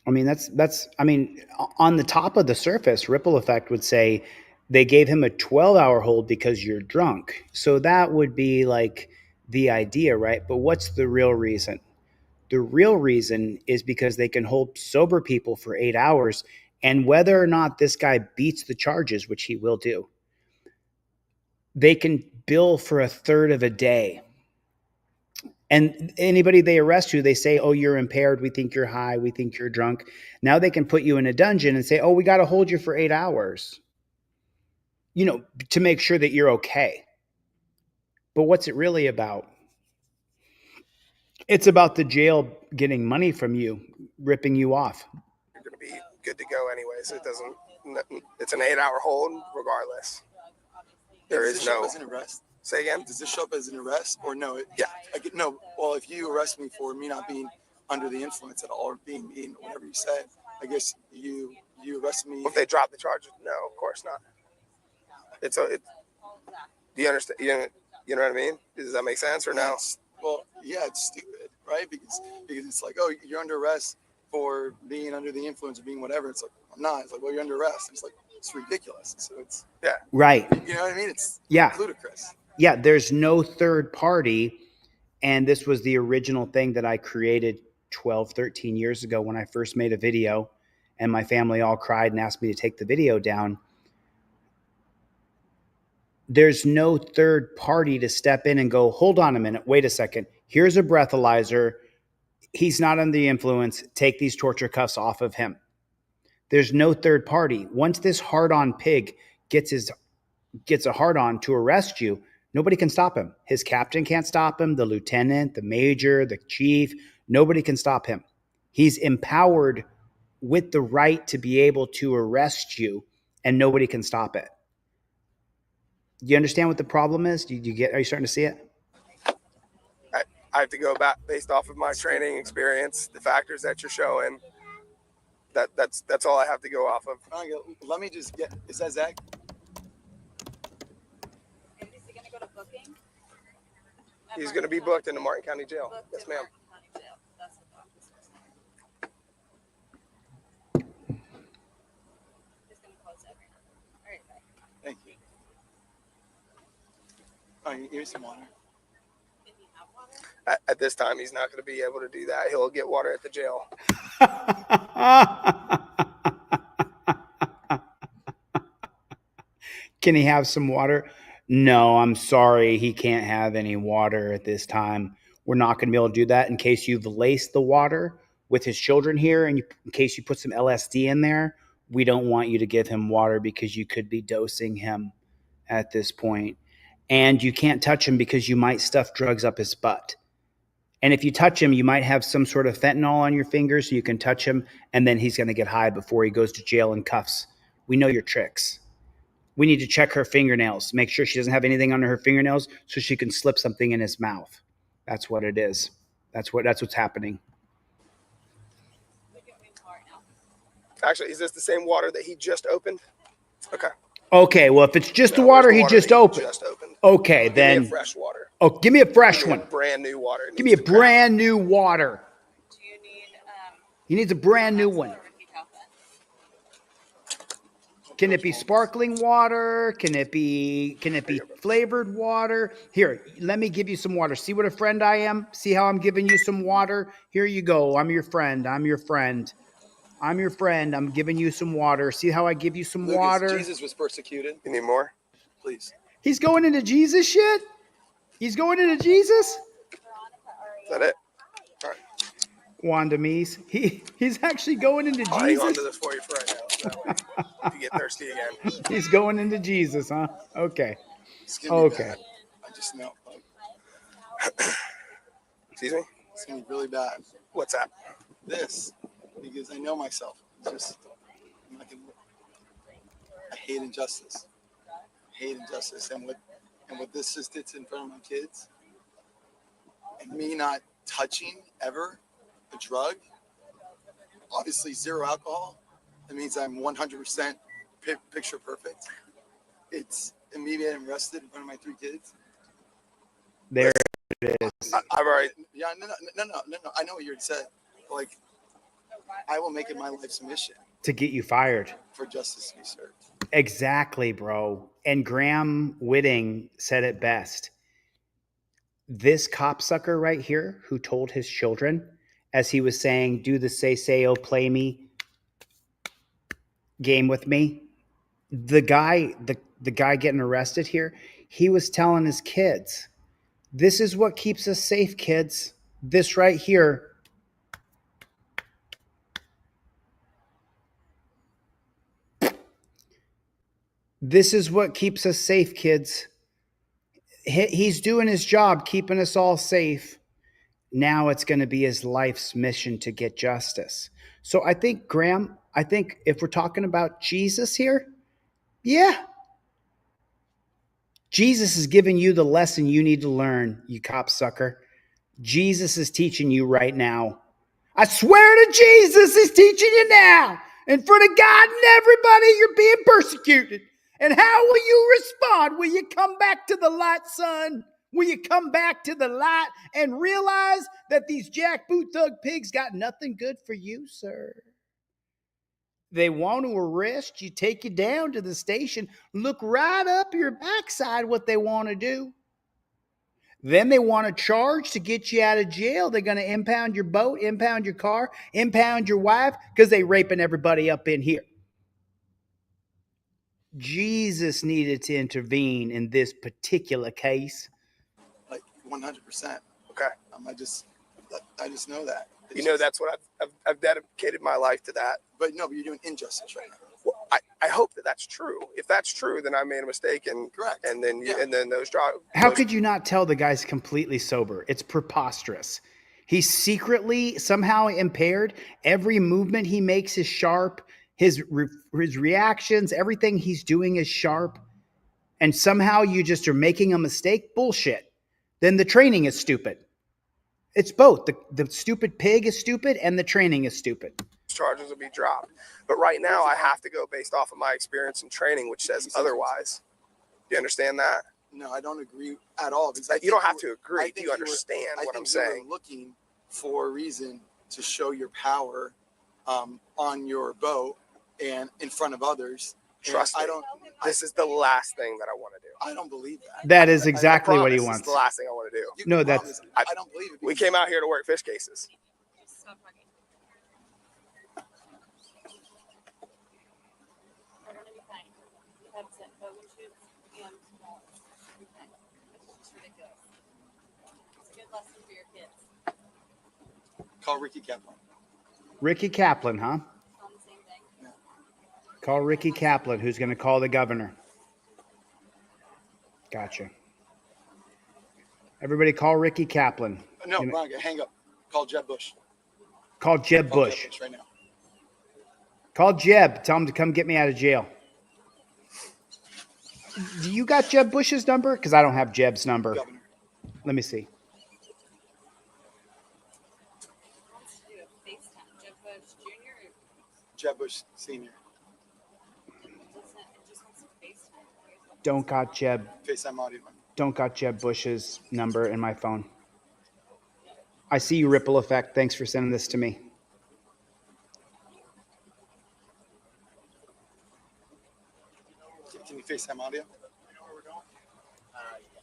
I mean, on the top of the surface, Ripple Effect would say they gave him a 12-hour hold because you're drunk. So that would be like the idea, right? But what's the real reason? The real reason is because they can hold sober people for 8 hours, and whether or not this guy beats the charges, which he will do, they can bill for a third of a day. And anybody they arrest you, they say, oh, you're impaired. We think you're high. We think you're drunk. Now they can put you in a dungeon and say, oh, we got to hold you for 8 hours, to make sure that you're okay. But what's it really about? It's about the jail getting money from you, ripping you off. You're going to be good to go anyways. It's an 8-hour hold regardless. There is no arrest. Say again? Does this show up as an arrest or no? Yeah. No. Well, if you arrest me for me not being under the influence at all or being mean, whatever you said, I guess you arrested me. If they drop the charges, no, of course not. Do you understand? You know what I mean? Does that make sense or no? Well, yeah, it's stupid, right? Because it's like, oh, you're under arrest for being under the influence or being whatever. It's like, I'm not. It's like, well, you're under arrest. It's like, It's ridiculous. So it's Right. You know what I mean? It's Yeah. ludicrous. Yeah, there's no third party. And this was the original thing that I created 12, 13 years ago when I first made a video, and my family all cried and asked me to take the video down. There's no third party to step in and go, hold on a minute, wait a second. Here's a breathalyzer. He's not under the influence. Take these torture cuffs off of him. There's no third party. Once this hard-on pig gets a hard-on to arrest you, nobody can stop him. His captain can't stop him, the lieutenant, the major, the chief. Nobody can stop him. He's empowered with the right to be able to arrest you, and nobody can stop it. Do you understand what the problem is? Are you starting to see it? I have to go back based off of my training experience, the factors that you're showing. That's all I have to go off of. Let me just get. Is that Zach? Is he gonna go to booking? He's going to be booked in the Martin County Jail. Yes, ma'am. That's the doctor's He's gonna close every number. All right, bye. Thank you. Oh, here's some water. At this time, he's not going to be able to do that. He'll get water at the jail. Can he have some water? No, I'm sorry. He can't have any water at this time. We're not going to be able to do that in case you've laced the water with his children here, and in case you put some LSD in there. We don't want you to give him water because you could be dosing him at this point. And you can't touch him because you might stuff drugs up his butt. And if you touch him, you might have some sort of fentanyl on your fingers, so you can touch him, and then he's going to get high before he goes to jail in cuffs. We know your tricks. We need to check her fingernails, make sure she doesn't have anything under her fingernails so she can slip something in his mouth. That's what it is. That's what's happening. Actually, is this the same water that he just opened? Okay. Okay, well, if it's just the water he just opened. Okay, then. Give me a fresh water. Oh, give me a fresh one. Brand new water. Give me a brand new water. Do you need He needs a brand new one. Can it be sparkling water? Can it be flavored water? Here, let me give you some water. See what a friend I am? See how I'm giving you some water? Here you go. I'm your friend. I'm your friend. I'm your friend. I'm giving you some water. See how I give you some Lucas, water? Jesus was persecuted. You need more? Please. He's going into Jesus shit? He's going into Jesus? Is that it? All right. Wanda Meese. He's actually going into I'll Jesus. hang on to this for you for right now. So that way, if you get thirsty again. He's going into Jesus, huh? Okay. It's gonna be Okay. bad. I just know. Excuse me? It's gonna be really bad. What's that? This, because I know myself. It's just, I'm not gonna. I hate injustice. I hate injustice, and what this just did in front of my kids, and me not touching ever a drug. Obviously, zero alcohol. That means I'm 100% picture perfect. It's and me getting arrested in front of my 3 kids. There it is. I've already. Yeah, no. I know what you said. Like, I will make it my life's mission To get you fired. for justice to be served. Exactly, bro. And Graham Whitting said it best. This copsucker right here who told his children, as he was saying, do the say, oh, play me game with me. The guy getting arrested here, he was telling his kids, this is what keeps us safe, kids. This right here. This is what keeps us safe, kids. He's doing his job, keeping us all safe. Now it's going to be his life's mission to get justice. So I think, Graham, if we're talking about Jesus here, yeah. Jesus is giving you the lesson you need to learn, you copsucker. Jesus is teaching you right now. I swear to Jesus, he's teaching you now. In front of God and everybody, you're being persecuted. And how will you respond? Will you come back to the light, son? Will you come back to the light and realize that these jackboot thug pigs got nothing good for you, sir? They want to arrest you, take you down to the station, look right up your backside what they want to do. Then they want to charge to get you out of jail. They're going to impound your boat, impound your car, impound your wife because they raping everybody up in here. Jesus needed to intervene in this particular case. Like 100%. Okay. I just know that. You know, that's what I've dedicated my life to that. But no, but you're doing injustice right now. Well, I hope that that's true. If that's true, then I made a mistake, and correct. And then and then those drive. How could you not tell the guy's completely sober? It's preposterous. He's secretly somehow impaired. Every movement he makes is sharp. His reactions, everything he's doing is sharp. And somehow you just are making a mistake? Bullshit. Then the training is stupid. It's both. The stupid pig is stupid and the training is stupid. Charges will be dropped. But right now I have to go based off of my experience and training, which says otherwise. Do you understand that? No, I don't agree at all. Because you don't have to agree. Do you understand what I'm saying? You're looking for a reason to show your power on your boat and in front of others. Trust me. This is the last thing that I want to do. I don't believe that. That is exactly what he wants. It's the last thing I want to do. No, that's. I don't believe it. We came out here to work fish cases. Call Ricky Kaplan. Ricky Kaplan, huh? Call Ricky Kaplan, who's going to call the governor. Gotcha. Everybody call Ricky Kaplan. No, Brian, hang up. Call Jeb Bush. Call Jeb Bush. Jeb Bush right now. Call Jeb. Tell him to come get me out of jail. Do you got Jeb Bush's number? Because I don't have Jeb's number. Governor. Let me see. Jeb Bush Sr. Don't got Jeb. FaceTime audio. Don't got Jeb Bush's number in my phone. I see you, Ripple Effect. Thanks for sending this to me. Can you FaceTime audio?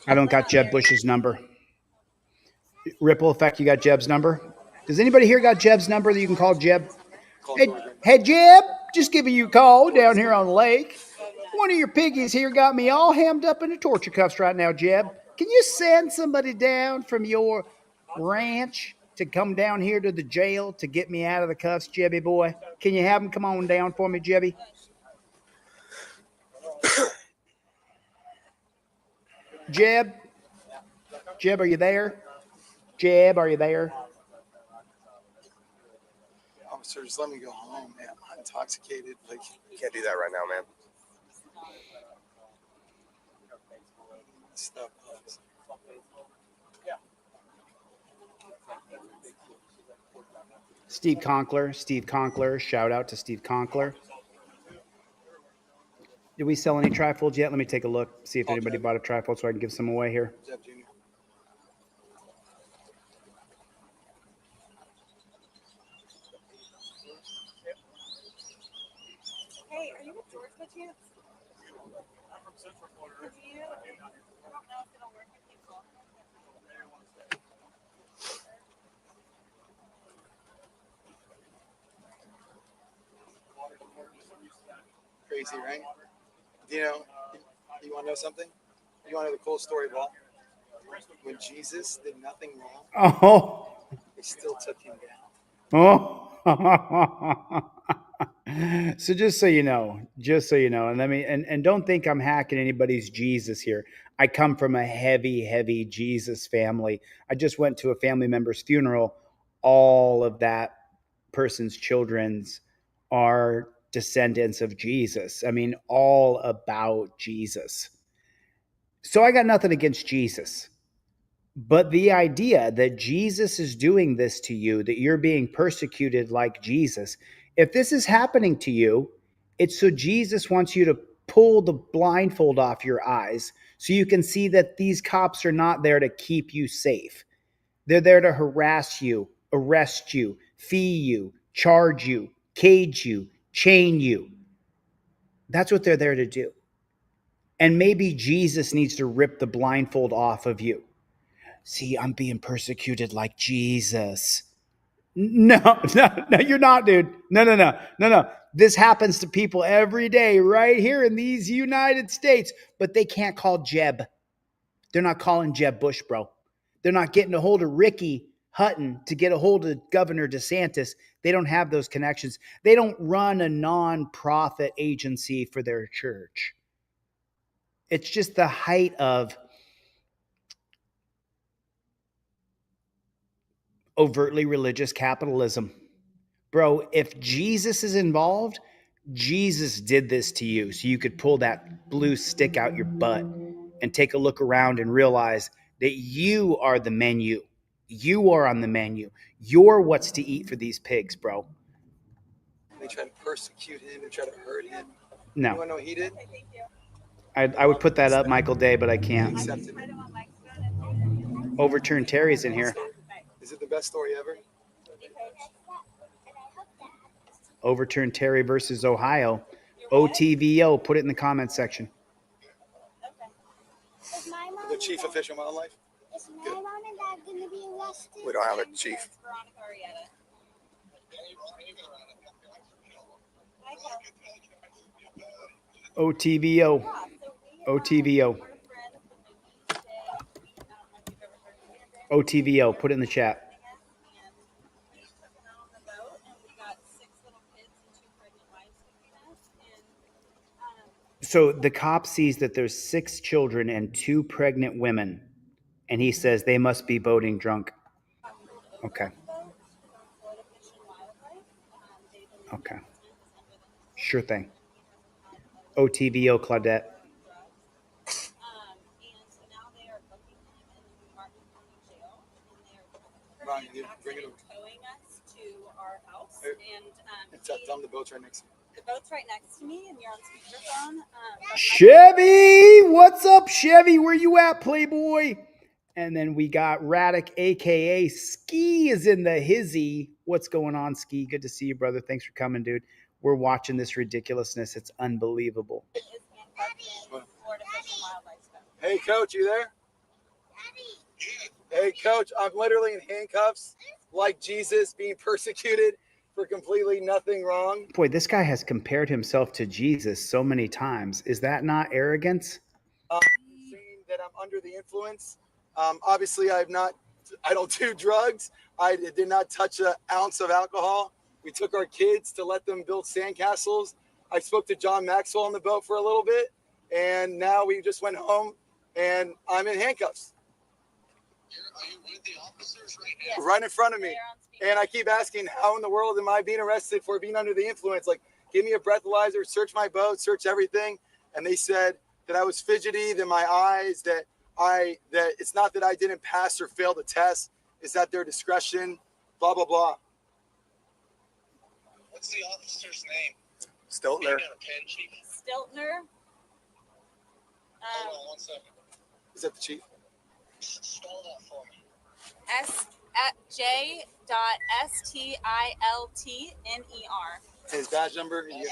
I don't got Jeb Bush's number. Ripple Effect, you got Jeb's number? Does anybody here got Jeb's number that you can call Jeb? Hey, Jeb, just giving you a call down here on the lake. One of your piggies here got me all hammed up in the torture cuffs right now, Jeb. Can you send somebody down from your ranch to come down here to the jail to get me out of the cuffs, Jebby boy? Can you have him come on down for me, Jebby? Jeb? Jeb, are you there? Jeb, are you there? Officer, just let me go home, man. I'm intoxicated. Like, you can't do that right now, man. Stuff. Steve Conkler. Shout out to Steve Conkler. Did we sell any trifolds yet? Let me take a look, see if anybody bought a trifold so I can give some away here. Hey, are you with George by chance? I'm from Central Florida. Do you? I don't know if it'll work with people. Crazy, right? You know, you want to know something? You want to know the cool story of all? When Jesus did nothing wrong, Oh. they still took him down. Oh. So just so you know, and don't think I'm hacking anybody's Jesus here. I come from a heavy Jesus family. I just went to a family member's funeral. All of that person's children's are descendants of Jesus. I mean, all about Jesus. So I got nothing against Jesus. But the idea that Jesus is doing this to you, that you're being persecuted like Jesus, if this is happening to you, it's so Jesus wants you to pull the blindfold off your eyes so you can see that these cops are not there to keep you safe. They're there to harass you, arrest you, fee you, charge you, cage you, chain you. That's what they're there to do. And maybe Jesus needs to rip the blindfold off of you. See, I'm being persecuted like Jesus. No, you're not, dude. No. This happens to people every day right here in these United States, but they can't call Jeb. They're not calling Jeb Bush, bro. They're not getting a hold of Ricky Hutton to get a hold of Governor DeSantis. They don't have those connections. They don't run a non-profit agency for their church. It's just the height of overtly religious capitalism. Bro, if Jesus is involved, Jesus did this to you so you could pull that blue stick out your butt and take a look around and realize that you are the menu. You are on the menu. You're what's to eat for these pigs, bro. They try to persecute him and try to hurt him. No. You want to know what he did? I would put that up Michael Day, but I He can't. accepted it. Overturn Terry's in here. Is it the best story ever? Overturn Terry versus Ohio. OTVO. Put it in the comments section. The chief of Fish and Wildlife? Is my mom and dad going to be arrested? We don't have a chief. OTVO. OTVO. OTVO. Put it in the chat. So the cop sees that there's 6 children and 2 pregnant women, and he says they must be boating drunk. Okay. Okay. Sure thing. OTVO, Claudette. Ron, you bring it over. Towing us to our house, and Tell them the boat's right next to you. the boat's right next to me, and you're on speakerphone. Chevy! What's up, Chevy? Where you at, Playboy? And then we got Raddick, a.k.a. Ski is in the hizzy. What's going on, Ski? Good to see you, brother. Thanks for coming, dude. We're watching this ridiculousness. It's unbelievable. Hey, Coach, you there? Hey, Coach, I'm literally in handcuffs like Jesus being persecuted for completely nothing wrong. Boy, this guy has compared himself to Jesus so many times. Is that not arrogance? Saying that I'm under the influence. Obviously, I don't do drugs. I did not touch an ounce of alcohol. We took our kids to let them build sandcastles. I spoke to John Maxwell on the boat for a little bit, and now we just went home, and I'm in handcuffs. Are you with the officers right now? Yes. Right in front of me. And I keep asking, how in the world am I being arrested for being under the influence? Like, give me a breathalyzer, search my boat, search everything. And they said that I was fidgety, that my eyes, that it's not that I didn't pass or fail the test, it's at their discretion, blah, blah, blah. What's the officer's name? Stiltner. Stiltner. Hold on 1 second. Is that the chief? Spell that for me. J.Stiltner. His badge number? STILTNER.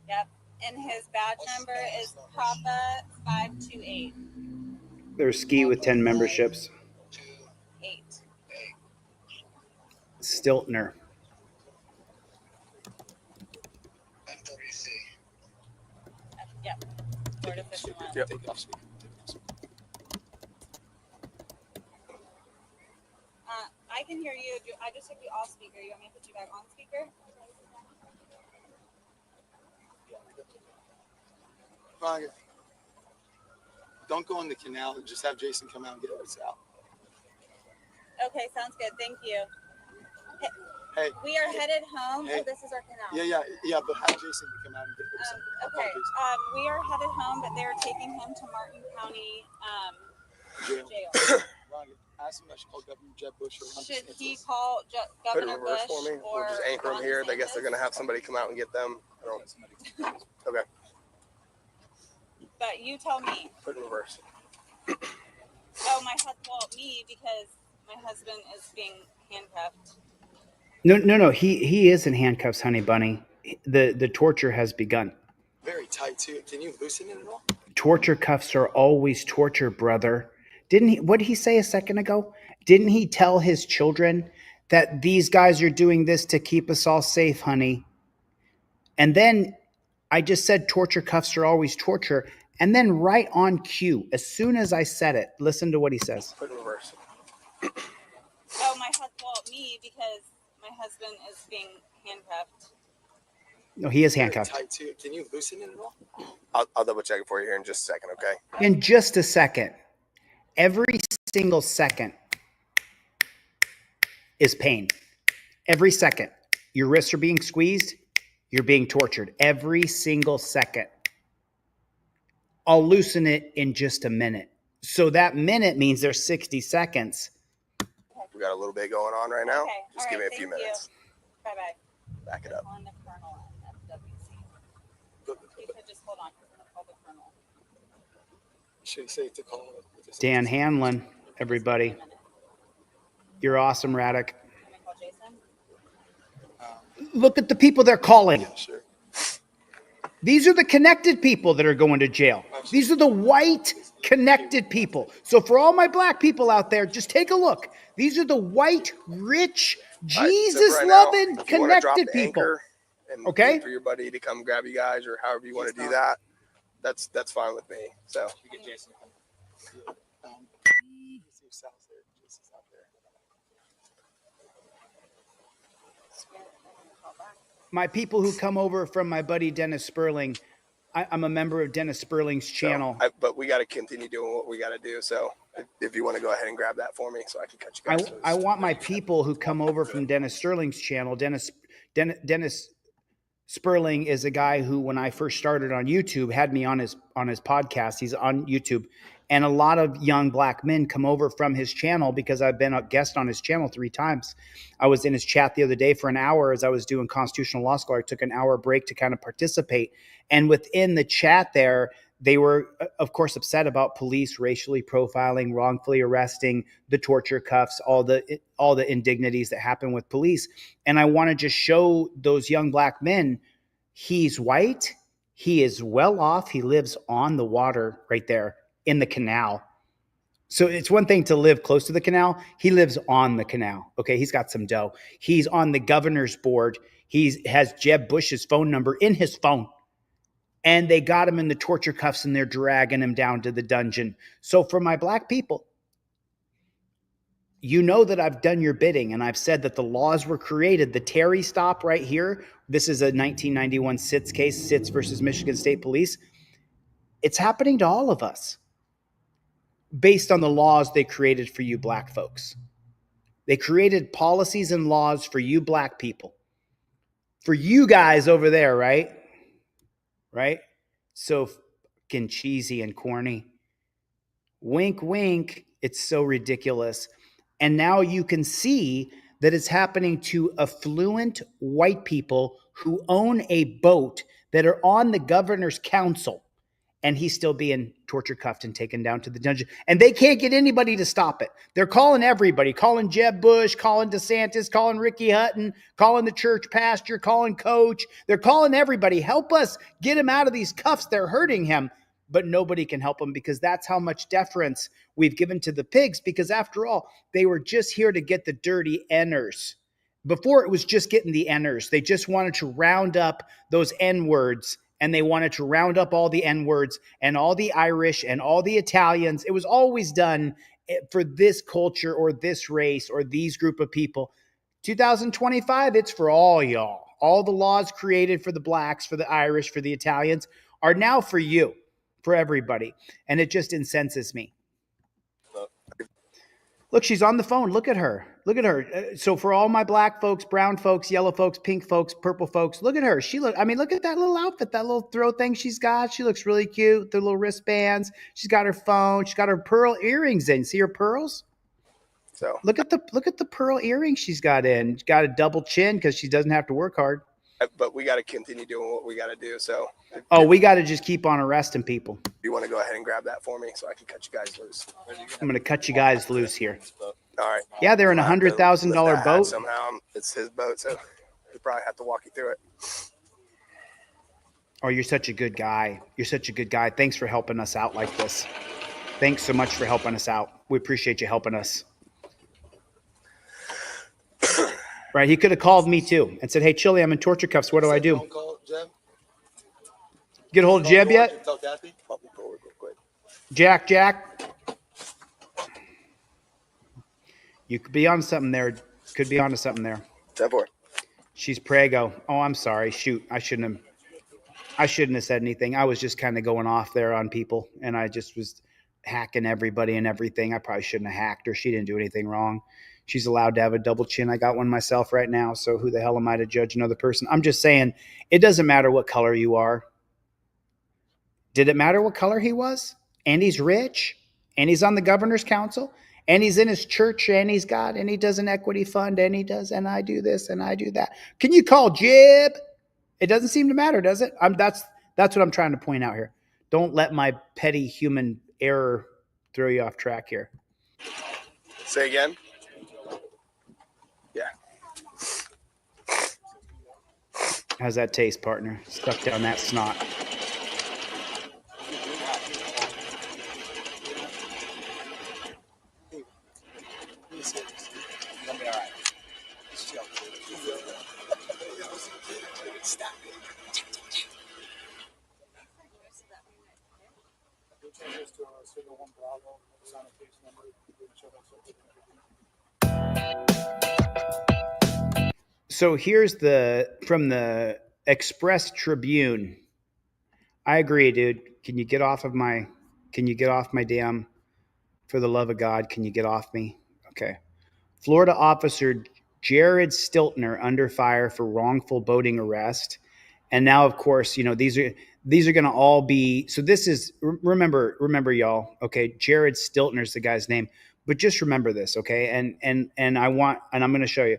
Yep. And his badge number is Papa 528. There's Ski with 10 memberships. 8. Stiltner. Yep. Florida Fish and Wildlife. Yep. I can hear you. I just took you off speaker. You want me to put you back on speaker? Don't go in the canal. Just have Jason come out and get us out. Okay, sounds good. Thank you. Hey. We are headed home. Hey. Oh, this is our canal. Yeah, but have Jason come out and get us out. Okay. We are headed home, but they're taking him to Martin County jail. Ron, ask him if I should call Governor Jeb Bush. Should he call Put it in Governor reverse Bush for me. or We'll just anchor them here. I guess they're going to have somebody come out and get them. Okay. But you tell me. Put it in reverse. Oh, my husband, well, me, because My husband is being handcuffed. No. He is in handcuffs, honey bunny. The torture has begun. Very tight too. Can you loosen it at all? Torture cuffs are always torture, brother. Didn't he? What did he say a second ago? Didn't he tell his children that these guys are doing this to keep us all safe, honey? And then I just said torture cuffs are always torture. And then right on cue, as soon as I said it, listen to what he says. Put it in reverse. Oh, me because my husband is being handcuffed. No, he is Very handcuffed. tight too. Can you loosen it at all? I'll double check it for you here in just a second, okay? In just a second. Every single second is pain. Every second. Your wrists are being squeezed. You're being tortured. Every single second. I'll loosen it in just a minute. So that minute means there's 60 seconds. We got a little bit going on right now. Okay. Just All give right, me a few thank you. minutes. Bye-bye. Back it up. Calling the colonel at FWC. He said just hold on. He's going to call the colonel. Should say to call. Dan Hanlon, everybody. You're awesome, Radek. Can I call Jason? Look at the people they're calling. Yeah, sure. These are the connected people that are going to jail. These are the white connected people. So for all my black people out there, just take a look. These are the white, rich, Jesus-loving, connected people. And okay? wait for your buddy to come grab you guys, or however you want to do that. That's fine with me. So. You get Jason. My people who come over from my buddy Dennis Sperling, I'm a member of Dennis Sperling's channel. But we got to continue doing what we got to do. So if you want to go ahead and grab that for me so I can cut you guys. I want my people who come over from Dennis Sterling's channel. Dennis Sperling is a guy who, when I first started on YouTube, had me on his podcast. He's on YouTube. And a lot of young black men come over from his channel because I've been a guest on his channel 3 times. I was in his chat the other day for an hour as I was doing constitutional law school. I took an hour break to kind of participate. And within the chat there, they were, of course, upset about police racially profiling, wrongfully arresting, the torture cuffs, all the indignities that happen with police. And I want to just show those young black men, he's white, he is well off, he lives on the water right there in the canal. So it's one thing to live close to the canal. He lives on the canal. Okay, he's got some dough. He's on the governor's board. He has Jeb Bush's phone number in his phone. And they got him in the torture cuffs and they're dragging him down to the dungeon. So for my black people, you know that I've done your bidding and I've said that the laws were created. The Terry stop right here, this is a 1991 Sitz case, Sitz versus Michigan State Police. It's happening to all of us based on the laws they created for you black folks. They created policies and laws for you black people. For you guys over there, right? Right? So fucking cheesy and corny. Wink, wink. It's so ridiculous. And now you can see that it's happening to affluent white people who own a boat that are on the governor's council. And he's still being torture cuffed and taken down to the dungeon. And they can't get anybody to stop it. They're calling everybody, calling Jeb Bush, calling DeSantis, calling Ricky Hutton, calling the church pastor, calling Coach. They're calling everybody. Help us get him out of these cuffs. They're hurting him. But nobody can help him because that's how much deference we've given to the pigs. Because after all, they were just here to get the dirty Ners. Before it was just getting the Ners. They just wanted to round up those N-words. And they wanted to round up all the N-words and all the Irish and all the Italians. It was always done for this culture or this race or these group of people. 2025, it's for all y'all. All the laws created for the blacks, for the Irish, for the Italians are now for you, for everybody. And it just incenses me. Look, she's on the phone. Look at her. Look at her. So for all my black folks, brown folks, yellow folks, pink folks, purple folks, look at her. Look at that little outfit, that little throat thing she's got. She looks really cute. The little wristbands. She's got her phone. She's got her pearl earrings in. See her pearls? So look at the pearl earrings she's got in. She's got a double chin because she doesn't have to work hard. But we got to continue doing what we got to do. So. We got to just keep on arresting people. You want to go ahead and grab that for me so I can cut you guys loose? I'm going to cut you guys loose here. All right. Yeah, they're in We'll have to $100,000 lift that hat boat. somehow. It's his boat, so we probably have to walk you through it. Oh, you're such a good guy. You're such a good guy. Thanks for helping us out like this. Thanks so much for helping us out. We appreciate you helping us. Right, he could have called me too and said, "Hey, Chili, I'm in torture cuffs. What do I do?" Call Jeb. Get a hold of Jeb yet? Tell Kathy. Jack. You could be on something there. Could be onto something there. 10-4. She's prego. Oh, I'm sorry. Shoot, I shouldn't have said anything. I was just kind of going off there on people, and I just was hacking everybody and everything. I probably shouldn't have hacked her. She didn't do anything wrong. She's allowed to have a double chin. I got one myself right now, so who the hell am I to judge another person? I'm just saying, it doesn't matter what color you are. Did it matter what color he was? And he's rich, and he's on the governor's council, and he's in his church, and he does an equity fund, and I do this, and I do that. Can you call Jib? It doesn't seem to matter, does it? That's what I'm trying to point out here. Don't let my petty human error throw you off track here. Say again. Yeah. How's that taste, partner? Stuck down that snot. So here's from the Express Tribune. I agree, dude. Can you get off my damn, for the love of God, can you get off me? Okay. Florida officer Jared Stiltner under fire for wrongful boating arrest. And now, of course, these are going to all be, so this is, remember y'all, okay, Jared Stiltner's the guy's name, but just remember this, okay? And I'm going to show you.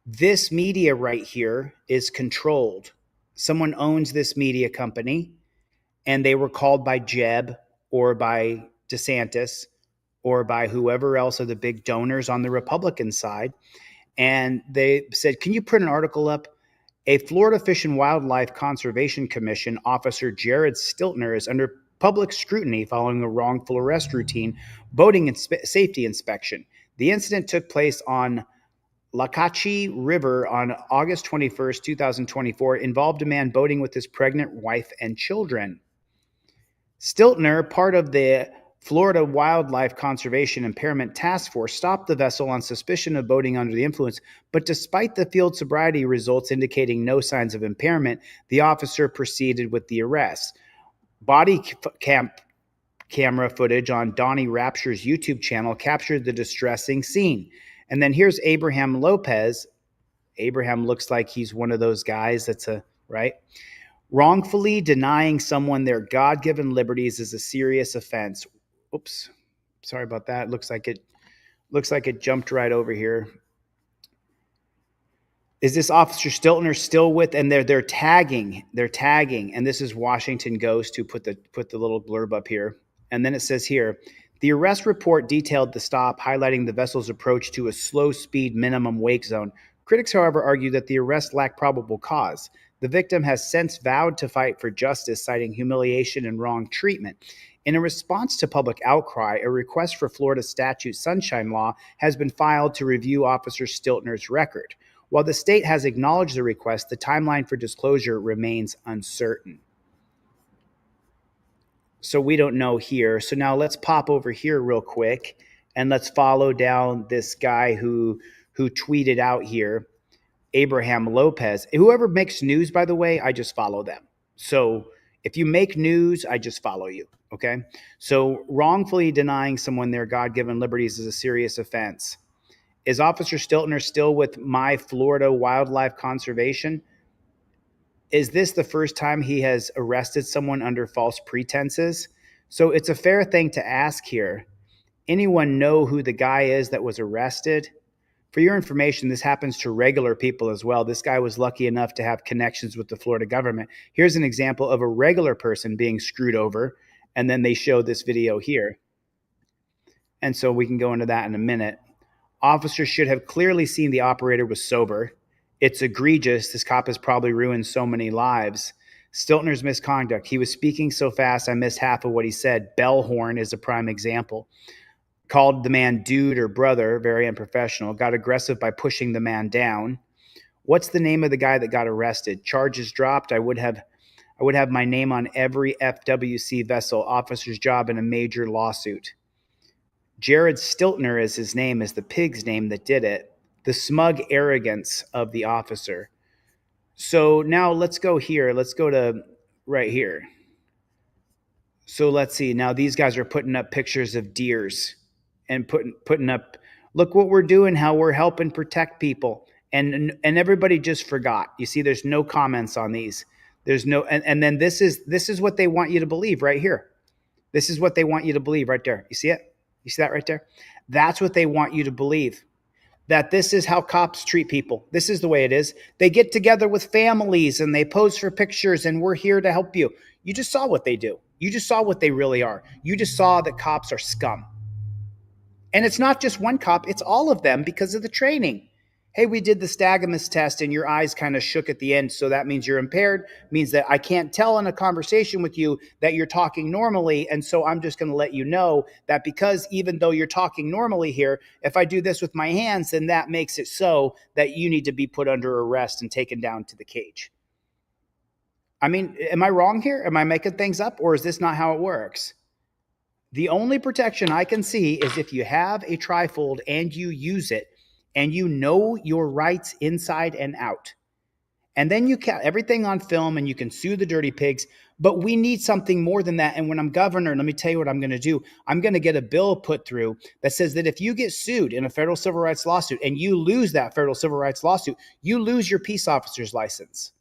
This media right here is controlled. Someone owns this media company, and they were called by Jeb or by DeSantis or by whoever else are the big donors on the Republican side. And they said, can you print an article up? A Florida Fish and Wildlife Conservation Commission officer, Jared Stiltner, is under public scrutiny following a wrongful arrest routine boating and safety inspection. The incident took place on Lakachi River on August 21st, 2024, involved a man boating with his pregnant wife and children. Stiltner, part of the Florida Wildlife Conservation Impairment Task Force, stopped the vessel on suspicion of boating under the influence, but despite the field sobriety results indicating no signs of impairment, the officer proceeded with the arrest. Body camera footage on Donnie Rapture's YouTube channel captured the distressing scene. And then here's Abraham Lopez. Abraham looks like he's one of those guys right? Wrongfully denying someone their God-given liberties is a serious offense. Oops, sorry about that. Looks like it jumped right over here. Is this Officer Stiltner still with? And they're tagging, and this is Washington Ghost who put the little blurb up here. And then it says here, the arrest report detailed the stop, highlighting the vessel's approach to a slow speed minimum wake zone. Critics, however, argue that the arrest lacked probable cause. The victim has since vowed to fight for justice, citing humiliation and wrong treatment. In a response to public outcry, a request for Florida statute Sunshine Law has been filed to review Officer Stiltner's record. While the state has acknowledged the request, the timeline for disclosure remains uncertain. So we don't know here. So now let's pop over here real quick and let's follow down this guy who tweeted out here, Abraham Lopez. Whoever makes news, by the way, I just follow them. So if you make news, I just follow you, okay? So wrongfully denying someone their God-given liberties is a serious offense. Is Officer Stiltner still with My Florida Wildlife Conservation? Is this the first time he has arrested someone under false pretenses? So it's a fair thing to ask here. Anyone know who the guy is that was arrested? For your information, this happens to regular people as well. This guy was lucky enough to have connections with the Florida government. Here's an example of a regular person being screwed over, and then they show this video here. And so we can go into that in a minute. Officers should have clearly seen the operator was sober. It's egregious. This cop has probably ruined so many lives. Stiltner's misconduct. He was speaking so fast, I missed half of what he said. Bellhorn is a prime example. Called the man dude or brother, very unprofessional. Got aggressive by pushing the man down. What's the name of the guy that got arrested? Charges dropped. I would have my name on every FWC vessel, officer's job in a major lawsuit. Jared Stiltner is his name, is the pig's name that did it. The smug arrogance of the officer. So now let's go here. Let's go to right here. So let's see. Now these guys are putting up pictures of deers and putting up, look what we're doing, how we're helping protect people. And everybody just forgot. You see, there's no comments on these. There's no, and then this is what they want you to believe right here. This is what they want you to believe right there. You see it? You see that right there? That's what they want you to believe. That this is how cops treat people. This is the way it is. They get together with families and they pose for pictures and we're here to help you. You just saw what they do. You just saw what they really are. You just saw that cops are scum. And it's not just one cop, it's all of them because of the training. Hey, we did the Stagamus test and your eyes kind of shook at the end, so that means you're impaired, means that I can't tell in a conversation with you that you're talking normally, and so I'm just going to let you know that because even though you're talking normally here, if I do this with my hands, then that makes it so that you need to be put under arrest and taken down to the cage. I mean, am I wrong here? Am I making things up, or is this not how it works? The only protection I can see is if you have a trifold and you use it, and you know your rights inside and out. And then you count everything on film and you can sue the dirty pigs. But we need something more than that. And when I'm governor, let me tell you what I'm going to do. I'm going to get a bill put through that says that if you get sued in a federal civil rights lawsuit and you lose that federal civil rights lawsuit, you lose your peace officer's license.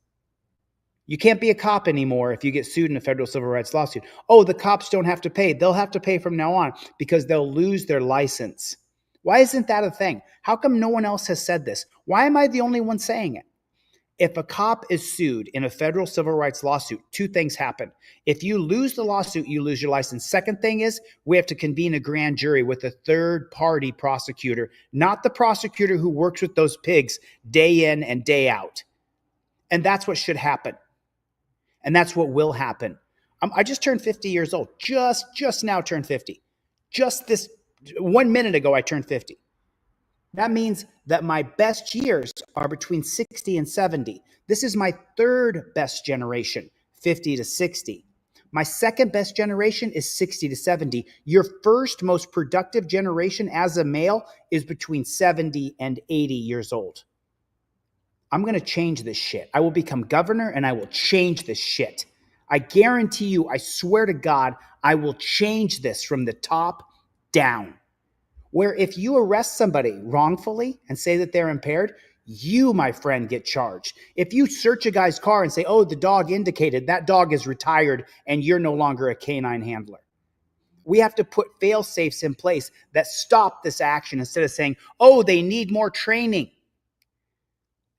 You can't be a cop anymore if you get sued in a federal civil rights lawsuit. Oh, the cops don't have to pay. They'll have to pay from now on because they'll lose their license. Why isn't that a thing? How come no one else has said this? Why am I the only one saying it? If a cop is sued in a federal civil rights lawsuit, two things happen. If you lose the lawsuit, you lose your license. Second thing is we have to convene a grand jury with a third-party prosecutor, not the prosecutor who works with those pigs day in and day out. And that's what should happen. And that's what will happen. I just turned 50 years old. Just now turned 50. Just this 1 minute ago, I turned 50. That means that my best years are between 60 and 70. This is my third best generation, 50 to 60. My second best generation is 60 to 70. Your first most productive generation as a male is between 70 and 80 years old. I'm going to change this shit. I will become governor and I will change this shit. I guarantee you, I swear to God, I will change this from the top down. Where if you arrest somebody wrongfully and say that they're impaired, you, my friend, get charged. If you search a guy's car and say, oh, the dog indicated, that dog is retired and you're no longer a canine handler. We have to put fail safes in place that stop this action instead of saying, oh, they need more training.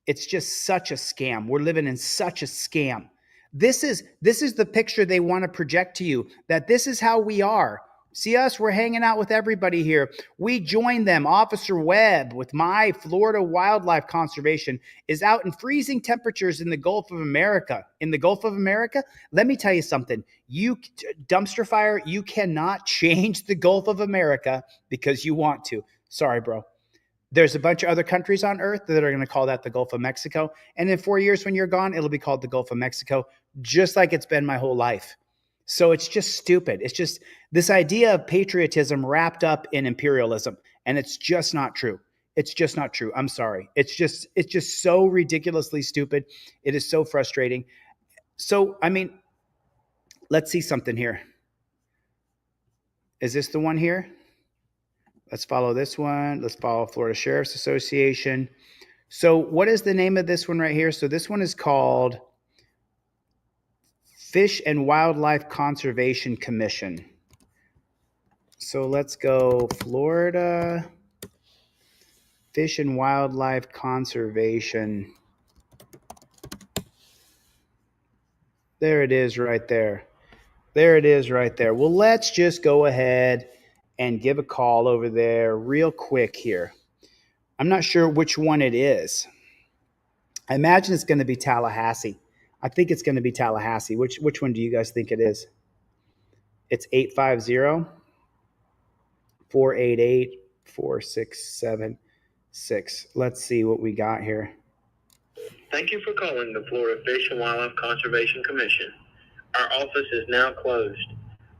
It's just such a scam. We're living in such a scam. This is the picture they want to project to you, that this is how we are. See us, we're hanging out with everybody here. We join them. Officer Webb with my Florida Wildlife Conservation is out in freezing temperatures in the Gulf of America. In the Gulf of America, let me tell you something. You dumpster fire, you cannot change the Gulf of America because you want to. Sorry, bro. There's a bunch of other countries on earth that are going to call that the Gulf of Mexico. And in 4 years when you're gone, it'll be called the Gulf of Mexico, just like it's been my whole life. So it's just stupid. It's just this idea of patriotism wrapped up in imperialism. And it's just not true. It's just not true. I'm sorry. It's just so ridiculously stupid. It is so frustrating. So, I mean, let's see something here. Is this the one here? Let's follow this one. Let's follow Florida Sheriff's Association. So what is the name of this one right here? So this one is called Fish and Wildlife Conservation Commission. So let's go Florida Fish and Wildlife Conservation. There it is right there. There it is right there. Well, let's just go ahead and give a call over there real quick here. I'm not sure which one it is. I imagine it's going to be Tallahassee. I think it's going to be Tallahassee. Which one do you guys think it is? It's 850-488-4676. Let's see what we got here. Thank you for calling the Florida Fish and Wildlife Conservation Commission. Our office is now closed.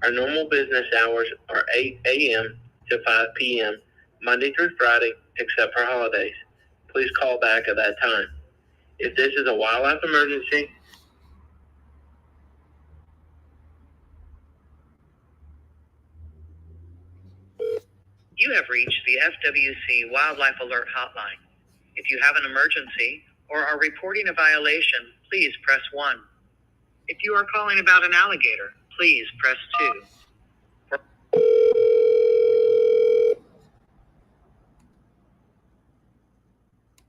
Our normal business hours are 8 a.m. to 5 p.m., Monday through Friday, except for holidays. Please call back at that time. If this is a wildlife emergency, You have reached the FWC Wildlife Alert Hotline. If you have an emergency or are reporting a violation, please press 1. If you are calling about an alligator, please press 2.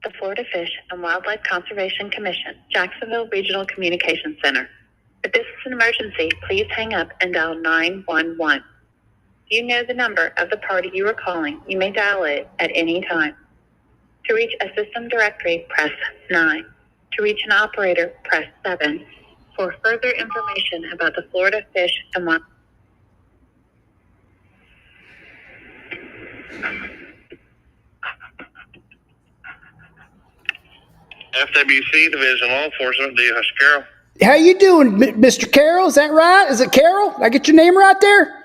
The Florida Fish and Wildlife Conservation Commission, Jacksonville Regional Communications Center. If this is an emergency, please hang up and dial 911. If you know the number of the party you are calling, you may dial it at any time. To reach a system directory, press 9. To reach an operator, press 7. For further information about the Florida Fish and Wildlife FWC Division Law Enforcement, D.S. Carroll. How you doing, Mr. Carroll? Is that right? Is it Carroll? Did I get your name right there?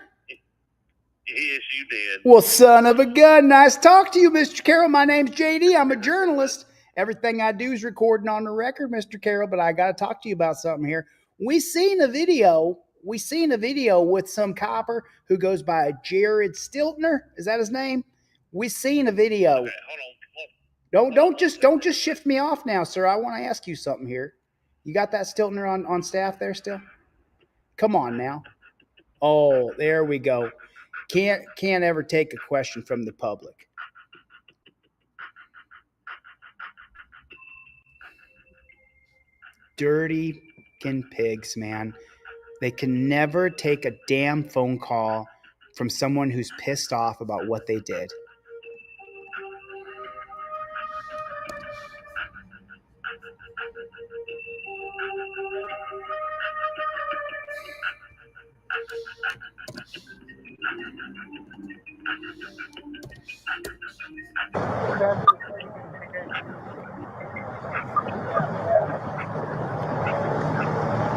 Yes, you did. Well, son of a gun. Nice to talk to you, Mr. Carroll. My name's JD. I'm a journalist. Everything I do is recording on the record, Mr. Carroll, but I got to talk to you about something here. We seen a video with some copper who goes by Jared Stiltner. Is that his name? We seen a video. Okay, hold on. Don't just shift me off now, sir. I want to ask you something here. You got that Stiltner on staff there still? Come on now. Oh, there we go. Can't ever take a question from the public. Dirty fucking pigs, man. They can never take a damn phone call from someone who's pissed off about what they did.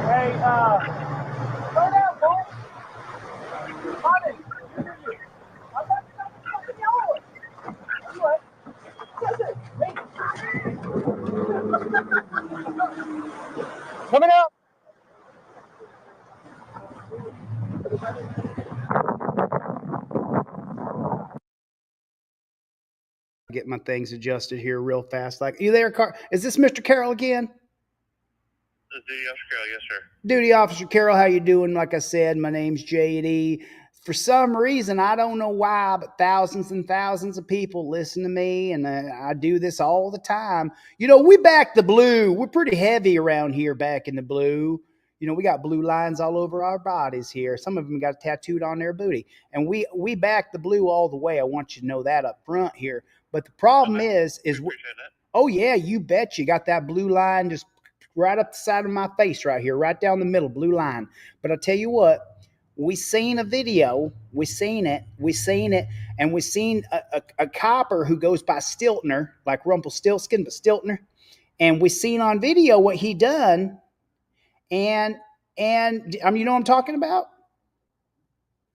Hey, slow down, boy. Honey. I'm not fucking yelling. Anyway, that's it. Hey. Coming out. Get my things adjusted here real fast. Like, you there, Carl? Is this Mr. Carroll again? This is D.S. Carroll, yes, sir. Duty Officer Carroll, how you doing? Like I said, my name's JD. For some reason, I don't know why, but thousands and thousands of people listen to me, and I do this all the time. You know, we back the blue. We're pretty heavy around here back in the blue. You know, we got blue lines all over our bodies here. Some of them got tattooed on their booty. And we back the blue all the way. I want you to know that up front here. But the problem is oh, yeah, you bet you got that blue line just right up the side of my face right here, right down the middle, blue line. But I'll tell you what, we seen a video, we seen it, and we seen a copper who goes by Stiltner, like Rumpelstiltskin, but Stiltner. And we seen on video what he done. And you know what I'm talking about?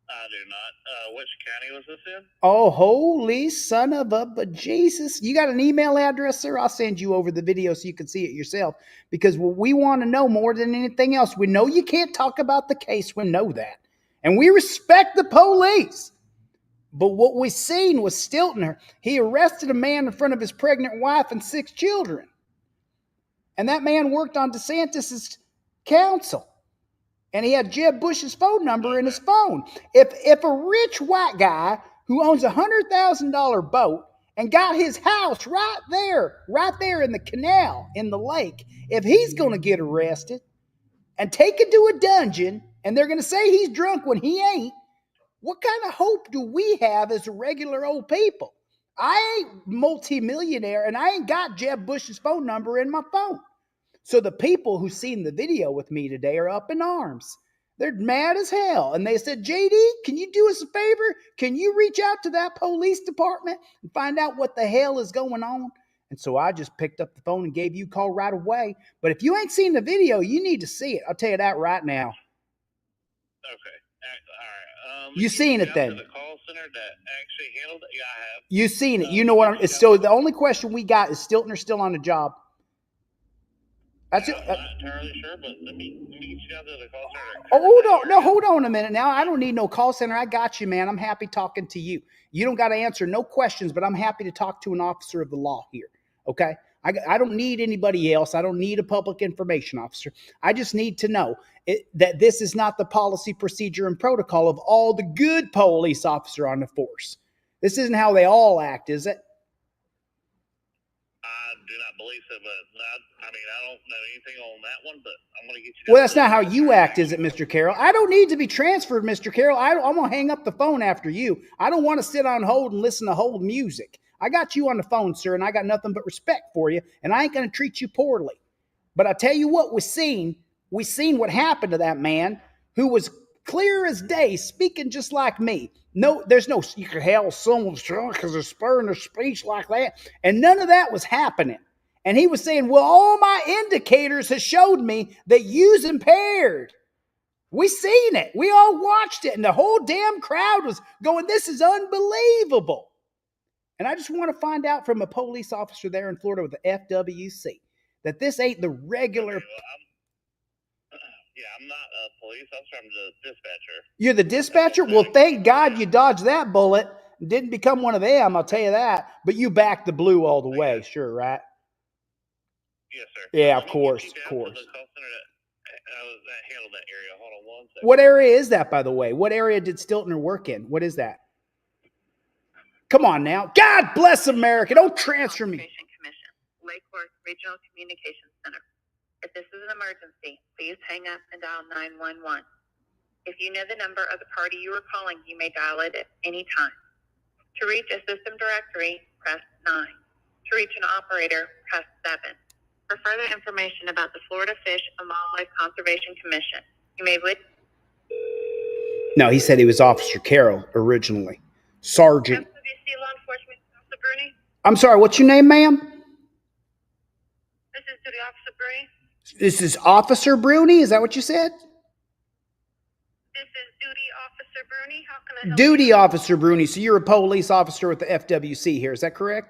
I do not. Which county was this in? Oh, holy son of a bejesus. You got an email address, sir? I'll send you over the video so you can see it yourself, because we want to know more than anything else. We know you can't talk about the case. We know that. And we respect the police. But what we seen was Stiltner. He arrested a man in front of his pregnant wife and 6 children. And that man worked on DeSantis's council. And he had Jeb Bush's phone number in his phone. If a rich white guy who owns a $100,000 boat and got his house right there in the canal, in the lake, if he's going to get arrested and taken to a dungeon, and they're going to say he's drunk when he ain't, what kind of hope do we have as regular old people? I ain't multimillionaire, and I ain't got Jeb Bush's phone number in my phone. So the people who seen the video with me today are up in arms. They're mad as hell. And they said, JD, can you do us a favor? Can you reach out to that police department and find out what the hell is going on? And so I just picked up the phone and gave you a call right away. But if you ain't seen the video, you need to see it. I'll tell you that right now. Okay. All right. You seen it then? The call center that actually handled it? Yeah, I have. You seen it. You know what I'm. So the only question we got is Stiltner still on the job? That's it. I'm not entirely sure, but let me get you down to the call center. Oh, hold on a minute now. I don't need no call center. I got you, man. I'm happy talking to you. You don't got to answer no questions, but I'm happy to talk to an officer of the law here. Okay? I don't need anybody else. I don't need a public information officer. I just need to know that this is not the policy, procedure, and protocol of all the good police officer on the force. This isn't how they all act, is it? I do not believe so, but I don't know anything on that one, but I'm going to get you. Well, that's not how you act, is it, Mr. Carroll? I don't need to be transferred, Mr. Carroll. I'm going to hang up the phone after you. I don't want to sit on hold and listen to hold music. I got you on the phone, sir, and I got nothing but respect for you, and I ain't going to treat you poorly. But I tell you what, we seen what happened to that man who was clear as day, speaking just like me. No, there's no, you can hell someone's drunk because they're spurring their speech like that. And none of that was happening. And he was saying, well, all my indicators have showed me that you's impaired. We seen it. We all watched it. And the whole damn crowd was going, this is unbelievable. And I just want to find out from a police officer there in Florida with the FWC that this ain't the regular. Yeah, I'm not a police officer. I'm the dispatcher. You're the dispatcher? Well, thank God you dodged that bullet. Didn't become one of them, I'll tell you that. But you backed the blue all the way, sure, right? Yes, sir. Yeah, of course, of course. The call center that handled that area. Hold on one second. What area is that, by the way? What area did Stiltner work in? What is that? Come on now. God bless America. Don't transfer me. Lake Worth Regional Communications Center. If this is an emergency, please hang up and dial 911. If you know the number of the party you are calling, you may dial it at any time. To reach a system directory, press 9. To reach an operator, press 7. For further information about the Florida Fish and Wildlife Conservation Commission, you may visit. No, he said he was Officer Carroll originally. Sergeant. FWC Law Enforcement, Officer Bruni. I'm sorry, what's your name, ma'am? This is Duty Officer Bruni. This is Officer Bruni? Is that what you said? This is Duty Officer Bruni. How can I help Duty you? Officer Bruni. So you're a police officer with the FWC here. Is that correct?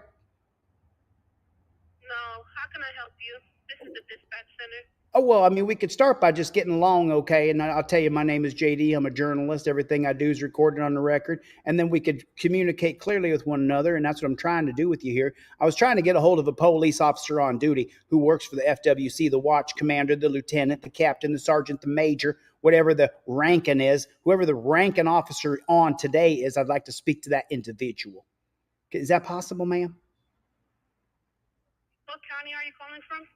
No. How can I help you? This is the dispatch center. Oh, well, I mean, we could start by just getting along okay. And I'll tell you, my name is JD. I'm a journalist. Everything I do is recorded on the record. And then we could communicate clearly with one another. And that's what I'm trying to do with you here. I was trying to get a hold of a police officer on duty who works for the FWC, the watch commander, the lieutenant, the captain, the sergeant, the major, whatever the ranking is, whoever the ranking officer on today is. I'd like to speak to that individual. Is that possible, ma'am? What county are you calling from?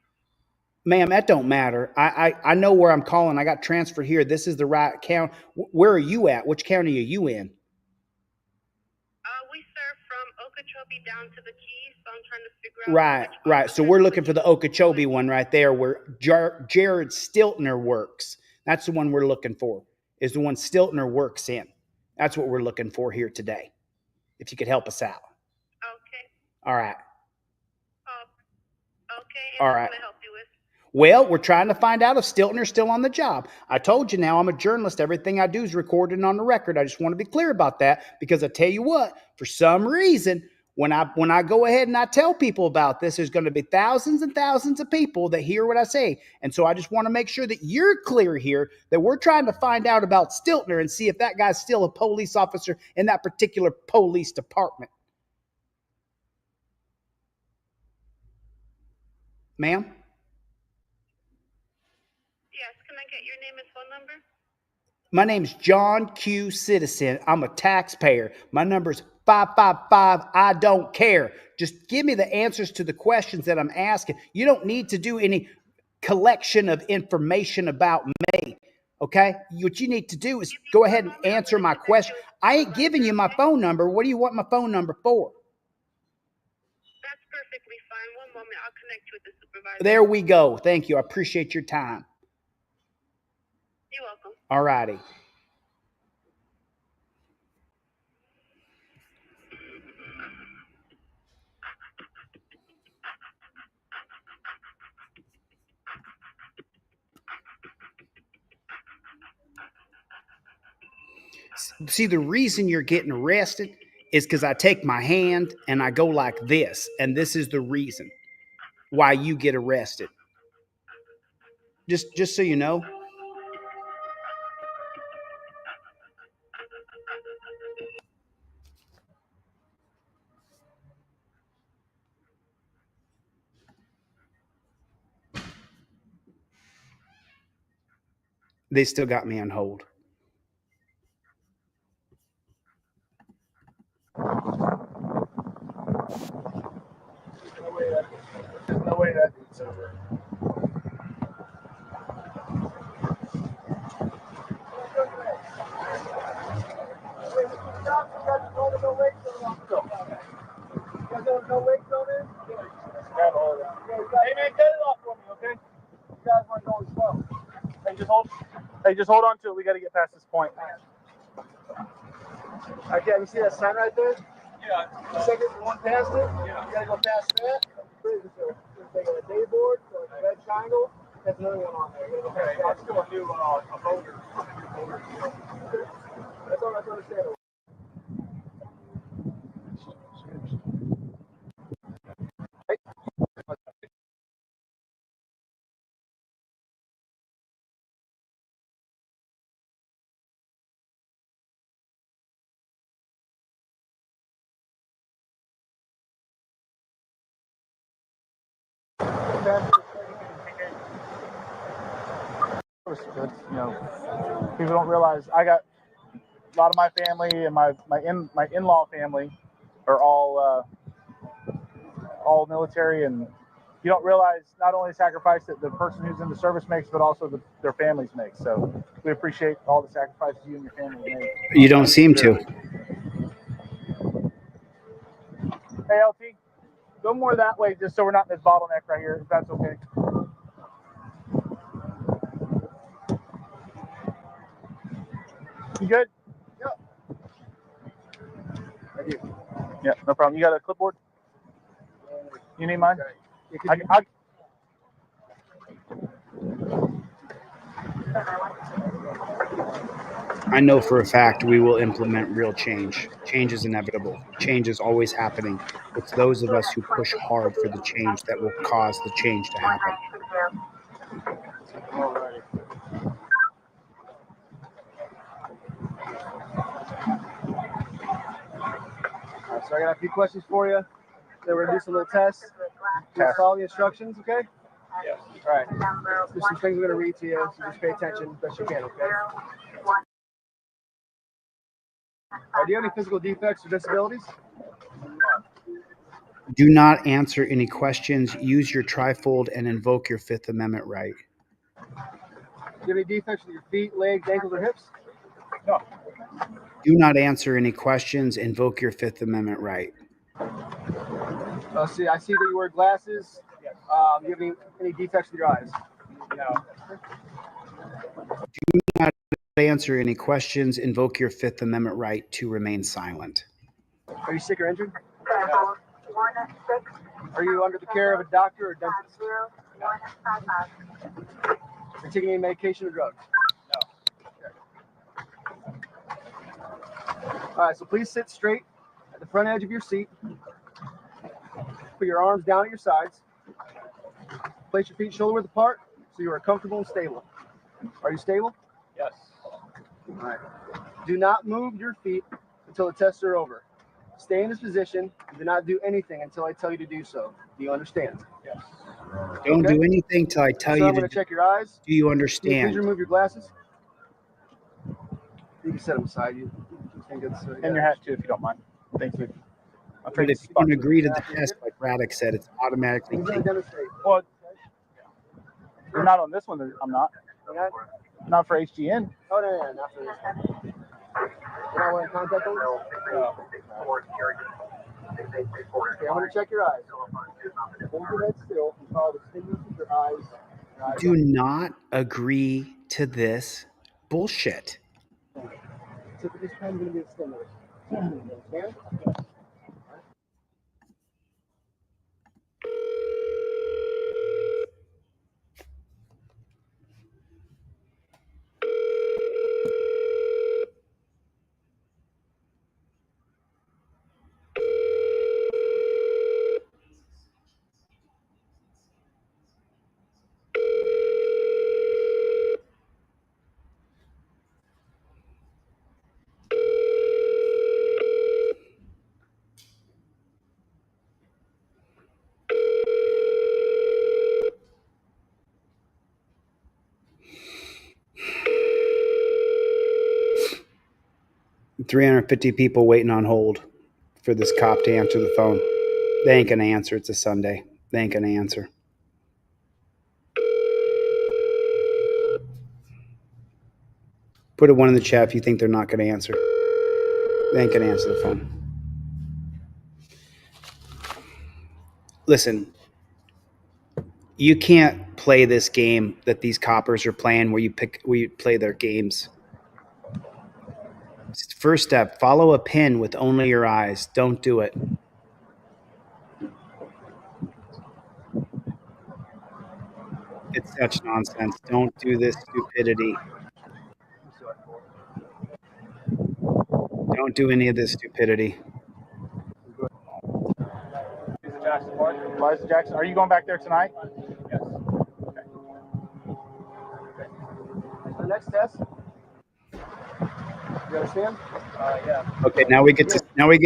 Ma'am, that don't matter. I know where I'm calling. I got transferred here. This is the right county. Where are you at? Which county are you in? We serve from Okeechobee down to the Keys, so I'm trying to figure out. Right. So we're looking for the Okeechobee one right there where Jared Stiltner works. That's the one we're looking for, is the one Stiltner works in. That's what we're looking for here today. If you could help us out. Okay. All right. Okay. All right. Well, we're trying to find out if Stiltner's still on the job. I told you now, I'm a journalist. Everything I do is recorded on the record. I just want to be clear about that because I tell you what, for some reason, when I go ahead and I tell people about this, there's going to be thousands and thousands of people that hear what I say. And so I just want to make sure that you're clear here that we're trying to find out about Stiltner and see if that guy's still a police officer in that particular police department. Ma'am? Yes, can I get your name and phone number? My name's John Q. Citizen. I'm a taxpayer. My number's 555. I don't care. Just give me the answers to the questions that I'm asking. You don't need to do any collection of information about me. Okay? What you need to do is go ahead and answer my question. I ain't giving you my phone number. What do you want my phone number for? moment. I'll connect you with the supervisor. There we go. Thank you. I appreciate your time. You're welcome. All righty. See, the reason you're getting arrested is because I take my hand and I go like this, and this is the reason why you get arrested. Just so you know. They still got me on hold. No way that dude's over. Hey man, cut it off for me, okay? You guys weren't going slow. Hey, just hold on to it. We got to get past this point. Okay, you see that sign right there? Yeah. The second one past it? Yeah. You gotta go past that. There's a day board, so a red triangle. That's another one on there. You gotta go past that. I'm still a new a voter. That's all that's understandable. You know, people don't realize I got a lot of my family and my in-law family are all military, and you don't realize not only the sacrifice that the person who's in the service makes, but also their families make. So we appreciate all the sacrifices you and your family make. You don't seem to. Hey, LT, go more that way just so we're not in this bottleneck right here, if that's okay. You good? Yep. Thank you. Yeah, no problem. You got a clipboard? You need mine? I know for a fact we will implement real change. Change is inevitable. Change is always happening. It's those of us who push hard for the change that will cause the change to happen. Alrighty. Alright, so I got a few questions for you. Then we're gonna do some little tests. Just follow the instructions, okay? Yes. All right. There's some things we're gonna read to you, so just pay attention as best you can, okay? Do you have any physical defects or disabilities? Do not answer any questions. Use your trifold and invoke your Fifth Amendment right. Do you have any defects with your feet, legs, ankles, or hips? No. Do not answer any questions. Invoke your Fifth Amendment right. I see that you wear glasses. Yes. Do you have any defects with your eyes? No. Do not answer any questions. Invoke your Fifth Amendment right to remain silent. Are you sick or injured? No. Are you under the care of a doctor or dentist? No. Are you taking any medication or drugs? No. All right, so please sit straight at the front edge of your seat. Put your arms down at your sides. Place your feet shoulder width apart so you are comfortable and stable. Are you stable? Yes. All right. Do not move your feet until the tests are over. Stay in this position and do not do anything until I tell you to do so. Do you understand? Yes. Don't do anything till I tell you I'm to. going to check your eyes. Do you Can you understand? please remove your glasses? You can set them aside. And your hat too, if you don't mind. Thank you. But if you don't agree to the test, like Braddock said, it's automatically. Well, you're not on this one. I'm not. Not for HGN. Oh no, not for this one. You're not wearing contact lenses? No. Okay, I'm going to check your eyes. Hold your head still and follow the stimulus with your eyes. Do not agree to this bullshit. Tip of this pen is going to be the stimulus. You understand? 350 people waiting on hold for this cop to answer the phone. They ain't gonna answer. It's a Sunday. They ain't gonna answer. Put a 1 in the chat if you think they're not gonna answer. They ain't gonna answer the phone. Listen, you can't play this game that these coppers are playing where you play their games. First step, follow a pin with only your eyes. Don't do it. It's such nonsense. Don't do this stupidity. Don't do any of this stupidity. Liza Jackson, are you going back there tonight? Yes. Okay. The next test. You understand? Yeah. Okay, now we get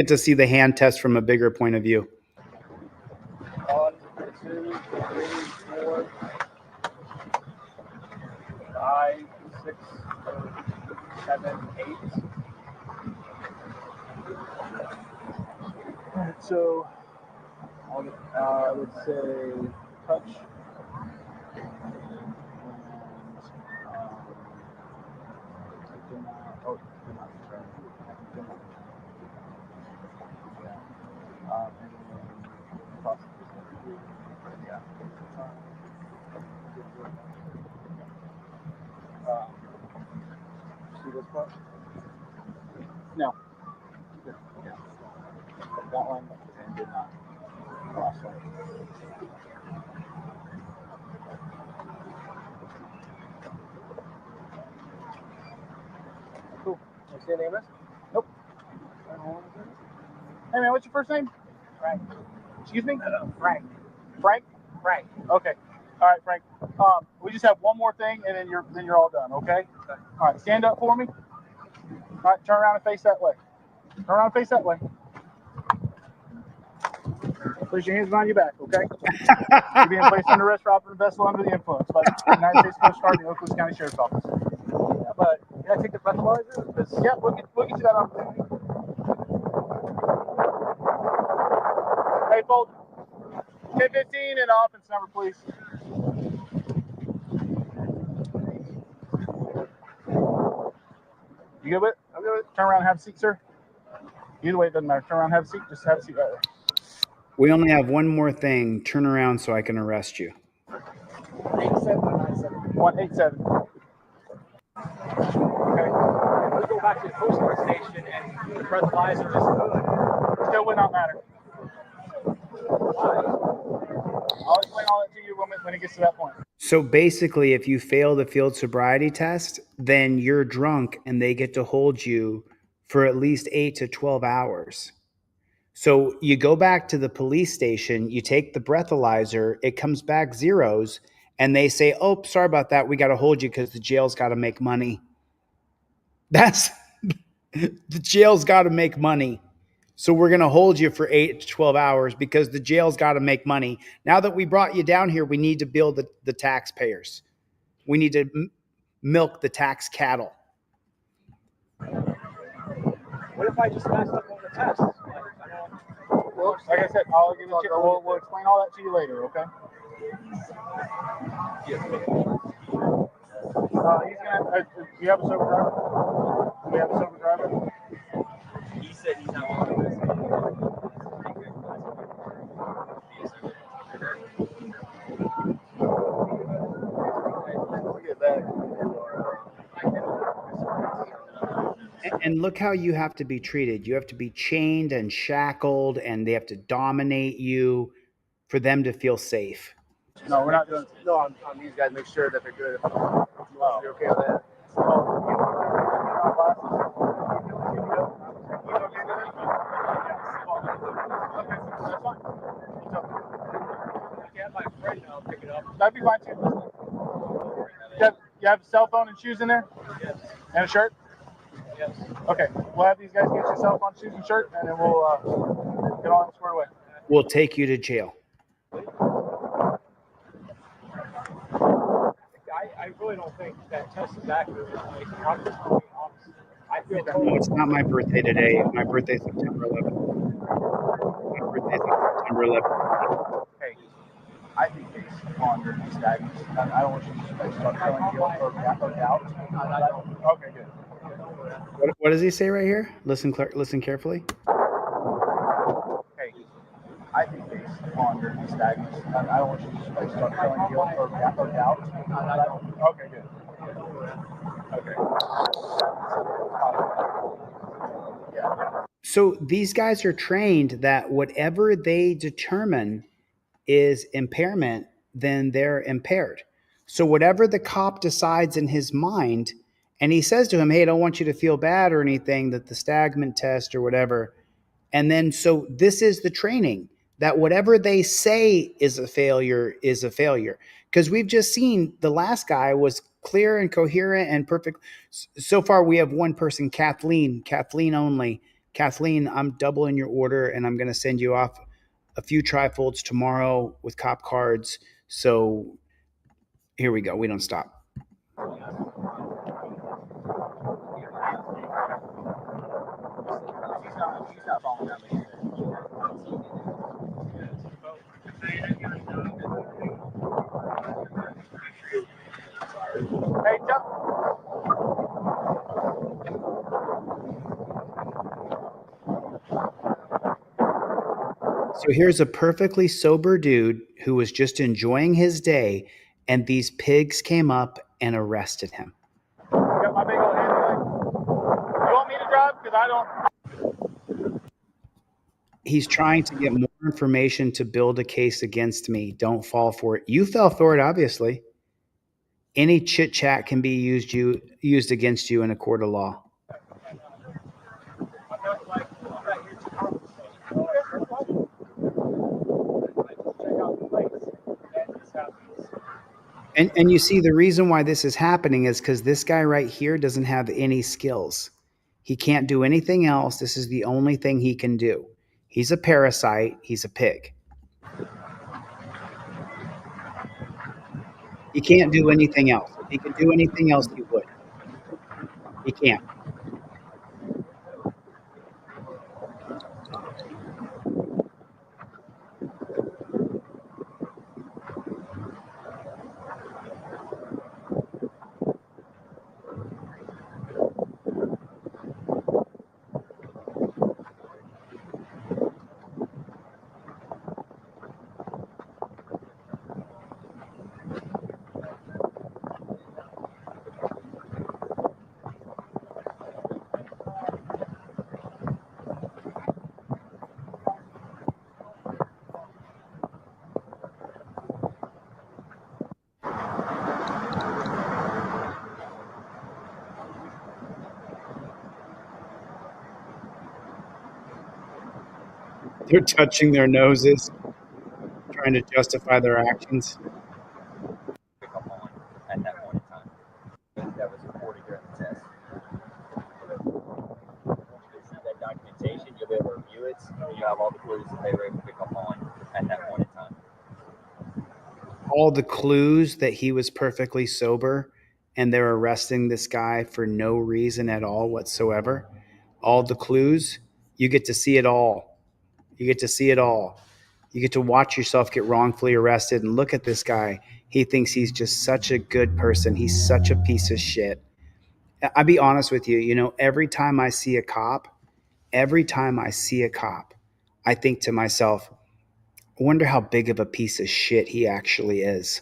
to see the hand test from a bigger point of view. 1, 2, 3, 4, 5, 6, 7, 8. Alright, so I would say touch. See this part? No. Yeah. That one and did not. Last one. Cool. You see any of this? Nope. Hey man, what's your first name? Frank. Excuse me? Frank. Frank? Frank. Okay. All right, Frank. We just have one more thing, and then you're all done. Okay. All right. Stand up for me. All right. Turn around and face that way. Turn around and face that way. Place your hands behind your back. Okay. You're being placed under arrest for operating vessel under the influence by the United States Coast Guard and the Oakland County Sheriff's Office. Yeah, but can I take the breathalyzer? Yeah, we'll get you that opportunity. Hey, folks. 1015 and offense number, please. You good with it? I'm good with it. Turn around and have a seat, sir. Either way, it doesn't matter. Turn around and have a seat. Just have a seat right there. We only have one more thing. Turn around so I can arrest you. 187 187. Okay. Let's go back to the Coast Guard station and the breathalyzer is good. Still would not matter. I'll explain all that to you when it gets to that point. So basically, if you fail the field sobriety test, then you're drunk and they get to hold you for at least 8 to 12 hours. So you go back to the police station, you take the breathalyzer, it comes back zeros, and they say, oh, sorry about that. We got to hold you because the jail's got to make money. The jail's got to make money. So we're going to hold you for 8 to 12 hours because the jail's got to make money. Now that we brought you down here, we need to bill the taxpayers. We need to milk the tax cattle. What if I just messed up on the test? Well, like I said, we'll explain all that to you later, okay? Do you have a sober driver? Do we have a sober driver? He said he's not on this. And look how you have to be treated. You have to be chained and shackled, and they have to dominate you for them to feel safe. No, we're not doing. No, on these guys, make sure that they're good. You're okay with that? That'd be fine too. You have a cell phone and shoes in there? Yes. And a shirt? Yes. Okay. We'll have these guys get your cell phone, shoes, and shirt, and then we'll get all squared away. We'll take you to jail. I really don't think that test is accurate. I feel that. No, it's not my birthday today. My birthday's September 11th. My birthday's September 11th. Hey, I think based on your stagnant, I don't want you to start feeling guilt or doubt. Okay, good. What does he say right here? Listen carefully. Hey, I think based on your stagnant, I don't want you to start feeling guilt or doubt. Okay, good. Okay. So these guys are trained that whatever they determine is impairment, then they're impaired. So whatever the cop decides in his mind, and he says to him, hey, I don't want you to feel bad or anything, that the Stagman test or whatever. And then, so this is the training, that whatever they say is a failure is a failure. Because we've just seen the last guy was clear and coherent and perfect. So far, we have one person, Kathleen only. Kathleen, I'm doubling your order and I'm going to send you off a few trifolds tomorrow with cop cards. So here we go. We don't stop. Hey, Chuck. So here's a perfectly sober dude who was just enjoying his day, and these pigs came up and arrested him. Got my big old hand. You want me to drive? Because I don't. He's trying to get more information to build a case against me. Don't fall for it. You fell for it, obviously. Any chit chat can be used against you in a court of law. And you see, the reason why this is happening is because this guy right here doesn't have any skills. He can't do anything else. This is the only thing he can do. He's a parasite. He's a pig. He can't do anything else. If he could do anything else, he would. He can't. They're touching their noses, trying to justify their actions. Pick up on at that point in time. That was reported during the test. Once you see that documentation, you'll be able to review it, and you have all the clues that they were able to pick up on at that point in time. All the clues that he was perfectly sober and they're arresting this guy for no reason at all whatsoever. All the clues, you get to see it all. You get to see it all. You get to watch yourself get wrongfully arrested and look at this guy. He thinks he's just such a good person. He's such a piece of shit. I'll be honest with you, every time I see a cop, I think to myself, I wonder how big of a piece of shit he actually is.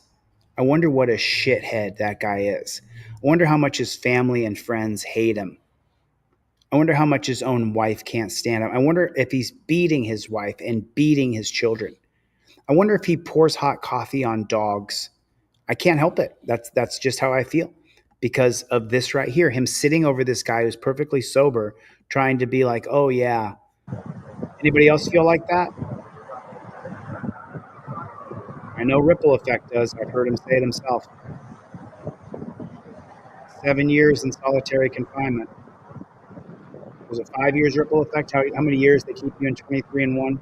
I wonder what a shithead that guy is. I wonder how much his family and friends hate him. I wonder how much his own wife can't stand him. I wonder if he's beating his wife and beating his children. I wonder if he pours hot coffee on dogs. I can't help it. That's just how I feel because of this right here. Him sitting over this guy who's perfectly sober, trying to be like, oh yeah. Anybody else feel like that? I know Ripple Effect does. I've heard him say it himself. 7 years in solitary confinement. Was it 5 years Ripple Effect? How many years they keep you in 23 and 1?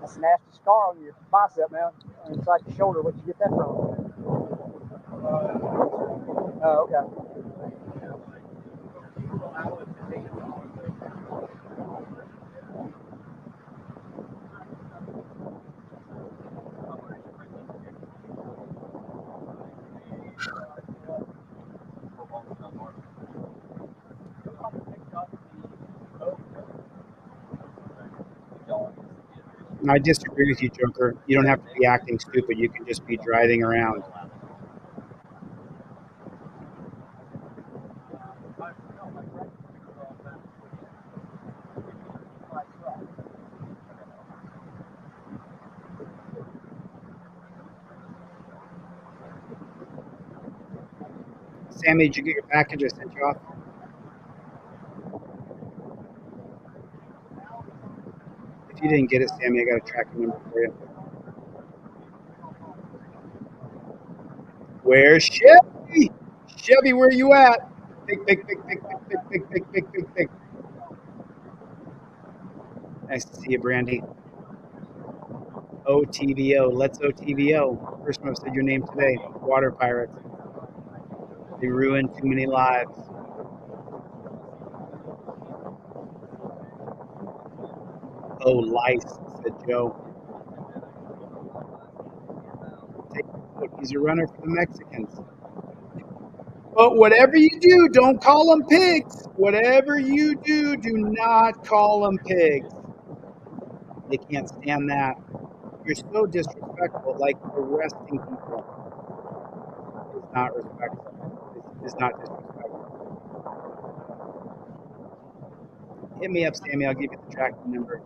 That's a nasty scar on your bicep, man. Inside your shoulder. Where'd you get that from? Oh, okay. I disagree with you, Joker. You don't have to be acting stupid. You can just be driving around. Sammy, did you get your package I sent you off? If you didn't get it, Sammy, I got a tracking number for you. Where's Chevy? Chevy, where you at? Big. Nice to see you, Brandy. OTVO. Let's OTVO. First one said your name today. Water Pirates. They ruined too many lives. Oh, lice, said Joe. He's a runner for the Mexicans. But whatever you do, don't call them pigs. Whatever you do, do not call them pigs. They can't stand that. You're so disrespectful, like arresting people is not respectful. It's not disrespectful. Hit me up, Sammy. I'll give you the tracking number.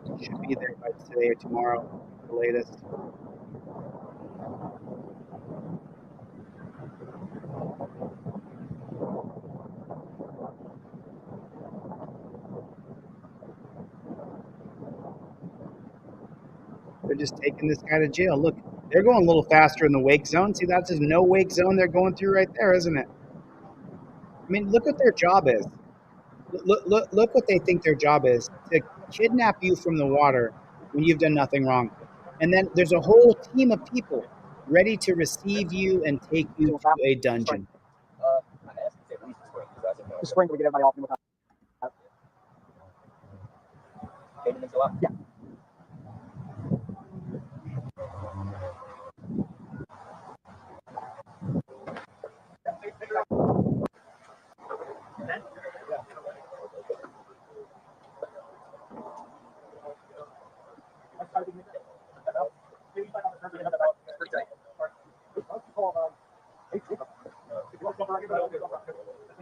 It should be there by today or tomorrow, the latest. They're just taking this guy to jail. Look, they're going a little faster in the wake zone. See, that's just no wake zone they're going through right there, isn't it? I mean, look what their job is. Look what they think their job is, to kidnap you from the water when you've done nothing wrong. And then there's a whole team of people ready to receive you and take you to a dungeon. The spring we get everybody off. Yeah.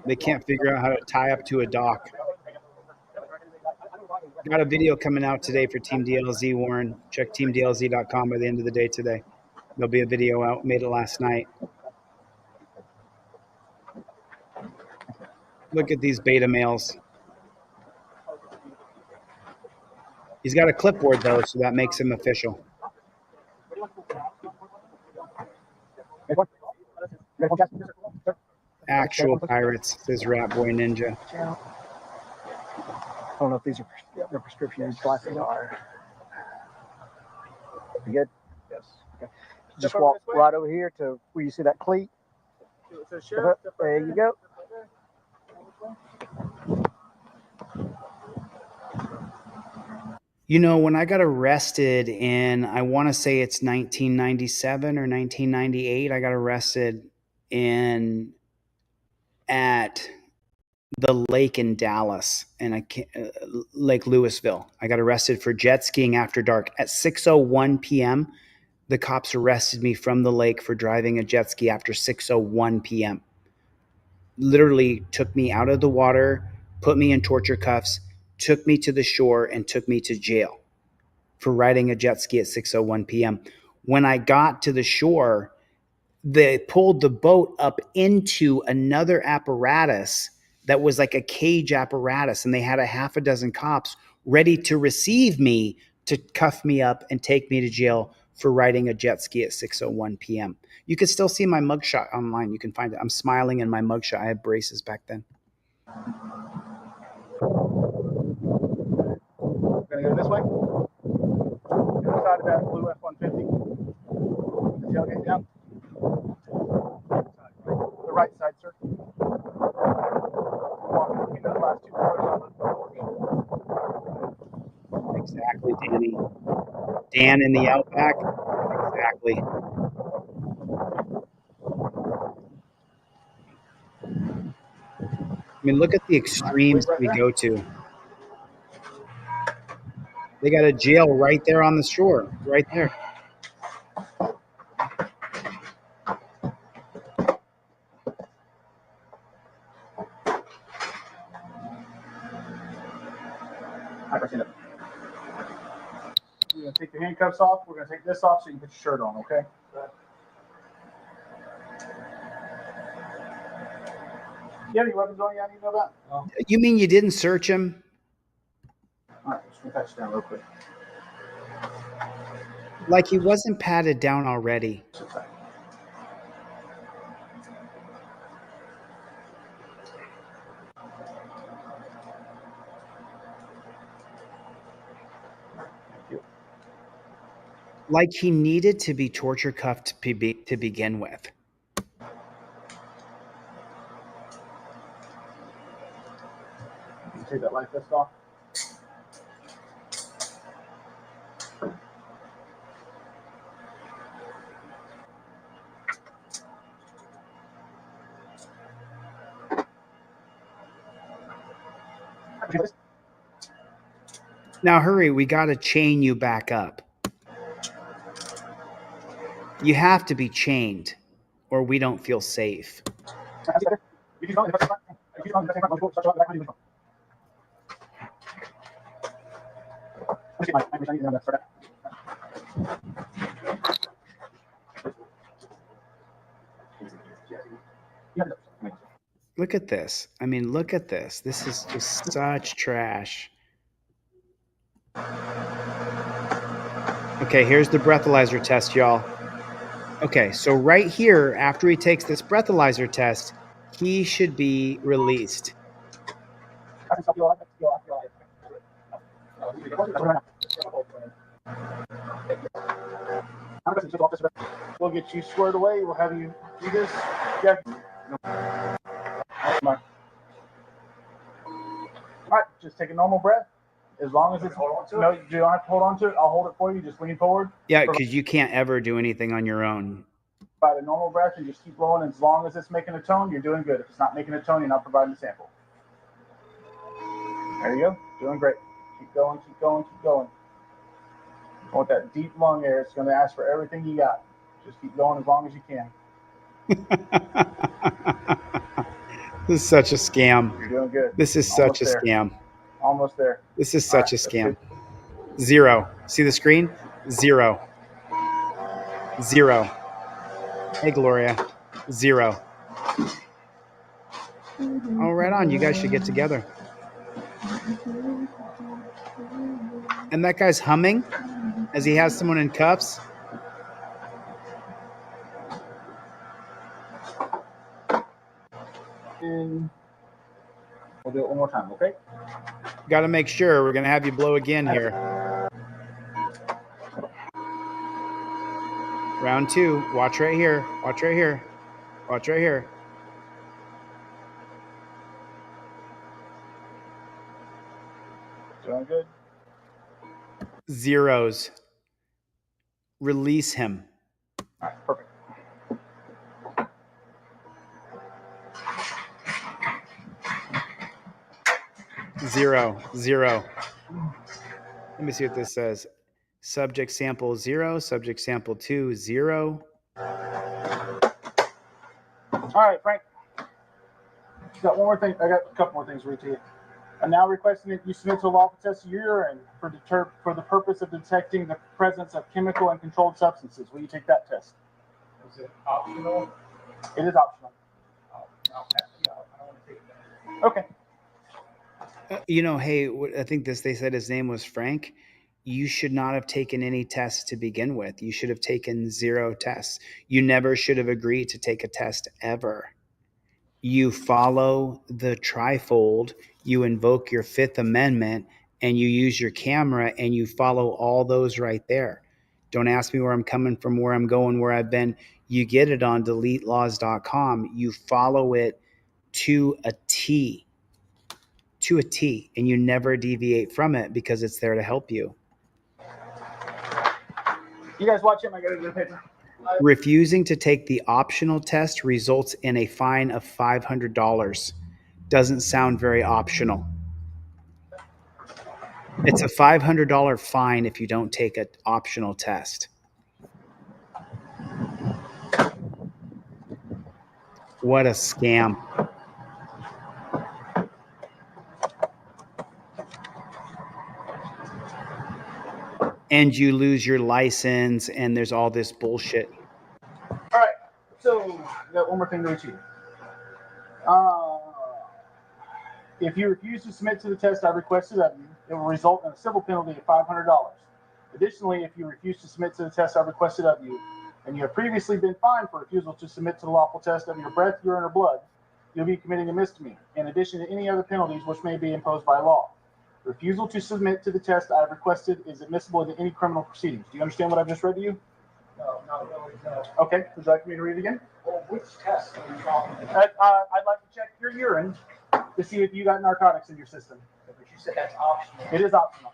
They can't figure out how to tie up to a dock. Got a video coming out today for Team DLZ, Warren. Check teamdlz.com by the end of the day today. There'll be a video out, made it last night. Look at these beta males. He's got a clipboard though, so that makes him official. Actual pirates, says Rat Boy Ninja. I don't know if these are their prescription glasses are. You good? Yes. Okay. Just walk right over here to where you see that cleat. There you go. You know, when I got arrested in, I want to say it's 1997 or 1998, I got arrested at the lake in Dallas, and Lake Louisville. I got arrested for jet skiing after dark at 6:01 p.m. the cops arrested me from the lake for driving a jet ski after 6:01 p.m. Literally took me out of the water, put me in torture cuffs, took me to the shore, and took me to jail for riding a jet ski at 6:01 p.m. When I got to the shore, they pulled the boat up into another apparatus that was like a cage apparatus, and they had a half a dozen cops ready to receive me to cuff me up and take me to jail for riding a jet ski at 6:01 p.m. You can still see my mugshot online. You can find it. I'm smiling in my mugshot. I had braces back then. We're gonna go this way. The other side of that blue F-150. The tailgate down. The right side, sir. Walk between the last two cars on the Exactly, Danny. Dan in the Outback. Exactly. I mean, look at the extremes right we there. go to. They got a jail right there on the shore, right there. You're gonna take your handcuffs off. We're gonna take this off so you can put your shirt on, okay? You have any weapons on you? I need to know about. No. You mean you didn't search him? All right, just gonna touch down real quick. Like he wasn't patted down already. Like he needed to be torture cuffed to begin with. You take that life vest off. Now hurry, we got to chain you back up. You have to be chained or we don't feel safe. Look at this. I mean, look at this. This is just such trash. Okay, here's the breathalyzer test, y'all. Okay, so right here, after he takes this breathalyzer test, he should be released. We'll get you squared away. We'll have you do this. Yeah. All right, just take a normal breath. As long as it's no, you don't have to hold on to it. I'll hold it for you. Just lean forward. Yeah, because you can't ever do anything on your own. By the normal breath and just keep blowing. As long as it's making a tone, you're doing good. If it's not making a tone, you're not providing a sample. There you go. Doing great. Keep going, keep going, keep going. I want that deep lung air. It's going to ask for everything you got. Just keep going as long as you can. This is such a scam. You're doing good. This is Almost such a there. scam. Almost there. This is such a scam. 0. See the screen? 0. 0. Hey, Gloria. 0. Oh, right on. You guys should get together. And that guy's humming as he has someone in cuffs. And we'll do it one more time, okay? Got to make sure. We're going to have you blow again here. Round 2. Watch right here. Watch right here. Watch right here. Doing good. 0s. Release him. All right, perfect. Zero. Let me see what this says. Subject sample 0, subject sample 2, 0. All right, Frank. Got one more thing. I got a couple more things to read to you. I'm now requesting that you submit to a lawful test of your urine for the purpose of detecting the presence of chemical and controlled substances. Will you take that test? Is it optional? It is optional. Yeah, I don't want to take that. Okay. Hey, I think they said his name was Frank. You should not have taken any tests to begin with. You should have taken 0 tests. You never should have agreed to take a test ever. You follow the trifold, you invoke your Fifth Amendment, and you use your camera, and you follow all those right there. Don't ask me where I'm coming from, where I'm going, where I've been. You get it on deletelaws.com. You follow it to a T. To a T, and you never deviate from it because it's there to help you. You guys watch him. I got to get a paper. Refusing to take the optional test results in a fine of $500. Doesn't sound very optional. It's a $500 fine if you don't take an optional test. What a scam. And you lose your license, and there's all this bullshit. All right. So, I got one more thing to read to you. If you refuse to submit to the test I requested of you, it will result in a civil penalty of $500. Additionally, if you refuse to submit to the test I requested of you, and you have previously been fined for refusal to submit to the lawful test of your breath, urine, or blood, you'll be committing a misdemeanor, in addition to any other penalties which may be imposed by law. Refusal to submit to the test I have requested is admissible in any criminal proceedings. Do you understand what I've just read to you? No, not really. No. Okay. Would you like me to read it again? Well, which test are you talking about? I'd like to check your urine to see if you got narcotics in your system. But you said that's optional. It is optional.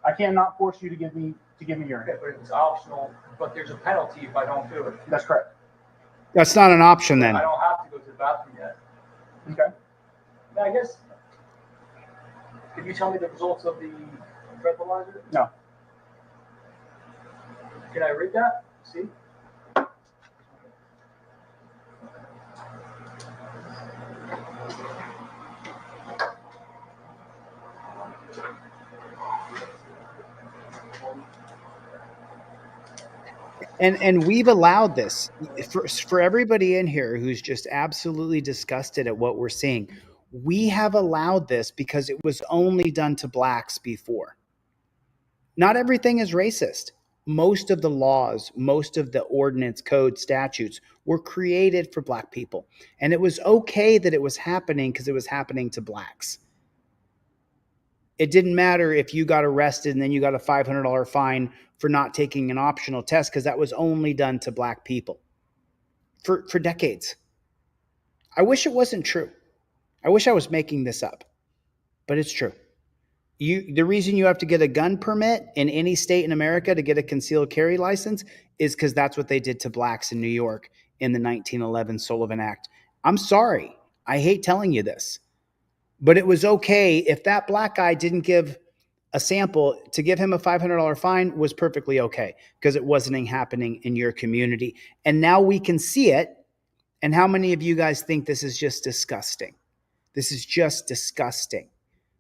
I cannot force you to give me urine. Okay, but it's optional, but there's a penalty if I don't do it. That's correct. That's not an option then. I don't have to go to the bathroom yet. Okay. Now, I guess, could you tell me the results of the breathalyzer? No. Can I read that? See? And we've allowed this for everybody in here who's just absolutely disgusted at what we're seeing. We have allowed this because it was only done to blacks before. Not everything is racist. Most of the laws, most of the ordinance code statutes were created for black people. And it was okay that it was happening because it was happening to blacks. It didn't matter if you got arrested and then you got a $500 fine for not taking an optional test because that was only done to black people for decades. I wish it wasn't true. I wish I was making this up, but it's true. The reason you have to get a gun permit in any state in America to get a concealed carry license is because that's what they did to blacks in New York in the 1911 Sullivan Act. I'm sorry. I hate telling you this, but it was okay if that black guy didn't give a sample. To give him a $500 fine was perfectly okay because it wasn't happening in your community. And now we can see it. And how many of you guys think this is just disgusting? This is just disgusting.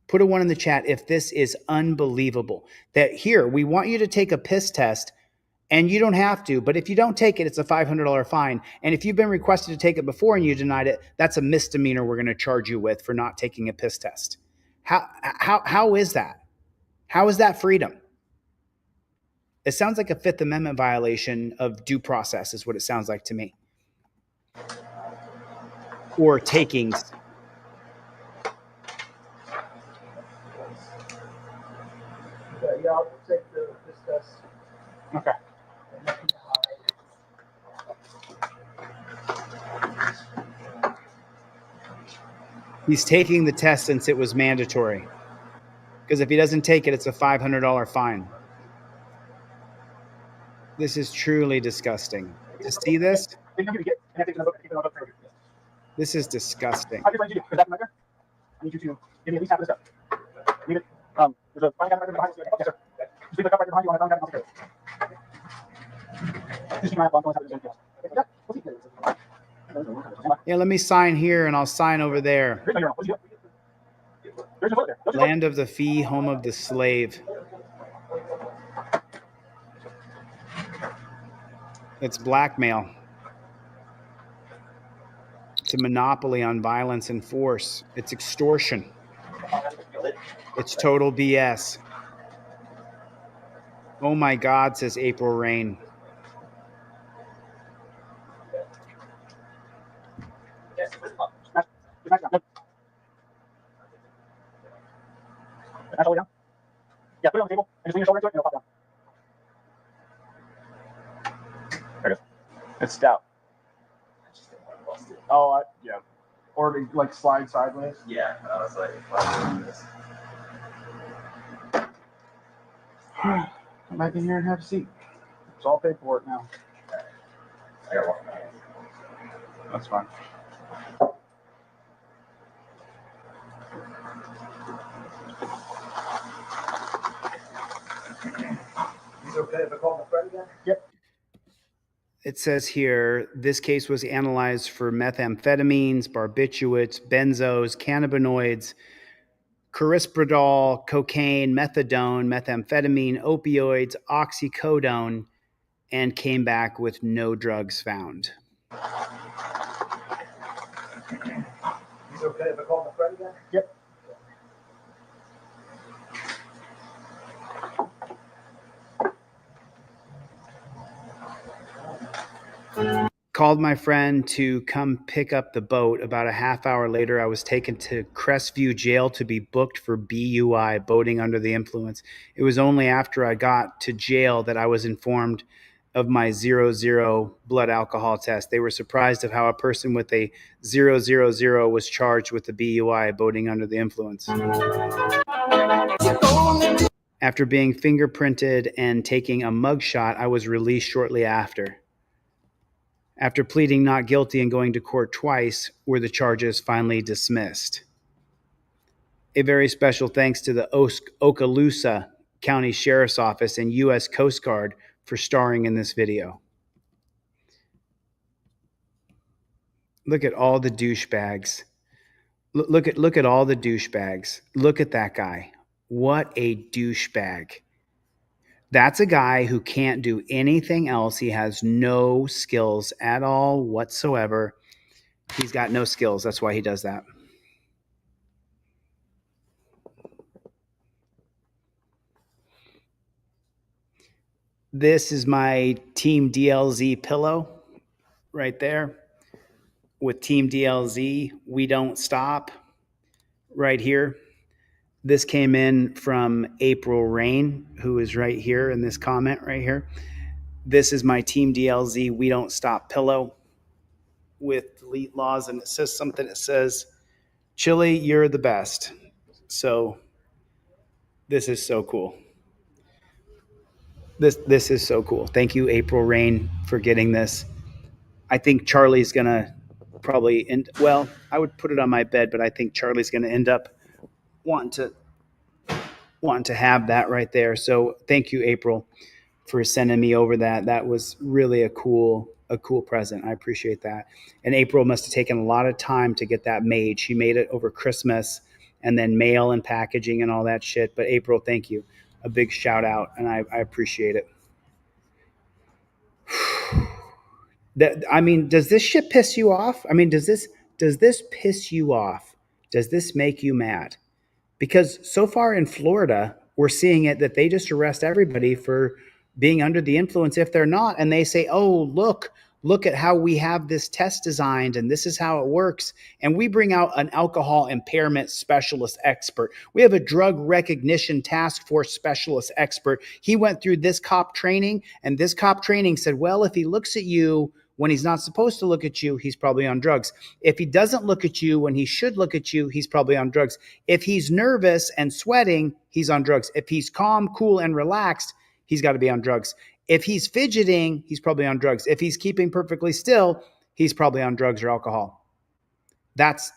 Put a 1 in the chat if this is unbelievable. That here, we want you to take a piss test, and you don't have to, but if you don't take it, it's a $500 fine. And if you've been requested to take it before and you denied it, that's a misdemeanor we're going to charge you with for not taking a piss test. How is that? How is that freedom? It sounds like a Fifth Amendment violation of due process is what it sounds like to me. Or takings. Yeah, I'll take this test. Okay. He's taking the test since it was mandatory. Because if he doesn't take it, it's a $500 fine. This is truly disgusting. To see this? This is disgusting. I need you to give me at least half of this stuff. Need it? There's a fine guy behind you. Yes, sir. Just leave the cup right behind you on the ground. Just keep an eye on going anything else. Yeah, we'll see. Yeah, let me sign here and I'll sign over there. Land of the free, home of the slave. It's blackmail. It's a monopoly on violence and force. It's extortion. It's total BS. Oh my God, says April Rain. That's all the way down. Yeah, put it on the table and just lean your shoulder into it and it'll pop down. There it is. It's stout. Oh, yeah. Or to like slide sideways. Yeah, I was like, Come back in here and have a seat. It's all paid for it now. I got one. That's fine. Is it okay if I call my friend again? Yep. It says here, this case was analyzed for methamphetamines, barbiturates, benzos, cannabinoids, crispridol, cocaine, methadone, methamphetamine, opioids, oxycodone, and came back with no drugs found. Is it okay if I call my friend again? Yep. Called my friend to come pick up the boat. About a half hour later, I was taken to Crestview Jail to be booked for BUI, boating under the influence. It was only after I got to jail that I was informed of my 0.0 blood alcohol test. They were surprised of how a person with a 0.00 was charged with the BUI, boating under the influence. After being fingerprinted and taking a mugshot, I was released shortly after. After pleading not guilty and going to court twice, were the charges finally dismissed. A very special thanks to the Okaloosa County Sheriff's Office and U.S. Coast Guard for starring in this video. Look at all the douchebags. Look at all the douchebags. Look at that guy. What a douchebag. That's a guy who can't do anything else. He has no skills at all whatsoever. He's got no skills. That's why he does that. This is my Team DLZ pillow right there with Team DLZ. We don't stop right here. This came in from April Rain, who is right here in this comment right here. This is my Team DLZ We Don't Stop pillow with delete laws, and it says something. It says, Chili, you're the best. So this is so cool. This is so cool. Thank you, April Rain, for getting this. I think Charlie's gonna probably well, I would put it on my bed, but I think Charlie's gonna end up wanting to have that right there. So thank you, April, for sending me over that. That was really a cool present. I appreciate that. And April must have taken a lot of time to get that made. She made it over Christmas and then mail and packaging and all that shit. But April, thank you. A big shout out, and I appreciate it. I mean, does this shit piss you off? I mean, does this piss you off? Does this make you mad? Because so far in Florida, we're seeing it that they just arrest everybody for being under the influence if they're not. And they say, oh, look at how we have this test designed and this is how it works. And we bring out an alcohol impairment specialist expert. We have a drug recognition task force specialist expert. He went through this cop training, and this cop training said, well, if he looks at you when he's not supposed to look at you, he's probably on drugs. If he doesn't look at you when he should look at you, he's probably on drugs. If he's nervous and sweating, he's on drugs. If he's calm, cool, and relaxed, he's got to be on drugs. If he's fidgeting, he's probably on drugs. If he's keeping perfectly still, he's probably on drugs or alcohol. That's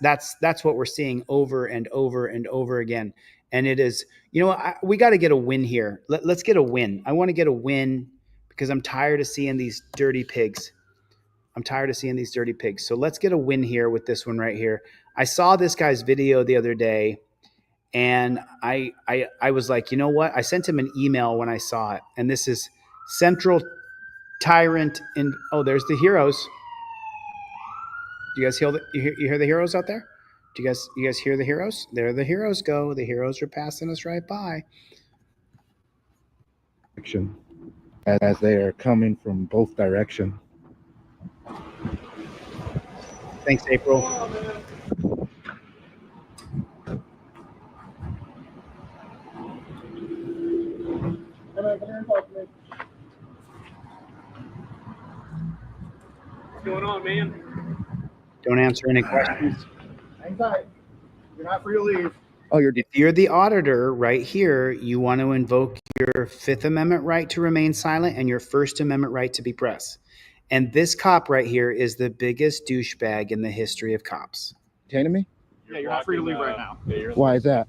what we're seeing over and over and over again. And it is, we got to get a win here. Let's get a win. I want to get a win because I'm tired of seeing these dirty pigs. So let's get a win here with this one right here. I saw this guy's video the other day, and I was like, you know what? I sent him an email when I saw it, and this is Central Tyrant. And there's the heroes. Do you guys you hear the heroes out there? Do you guys hear the heroes? There the heroes go. The heroes are passing us right by. As they are coming from both directions. Thanks, April. What's going on, man? Don't answer any questions. Hang tight. You're not free to leave. If you're the auditor right here, you want to invoke your Fifth Amendment right to remain silent and your First Amendment right to be press. And this cop right here is the biggest douchebag in the history of cops. Detaining me? Yeah, you're not free to leave right now. Why is that?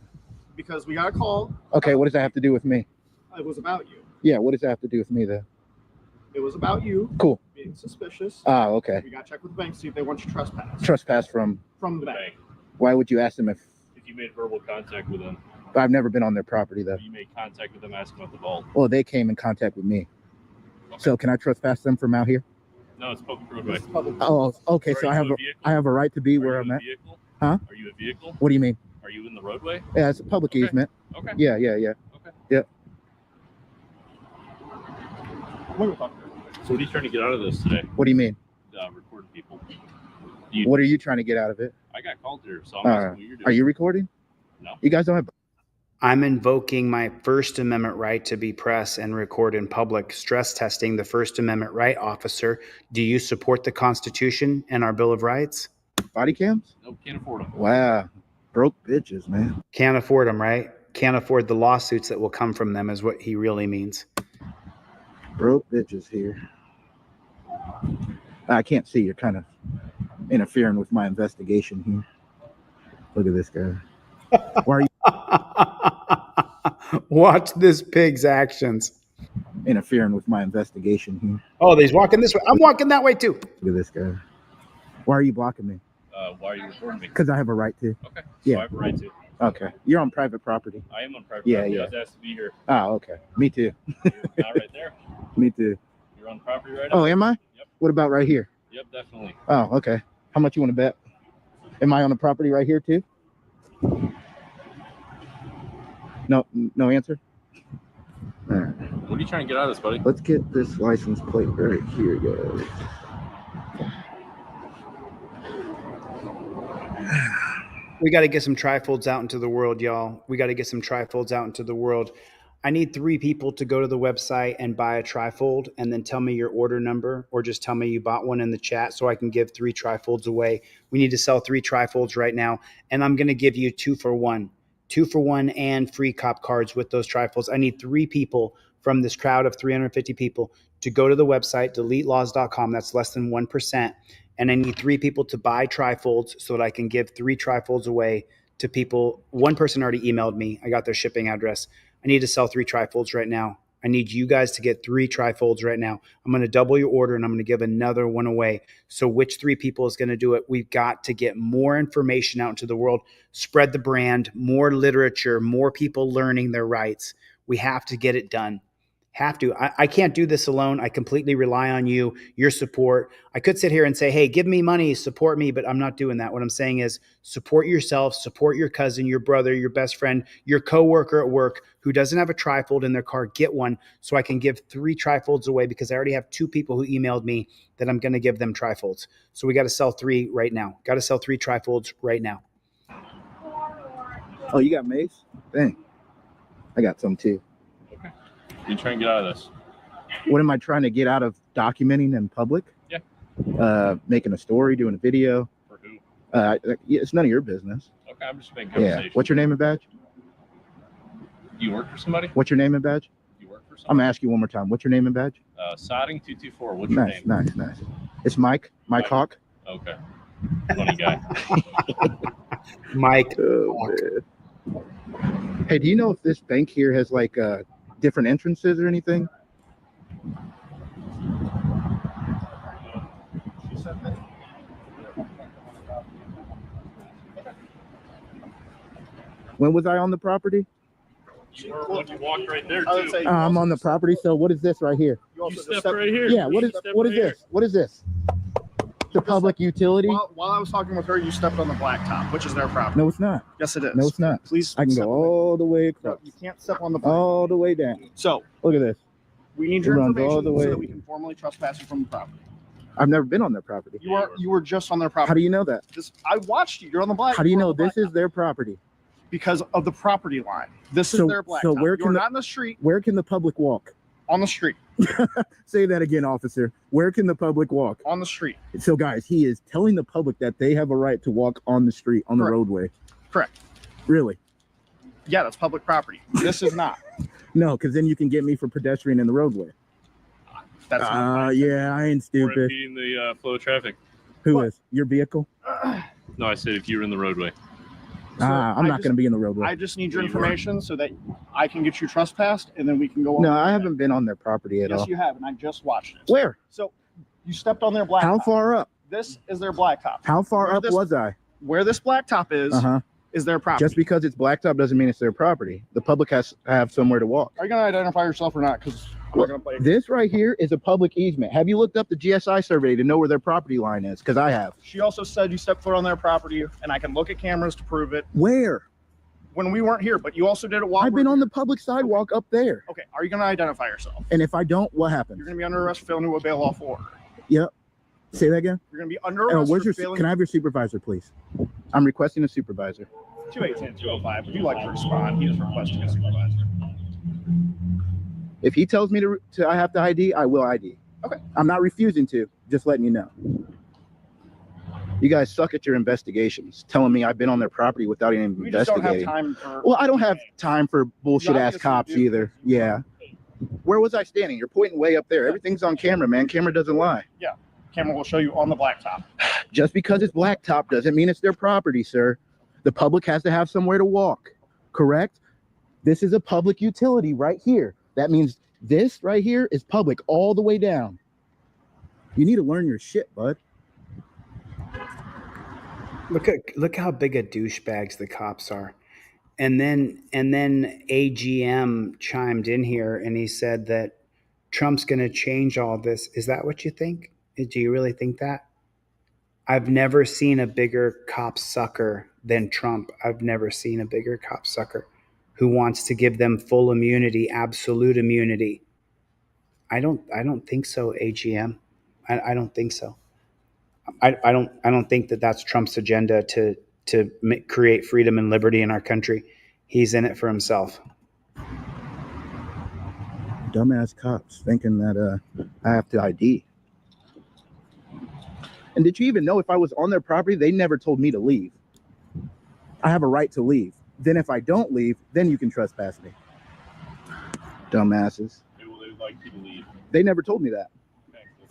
Because we got a call. Okay, what does that have to do with me? It was about you. Yeah, what does that have to do with me then? It was about you. Cool. Being suspicious. Okay. We got to check with the bank to see if they want you trespass. Trespass from the bank. Why would you ask them if You made verbal contact with them. I've never been on their property though? You made contact with them, asking about the vault. Well, they came in contact with me. Okay. So can I trespass them from out here? No, it's public roadway. Oh, okay. So I have a right to be where I'm at. Vehicle? Huh? Are you a vehicle? What do you mean? Are you in the roadway? Yeah, it's a public easement. Okay. Yeah. Okay. Yeah. So what are you trying to get out of this today? What do you mean? Recording people. What are you trying to get out of it? I got called here, so I'm asking what you're doing. Are you recording? No. You guys don't have. I'm invoking my First Amendment right to be press and record in public, stress testing the First Amendment right, officer. Do you support the Constitution and our Bill of Rights? Body cams? Nope, can't afford them. Wow. Broke bitches, man. Can't afford them, right? Can't afford the lawsuits that will come from them is what he really means. Broke bitches here. I can't see. You're kind of interfering with my investigation here. Look at this guy. Why are you Watch this pig's actions. interfering with my investigation here? Oh, he's walking this way. I'm walking that way too. Look at this guy. Why are you blocking me? Why are you recording me? Because I have a right to. Okay. Yeah. So I have a right to. Okay. You're on private property. I am on private Yeah, property. yeah. I was asked to be here. Oh, okay. Me too. You're not right there. Me too. You're on property right now. Oh, am I? Yep. What about right here? Yep, definitely. Oh, okay. How much you want to bet? Am I on the property right here too? No answer? All right. What are you trying to get out of this, buddy? Let's get this license plate right here, guys. We got to get some trifolds out into the world, y'all. We got to get some trifolds out into the world. I need 3 people to go to the website and buy a trifold and then tell me your order number, or just tell me you bought one in the chat so I can give 3 trifolds away. We need to sell 3 trifolds right now, and I'm going to give you 2 for 1. 2 for 1 and free cop cards with those trifolds. I need 3 people from this crowd of 350 people to go to the website, deletelaws.com. That's less than 1%. And I need 3 people to buy trifolds so that I can give 3 trifolds away to people. 1 person already emailed me. I got their shipping address. I need to sell 3 trifolds right now. I need you guys to get 3 trifolds right now. I'm going to double your order and I'm going to give another one away. So which 3 people is going to do it? We've got to get more information out into the world, spread the brand, more literature, more people learning their rights. We have to get it done. Have to. I can't do this alone. I completely rely on you, your support. I could sit here and say, hey, give me money, support me, but I'm not doing that. What I'm saying is support yourself, support your cousin, your brother, your best friend, your coworker at work who doesn't have a trifold in their car. Get one so I can give 3 trifolds away, because I already have 2 people who emailed me that I'm going to give them trifolds. So we got to sell 3 right now. Got to sell 3 trifolds right now. Oh, you got mace? Dang. I got some too. You trying to get out of this? What am I trying to get out of documenting in public? Yeah. Making a story, doing a video. For who? It's none of your business. Okay, I'm just making conversation. Yeah. What's your name and badge? Do you work for somebody? What's your name and badge? Do you work for somebody? I'm gonna ask you one more time. What's your name and badge? Sodding 224. What's your name? Nice. It's Mike. Mike Hawk. Okay. Funny guy. Mike. Oh, man. Hey, do you know if this bank here has like different entrances or anything? When was I on the property? You walked right there too. I'm on the property. So what is this right here? You stepped right here. Yeah. What is this? What is this? The public utility? While I was talking with her, you stepped on the blacktop, which is their property. No, it's not. Yes, it is. No, it's not. Please. I can go all the way across. No, you can't step on the all the way down. So look at this. We need It your runs all information the way. so that we can formally trespass you from the property. I've never been on their property. You were just on their property. How do you know that? I watched you. You're on the black. How do you know this is their property? Because of the property line. This is their blacktop. So where can You're not in the street. Where can the public walk? On the street. Say that again, officer. Where can the public walk? On the street. So, guys, he is telling the public that they have a right to walk on the street, on the roadway. Correct. Really? Yeah, that's public property. This is not. No, because then you can get me for pedestrian in the roadway. That's yeah, I ain't We're stupid. impeding the flow of traffic. Who is? Your vehicle? No, I said if you were in the roadway. I'm not going to be in the roadway. I just need your information so that I can get you trespassed, and then we can go on. No, I haven't been on their property at all. Yes, you have, and I just watched it. Where? So you stepped on their blacktop. How far up? This is their blacktop. How far Where up was I? Where this blacktop is their property. Just because it's blacktop doesn't mean it's their property. The public has to have somewhere to walk. Are you going to identify yourself or not? Because I'm not going to play. This right here is a public easement. Have you looked up the GSI survey to know where their property line is? Because I have. She also said you stepped foot on their property, and I can look at cameras to prove it. Where? When we weren't here, but you also did it while I've been on the public sidewalk up there. Okay, are you going to identify yourself? And if I don't, what happens? You're going to be under arrest for failing to obey a lawful order. Yep. Say that again. You're going to be under arrest Where's for your? failing. Can I have your supervisor, please? I'm requesting a supervisor. 218-205. Would you like to respond? He is requesting a supervisor. If he tells me to I have to ID, I will ID. Okay. I'm not refusing to. Just letting you know. You guys suck at your investigations, telling me I've been on their property without even We just don't investigating. have time for. Well, I don't have time for bullshit ass obviously cops do. either. Yeah. Where was I standing? You're pointing way up there. Everything's on camera, man. Camera doesn't lie. Yeah, camera will show you on the blacktop. Just because it's blacktop doesn't mean it's their property, sir. The public has to have somewhere to walk, correct? This is a public utility right here. That means this right here is public all the way down. You need to learn your shit, bud. Look how big of douchebags the cops are. And then AGM chimed in here and he said that Trump's going to change all this. Is that what you think? Do you really think that? I've never seen a bigger cop sucker than Trump. I've never seen a bigger cop sucker who wants to give them full immunity, absolute immunity. I don't think so, AGM. I don't think so. I don't think that that's Trump's agenda to create freedom and liberty in our country. He's in it for himself. Dumbass cops thinking that I have to ID. And did you even know if I was on their property, they never told me to leave. I have a right to leave. Then if I don't leave, then you can trespass me. Dumbasses. They would like you to leave. They never told me that. Okay, so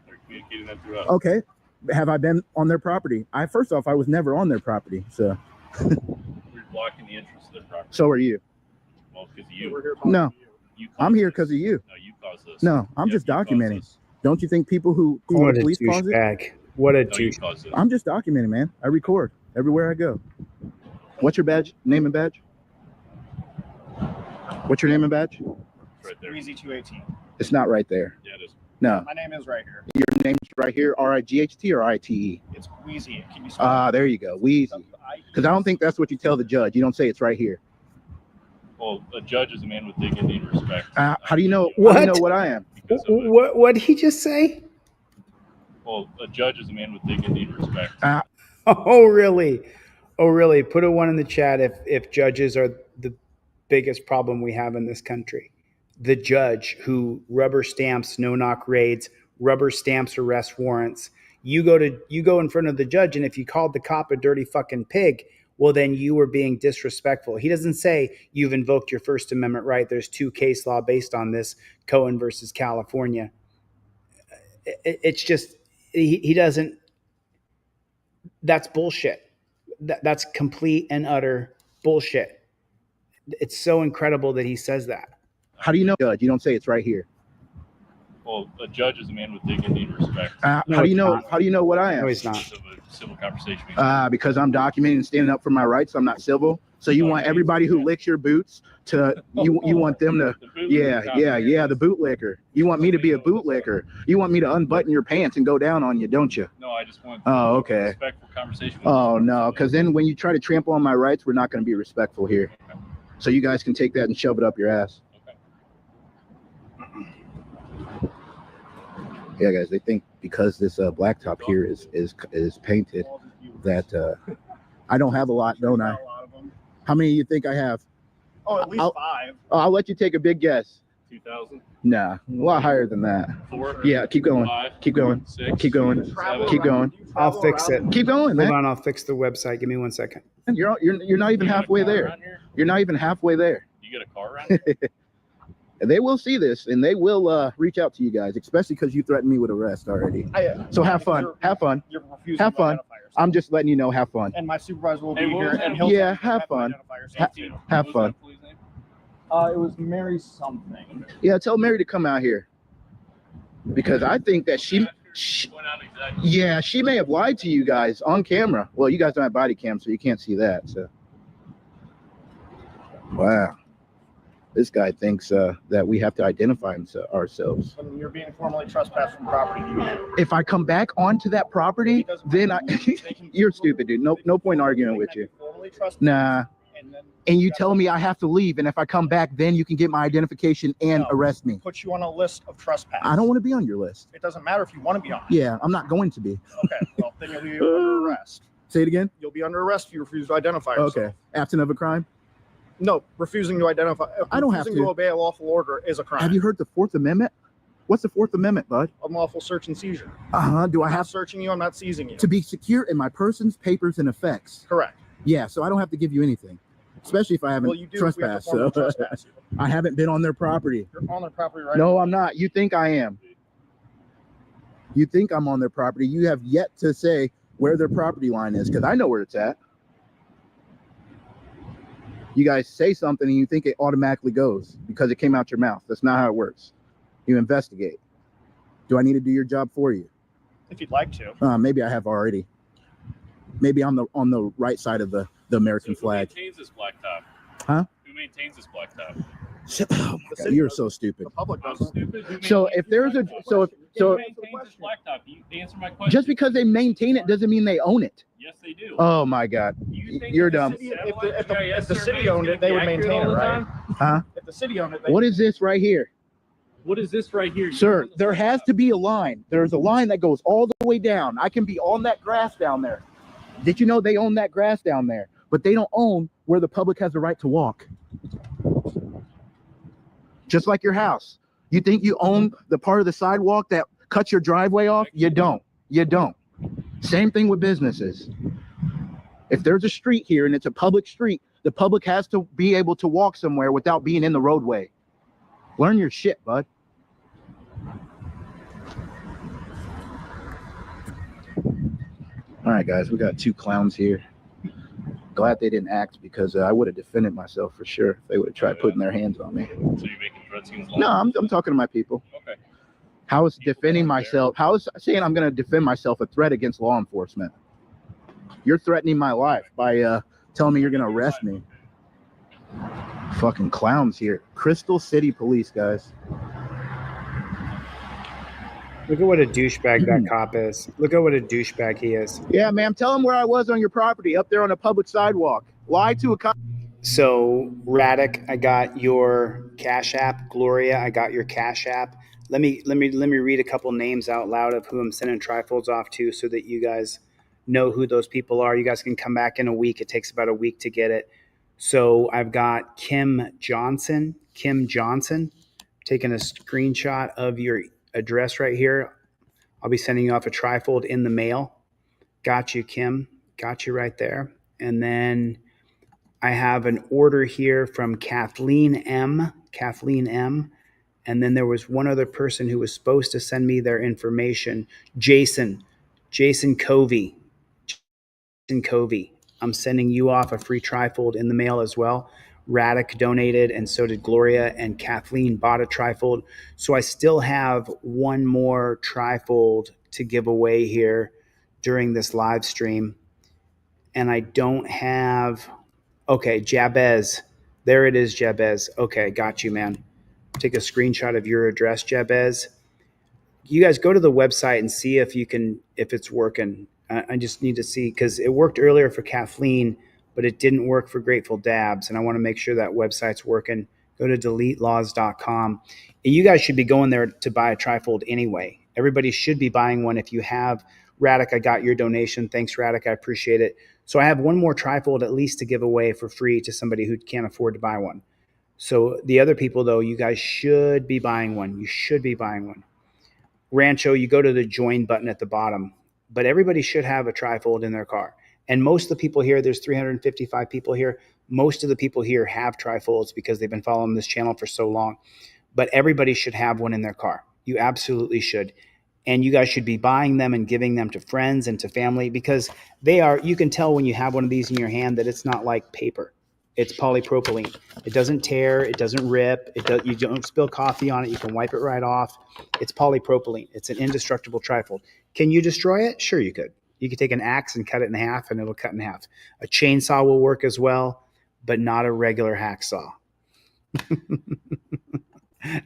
they're communicating that through us. Okay. Have I been on their property? First off, I was never on their property. So We're blocking the entrance to their property. so are you. Well, because of you. No. You I'm here because of you. No, you caused this. No, I'm just documenting. Don't you think people who What are a police cause it? douchebag. What a No, you douche. caused this. I'm just documenting, man. I record everywhere I go. What's your badge? Name and badge? What's your name and badge? Right there. Easy 218. It's not right there. Yeah, it is. No. My name is right here. Your name's right here, R-I-G-H-T or I-T-E? It's Wheezy. Can you spell There you go, Wheezy. Because I don't think that's what you tell the judge. You don't say it's right here. Well, a judge is a man with dignity and respect. How do you know? What? How do you know what I am? What did he just say? Well, a judge is a man with dignity and respect. Oh, really? Oh, really? Put a 1 in the chat if judges are the biggest problem we have in this country. The judge who rubber stamps no-knock raids, rubber stamps arrest warrants. You go in front of the judge, and if you called the cop a dirty fucking pig, well, then you were being disrespectful. He doesn't say you've invoked your First Amendment right. There's 2 case law based on this, Cohen versus California. It's just, he doesn't, that's bullshit. That's complete and utter bullshit. It's so incredible that he says that. How do you know, Judge? You don't say it's right here. Well, a judge is a man with dignity and respect. How do you know? How do you know what I am? No, he's not. Of a civil conversation. Because I'm documenting and standing up for my rights. I'm not civil. So you want everybody who licks your boots to you want them to the bootlicker. You want me to be a bootlicker. You want me to unbutton your pants and go down on you, don't you? No, I just want okay. a respectful conversation. Oh no, because then when you try to trample on my rights, we're not going to be respectful here. Okay. So you guys can take that and shove it up your ass. Okay. Yeah, guys, they think because this blacktop here is painted that I don't have a lot, don't I? How many do you think I have? Oh, at least 5. I'll let you take a big guess. 2,000. Nah, a lot higher than that. 4. Yeah, keep going. 5. Keep going. 6. Keep going. 7. Keep going. I'll fix it. Keep going, man. Hold on, I'll fix the website. Give me 1 second. You're not even halfway there. You're not even halfway there. You get a car around here? They will see this and they will reach out to you guys, especially because you threatened me with arrest already. So have fun. Have fun. You're refusing Have to fun. identify yourself. I'm just letting you know. Have fun. And my supervisor will be Hey, what here, was and that? he'll Yeah, have fun. Have fun. It was Mary something. Yeah, tell Mary to come out here because I think that she may have lied to you guys on camera. Well, you guys don't have body cam, so you can't see that. So, wow, this guy thinks that we have to identify ourselves. When you're being formally trespassed from property, If I come back onto that property, then you're stupid, dude. No point arguing with you. Nah. And you tell me I have to leave, and if I come back, then you can get my identification and arrest me. put you on a list of trespass. I don't want to be on your list. It doesn't matter if you want to be on. Yeah, I'm not going to be. Okay, well then you'll be under arrest. Say it again. You'll be under arrest if you refuse to identify yourself. Okay. Absent of a crime. No, refusing to identify. I don't have refusing to. obey a lawful order is a crime. Have you heard the Fourth Amendment? What's the Fourth Amendment, bud? Unlawful search and seizure. Do I I'm not have searching you? I'm not seizing you. to be secure in my persons, papers, and effects? Correct. Yeah, so I don't have to give you anything, especially if I haven't Well, you do. If we have to trespassed. formally So trespass you. I haven't been on their property. You're on their property right No, now. I'm not. You think I am. You think I'm on their property. You have yet to say where their property line is, because I know where it's at. You guys say something and you think it automatically goes because it came out your mouth. That's not how it works. You investigate. Do I need to do your job for you? If you'd like to. Maybe I have already. Maybe I'm on the right side of the American flag. Who maintains this blacktop? Huh? Who maintains this blacktop? Oh my God, you're so stupid. The public doesn't. So if there's a so Who maintains this blacktop? You answer my question. just because they maintain it doesn't mean they own it. Yes, they do. Oh my God, you're dumb. If the city owned it, they would maintain it, right? Huh? If the city owned it, What is this right here? What is this right here? Sir, there has to be a line. There's a line that goes all the way down. I can be on that grass down there. Did you know they own that grass down there? But they don't own where the public has the right to walk. Just like your house. You think you own the part of the sidewalk that cuts your driveway off? You don't. You don't. Same thing with businesses. If there's a street here and it's a public street, the public has to be able to walk somewhere without being in the roadway. Learn your shit, bud. All right, guys, we got 2 clowns here. Glad they didn't act because I would have defended myself for sure if they would have tried putting their hands on me. So you're making threat scenes? No, I'm talking to my people. Okay. How is defending myself? How is saying I'm going to defend myself a threat against law enforcement? You're threatening my life by telling me you're going to arrest me. Fucking clowns here. Crystal City Police, guys. Look at what a douchebag that cop is. Look at what a douchebag he is. Yeah, ma'am. Tell them where I was on your property, up there on a public sidewalk. Lie to a cop. So, Radek, I got your Cash App. Gloria, I got your Cash App. Let me read a couple names out loud of who I'm sending trifolds off to so that you guys know who those people are. You guys can come back in a week. It takes about a week to get it. So I've got Kim Johnson. Kim Johnson, taking a screenshot of your address right here. I'll be sending you off a trifold in the mail. Got you, Kim. Got you right there. And then I have an order here from Kathleen M. Kathleen M. And then there was one other person who was supposed to send me their information. Jason Covey. Jason Covey. I'm sending you off a free trifold in the mail as well. Radic donated, and so did Gloria, and Kathleen bought a trifold. So I still have one more trifold to give away here during this live stream. And I don't have, okay, Jabez. There it is, Jabez. Okay, got you, man. Take a screenshot of your address, Jabez. You guys go to the website and see if it's working. I just need to see, because it worked earlier for Kathleen, but it didn't work for Grateful Dabs. And I want to make sure that website's working. Go to deletelaws.com. And you guys should be going there to buy a trifold anyway. Everybody should be buying one. If you have, Radic, I got your donation. Thanks, Radic. I appreciate it. So I have one more trifold at least to give away for free to somebody who can't afford to buy one. So the other people, though, you guys should be buying one. You should be buying one. Rancho, you go to the join button at the bottom, but everybody should have a trifold in their car. And most of the people here, there's 355 people here. Most of the people here have trifolds because they've been following this channel for so long. But everybody should have one in their car. You absolutely should. And you guys should be buying them and giving them to friends and to family, because you can tell when you have one of these in your hand that it's not like paper. It's polypropylene. It doesn't tear. It doesn't rip. You don't spill coffee on it. You can wipe it right off. It's polypropylene. It's an indestructible trifold. Can you destroy it? Sure, you could. You could take an axe and cut it in half, and it'll cut in half. A chainsaw will work as well, but not a regular hacksaw.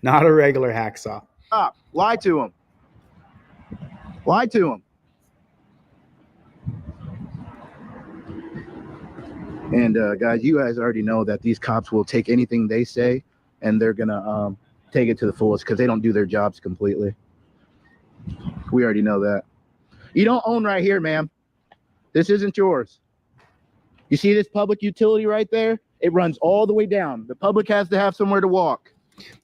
Not a regular hacksaw. Stop. Lie to him. Lie to him. And guys, you guys already know that these cops will take anything they say, and they're gonna take it to the fullest because they don't do their jobs completely. We already know that. You don't own right here, ma'am. This isn't yours. You see this public utility right there? It runs all the way down. The public has to have somewhere to walk.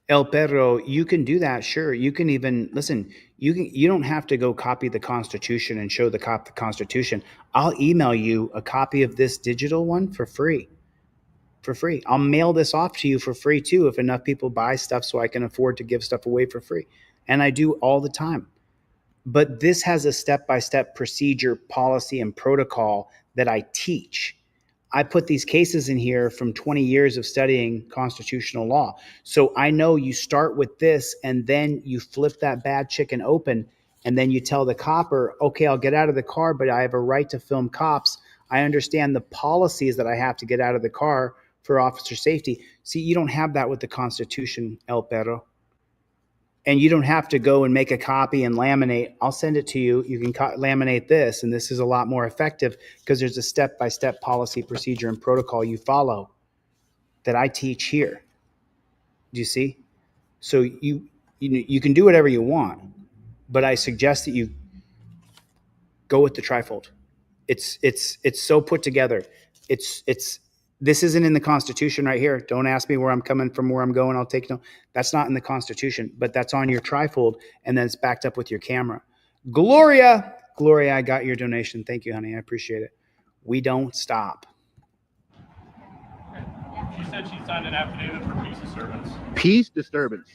El Perro, you can do that, sure. You can even listen. You don't have to go copy the Constitution and show the cop the Constitution. I'll email you a copy of this digital one for free. For free. I'll mail this off to you for free too if enough people buy stuff so I can afford to give stuff away for free. And I do all the time. But this has a step-by-step procedure, policy, and protocol that I teach. I put these cases in here from 20 years of studying constitutional law. So I know you start with this, and then you flip that bad chicken open, and then you tell the copper, okay, I'll get out of the car, but I have a right to film cops. I understand the policies that I have to get out of the car for officer safety. See, you don't have that with the Constitution, El Perro. And you don't have to go and make a copy and laminate. I'll send it to you. You can laminate this, and this is a lot more effective because there's a step-by-step policy, procedure, and protocol you follow that I teach here. Do you see? So you can do whatever you want, but I suggest that you go with the trifold. It's so put together. This isn't in the Constitution right here. Don't ask me where I'm coming from, where I'm going. I'll take no. That's not in the Constitution, but that's on your trifold, and then it's backed up with your camera. Gloria, I got your donation. Thank you, honey. I appreciate it. We don't stop. She said she signed an affidavit for peace disturbance. Peace disturbance.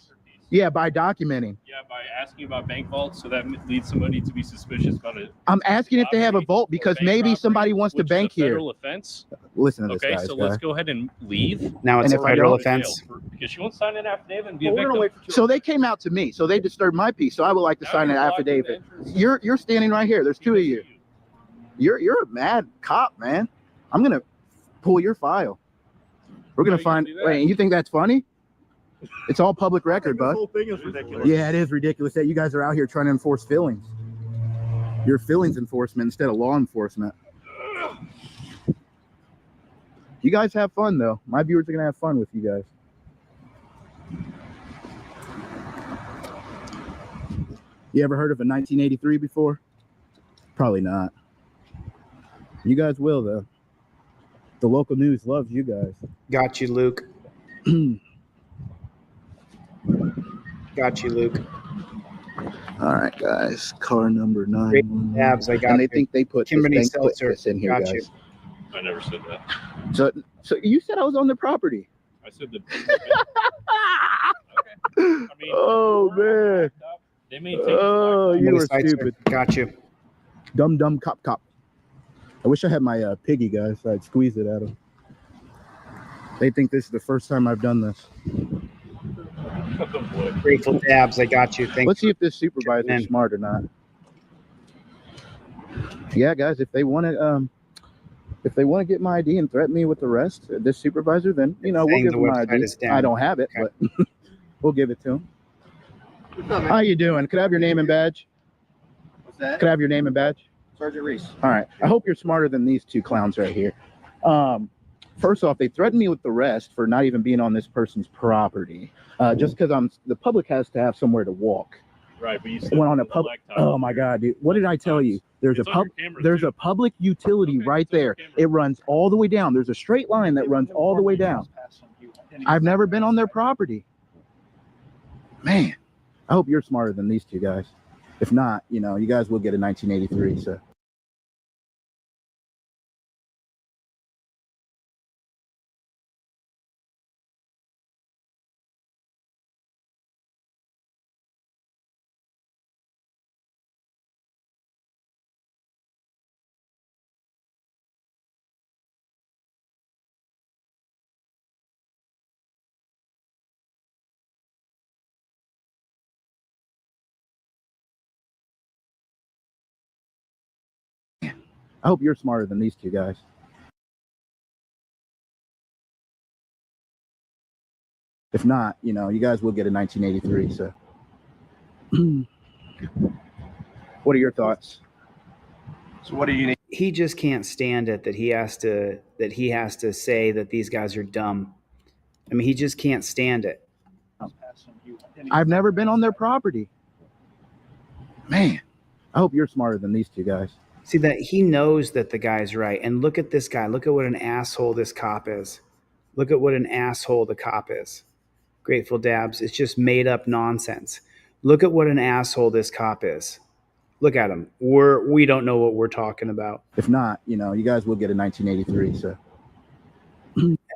Yeah, by documenting. Yeah, by asking about bank vaults, so that leads somebody to be suspicious about it. I'm asking if they have a vault because maybe somebody wants to bank here. Federal offense. Listen to this, Okay, guys. so let's go ahead and leave. Now it's a federal offense. Because she won't sign an affidavit and be a Well, we're gonna victim. wait for so they came out to me, so they disturbed my peace. So I would like to sign an affidavit. You're standing right here. There's two of you. You're a mad cop, man. I'm gonna pull your file. We're gonna find. Wait, and you think that's funny? It's all public record, bud. The whole thing is ridiculous. Yeah, it is ridiculous that you guys are out here trying to enforce fillings. You're fillings enforcement instead of law enforcement. You guys have fun, though. My viewers are going to have fun with you guys. You ever heard of a 1983 before? Probably not. You guys will, though. The local news loves you guys. Got you, Luke. Got you, Luke. All right, guys. Car number 9. Tabs, I got and they you. think they put Kimberly this, Seltzer. this in here, Got guys. you. I never said that. So you said I was on the property. I said that. Oh man. They may take Oh, you were Kimberly Seltzer. stupid. Got you. Dumb cop. I wish I had my piggy, guys, so I'd squeeze it at him. They think this is the first time I've done this. Grateful Dabs, I got you. Let's see if this supervisor is smart or not. Yeah, guys, if they want to get my ID and threaten me with arrest, this supervisor, then we'll give them my ID. I don't have it, but we'll give it to him. How you doing? Could I have your name and badge? What's that? Could I have your name and badge? Sergeant Reese. All right. I hope you're smarter than these two clowns right here. First off, they threatened me with arrest for not even being on this person's property. Just because the public has to have somewhere to walk. Right, but you Went on a public. Oh my God, dude! What did I tell you? There's a public utility right there. It runs all the way down. There's a straight line that runs all the way down. I've never been on their property. Man, I hope you're smarter than these two guys. If not, you guys will get a 1983. So. I hope you're smarter than these two guys. If not, you guys will get a 1983. So, what are your thoughts? So what do you need? He just can't stand it that he has to say that these guys are dumb. I mean, he just can't stand it. I've never been on their property. Man, I hope you're smarter than these two guys. See that he knows that the guy's right. And look at this guy. Look at what an asshole this cop is. Look at what an asshole the cop is. Grateful Dabs. It's just made up nonsense. Look at what an asshole this cop is. Look at him. We don't know what we're talking about. If not, you guys will get a 1983. So,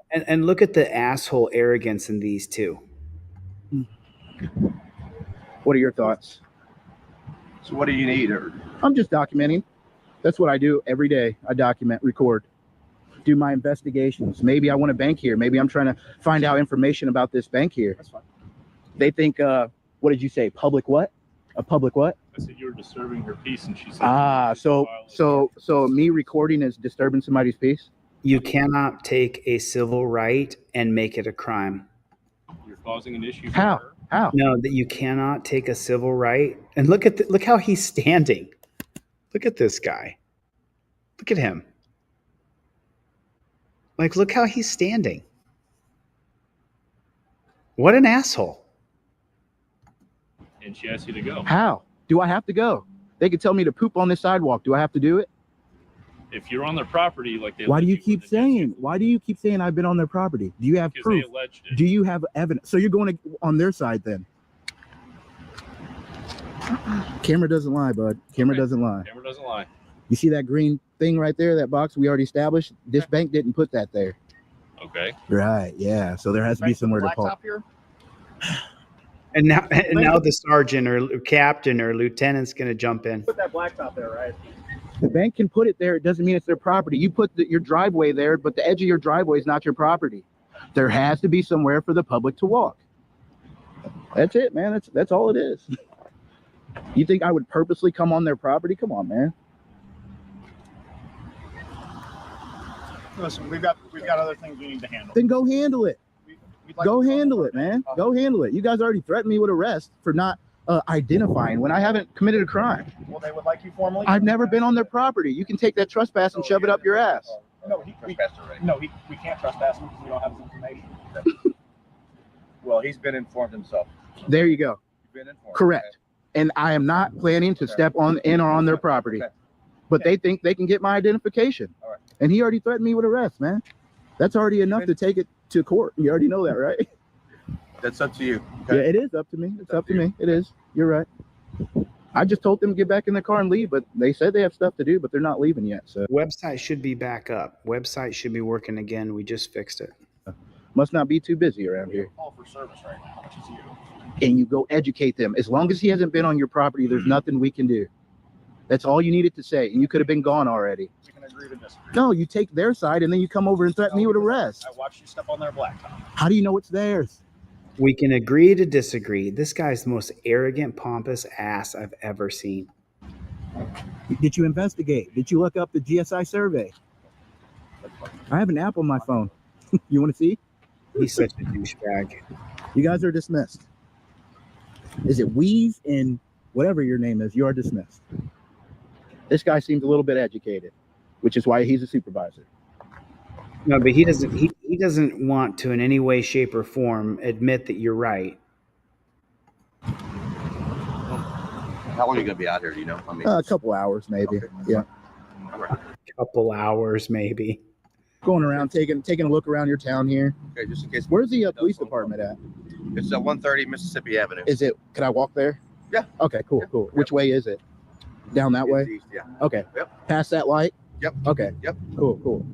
and look at the asshole arrogance in these two. What are your thoughts? So what do you need? I'm just documenting. That's what I do every day. I document, record, do my investigations. Maybe I want a bank here. Maybe I'm trying to find out information about this bank here. That's fine. They think, what did you say? Public what? A public what? I said you were disturbing her peace, and she said. So me recording is disturbing somebody's peace? You cannot take a civil right and make it a crime. You're causing an issue. How? How? No, that you cannot take a civil right. And look how he's standing. Look at this guy. Look at him. Like, look how he's standing. What an asshole. And she asked you to go. How? Do I have to go? They could tell me to poop on this sidewalk. Do I have to do it? If you're on their property, like they. Why do you keep saying? Why do you keep saying I've been on their property? Do you have proof? They alleged it. Do you have evidence? So you're going on their side then? Camera doesn't lie, bud. Camera doesn't lie. Camera doesn't lie. You see that green thing right there? That box we already established. This bank didn't put that there. Okay. Right. Yeah. So there has to be somewhere to pull. And now the sergeant or captain or lieutenant's going to jump in. Put that blacktop there, right? The bank can put it there. It doesn't mean it's their property. You put your driveway there, but the edge of your driveway is not your property. There has to be somewhere for the public to walk. That's it, man. That's all it is. You think I would purposely come on their property? Come on, man. Listen, we've got other things we need to handle. Then go handle it. Go handle it, man. Go handle it. You guys already threatened me with arrest for not identifying when I haven't committed a crime. Well, they would like you formally. I've never been on their property. You can take that trespass and shove it up your ass. No, we can't trespass him because we don't have his information. Well, he's been informed himself. There you go. You've been informed. Correct. And I am not planning to step in or on their property. But they think they can get my identification. All right. And he already threatened me with arrest, man. That's already enough to take it to court. You already know that, right? That's up to you. Okay? Yeah, it is up to me. It's up to me. It is. You're right. I just told them to get back in the car and leave, but they said they have stuff to do, but they're not leaving yet. So website should be back up. Website should be working again. We just fixed it. Must not be too busy around here. Call for service right now, which is you. And you go educate them. As long as he hasn't been on your property, there's nothing we can do. That's all you needed to say, and you could have been gone already. We can agree agree to disagree. No, you take their side and then you come over and threaten me with arrest. I watched you step on their blacktop. How do you know it's theirs? We can agree to disagree. This guy's the most arrogant, pompous ass I've ever seen. Did you investigate? Did you look up the GSI survey? I have an app on my phone. You want to see? He's such a douchebag. You guys are dismissed. Is it Weave and whatever your name is? You are dismissed. This guy seems a little bit educated, which is why he's a supervisor. No, but he doesn't. He doesn't want to, in any way, shape, or form, admit that you're right. How long are you going to be out here? Do you know? I mean, A couple hours, maybe. Okay. Yeah. all right. Couple hours, maybe. Going around, taking a look around your town here. Okay, just in case. Where's the police department at? It's at 130 Mississippi Avenue. Is it? Can I walk there? Yeah. Okay. Cool. Cool. Which way is it? Down that way. East, yeah. Okay. Yep. Past that light. Yep. Okay. Yep. Cool. Cool.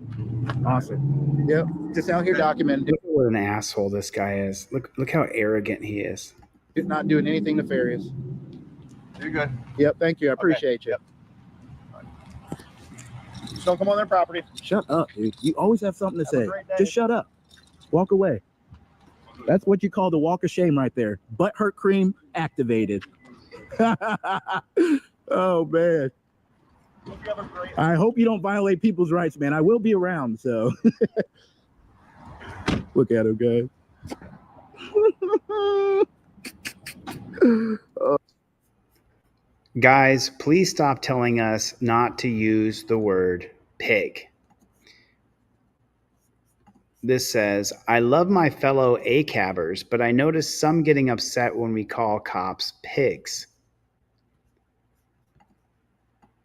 Awesome. Yep. Just out here documenting. Look what an asshole this guy is. Look how arrogant he is. Not doing anything nefarious. You're good. Yep. Thank you. I appreciate you. Yep. Just don't come on their property. Shut up, dude. You always have something to Have a say. great day. Just shut up. Walk away. That's what you call the walk of shame right there. Butt hurt cream activated. Oh, man. I hope you don't violate people's rights, man. I will be around, so. Look at him, guys. Guys, please stop telling us not to use the word pig. This says, I love my fellow ACABers, but I notice some getting upset when we call cops pigs.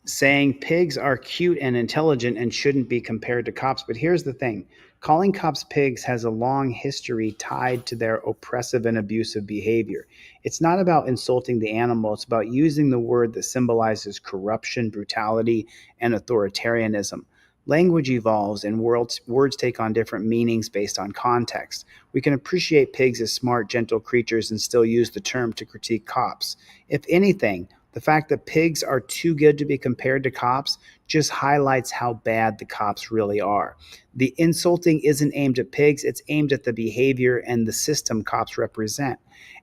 Saying pigs are cute and intelligent and shouldn't be compared to cops. But here's the thing. Calling cops pigs has a long history tied to their oppressive and abusive behavior. It's not about insulting the animal. It's about using the word that symbolizes corruption, brutality, and authoritarianism. Language evolves and words take on different meanings based on context. We can appreciate pigs as smart, gentle creatures and still use the term to critique cops. If anything, the fact that pigs are too good to be compared to cops just highlights how bad the cops really are. The insulting isn't aimed at pigs, it's aimed at the behavior and the system cops represent.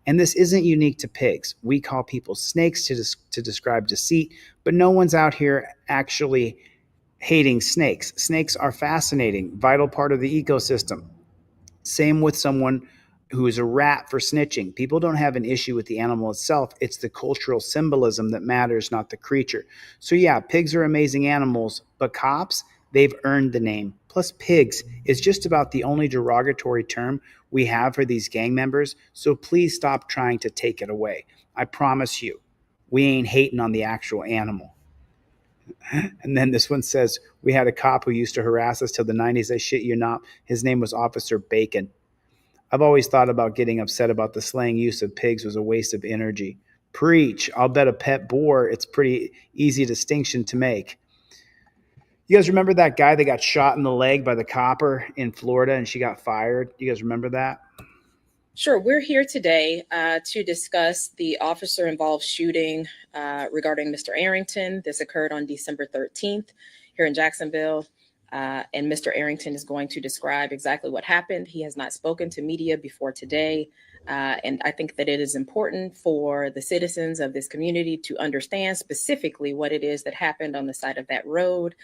And this isn't unique to pigs. We call people snakes to describe deceit, but no one's out here actually hating snakes. Snakes are fascinating, vital part of the ecosystem. Same with someone who is a rat for snitching. People don't have an issue with the animal itself. It's the cultural symbolism that matters, not the creature. So yeah, pigs are amazing animals, but cops, they've earned the name. Plus pigs is just about the only derogatory term we have for these gang members. So please stop trying to take it away. I promise you, we ain't hating on the actual animal. And then this one says, we had a cop who used to harass us till the 90s. I shit you not. His name was Officer Bacon. I've always thought about getting upset about the slang use of pigs was a waste of energy. Preach. I'll bet a pet boar, it's pretty easy distinction to make. You guys remember that guy that got shot in the leg by the copper in Florida and she got fired? You guys remember that? Sure. We're here today to discuss the officer-involved shooting regarding Mr. Arrington. This occurred on December 13th here in Jacksonville. And Mr. Arrington is going to describe exactly what happened. He has not spoken to media before today. And I think that it is important for the citizens of this community to understand specifically what it is that happened on the side of that road,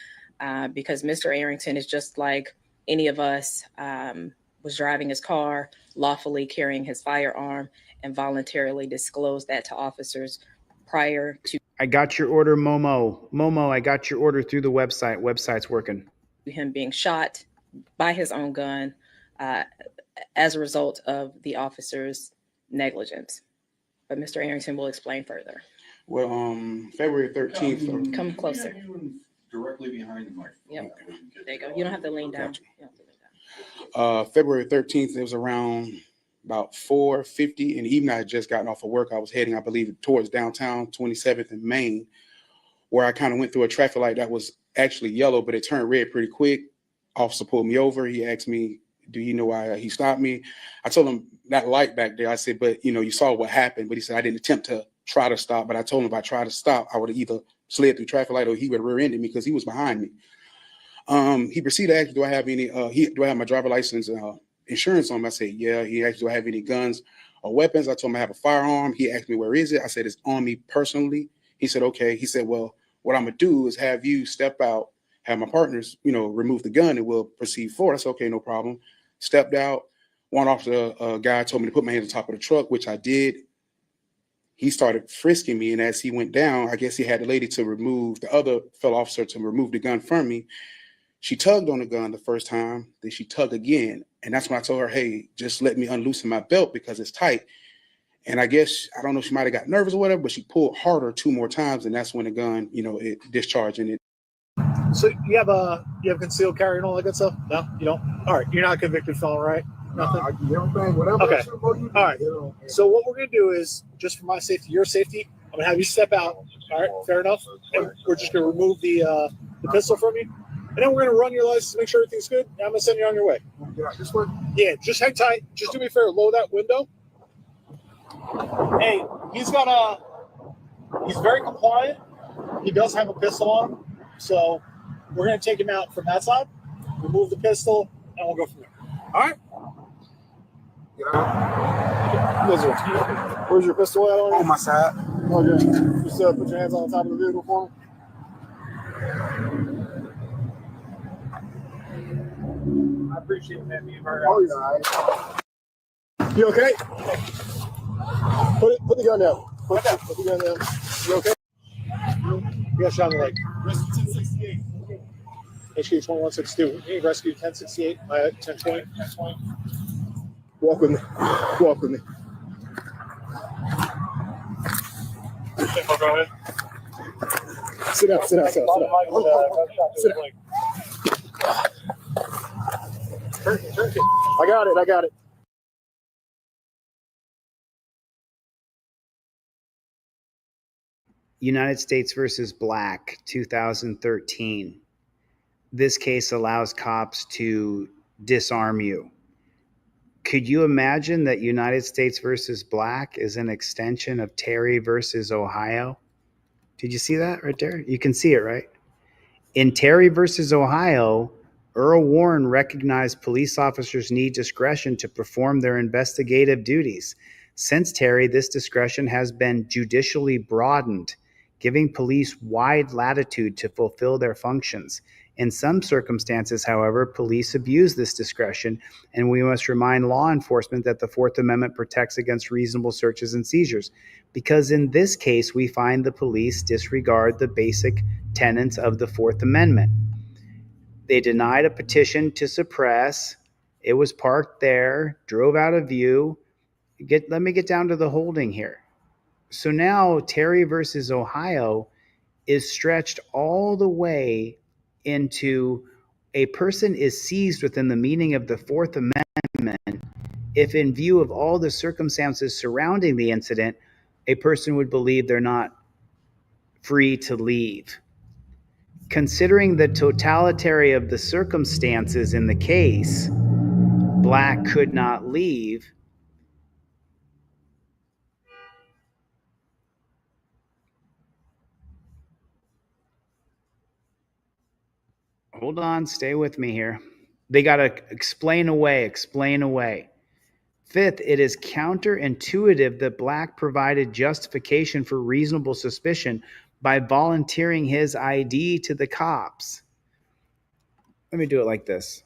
because Mr. Arrington is just like any of us, was driving his car, lawfully carrying his firearm, and voluntarily disclosed that to officers prior to. I got your order, Momo. Momo, I got your order through the website. Website's working. Him being shot by his own gun as a result of the officer's negligence. But Mr. Arrington will explain further. Well, February 13th. Come closer. Directly behind the microphone. Yep. There you go. You don't have to lean down. Gotcha. February 13th, it was around about 4:50 in the evening. I had just gotten off of work. I was heading, I believe, towards downtown 27th and Main, where I kind of went through a traffic light that was actually yellow, but it turned red pretty quick. Officer pulled me over. He asked me, do you know why he stopped me? I told him that light back there. I said, but you saw what happened. But he said, I didn't attempt to try to stop, but I told him if I tried to stop, I would have either slid through traffic light or he would have rear-ended me because he was behind me. He proceeded to ask, do I have any, do I have my driver license insurance on me? I said, yeah. He asked, do I have any guns or weapons? I told him I have a firearm. He asked me, where is it? I said, it's on me personally. He said, okay. He said, well, what I'm going to do is have you step out, have my partners, remove the gun, and we'll proceed forward. I said, okay, no problem. Stepped out. One officer, guy told me to put my hands on top of the truck, which I did. He started frisking me, and as he went down, I guess he had the lady to remove, the other fellow officer to remove the gun from me. She tugged on the gun the first time, then she tugged again. And that's when I told her, hey, just let me unloosen my belt because it's tight. And I guess, I don't know if she might have got nervous or whatever, but she pulled harder 2 more times, and that's when the gun, it discharged and it. So you have concealed carry and all that good stuff? No, you don't? All right, you're not a convicted felon, right? Nothing? Okay. All right. So what we're going to do is, just for my safety, your safety, I'm going to have you step out. All right, fair enough? And we're just going to remove the pistol from you. And then we're going to run your license, make sure everything's good, and I'm going to send you on your way. This one? Yeah, just hang tight. Just do me a favor, lower that window. Hey, he's very compliant. He does have a pistol on him. So we're going to take him out from that side, remove the pistol, and we'll go from there. All right? Where's your pistol at on my side? Okay. Just put your hands on the top of the vehicle for me. I appreciate it, man. Being very honest. You okay? Put the gun down. Put the gun down. You okay? You got shot in the leg. Rescue 1068. HQ 2162. Rescue 1068. 1020. Walk with me. Walk with me. Go ahead. Sit down. Sit down. Sit down. Sit down. I got it. United States versus Black, 2013. This case allows cops to disarm you. Could you imagine that United States versus Black is an extension of Terry versus Ohio? Did you see that right there? You can see it, right? In Terry versus Ohio, Earl Warren recognized police officers need discretion to perform their investigative duties. Since Terry, this discretion has been judicially broadened, giving police wide latitude to fulfill their functions. In some circumstances, however, police abuse this discretion, and we must remind law enforcement that the Fourth Amendment protects against reasonable searches and seizures. Because in this case, we find the police disregard the basic tenets of the Fourth Amendment. They denied a petition to suppress. It was parked there, drove out of view. Let me get down to the holding here. So now Terry versus Ohio is stretched all the way into a person is seized within the meaning of the Fourth Amendment if, in view of all the circumstances surrounding the incident, a person would believe they're not free to leave. Considering the totality of the circumstances in the case, Black could not leave. Hold on, stay with me here. They got to explain away. Fifth, it is counterintuitive that Black provided justification for reasonable suspicion by volunteering his ID to the cops. Let me do it like this.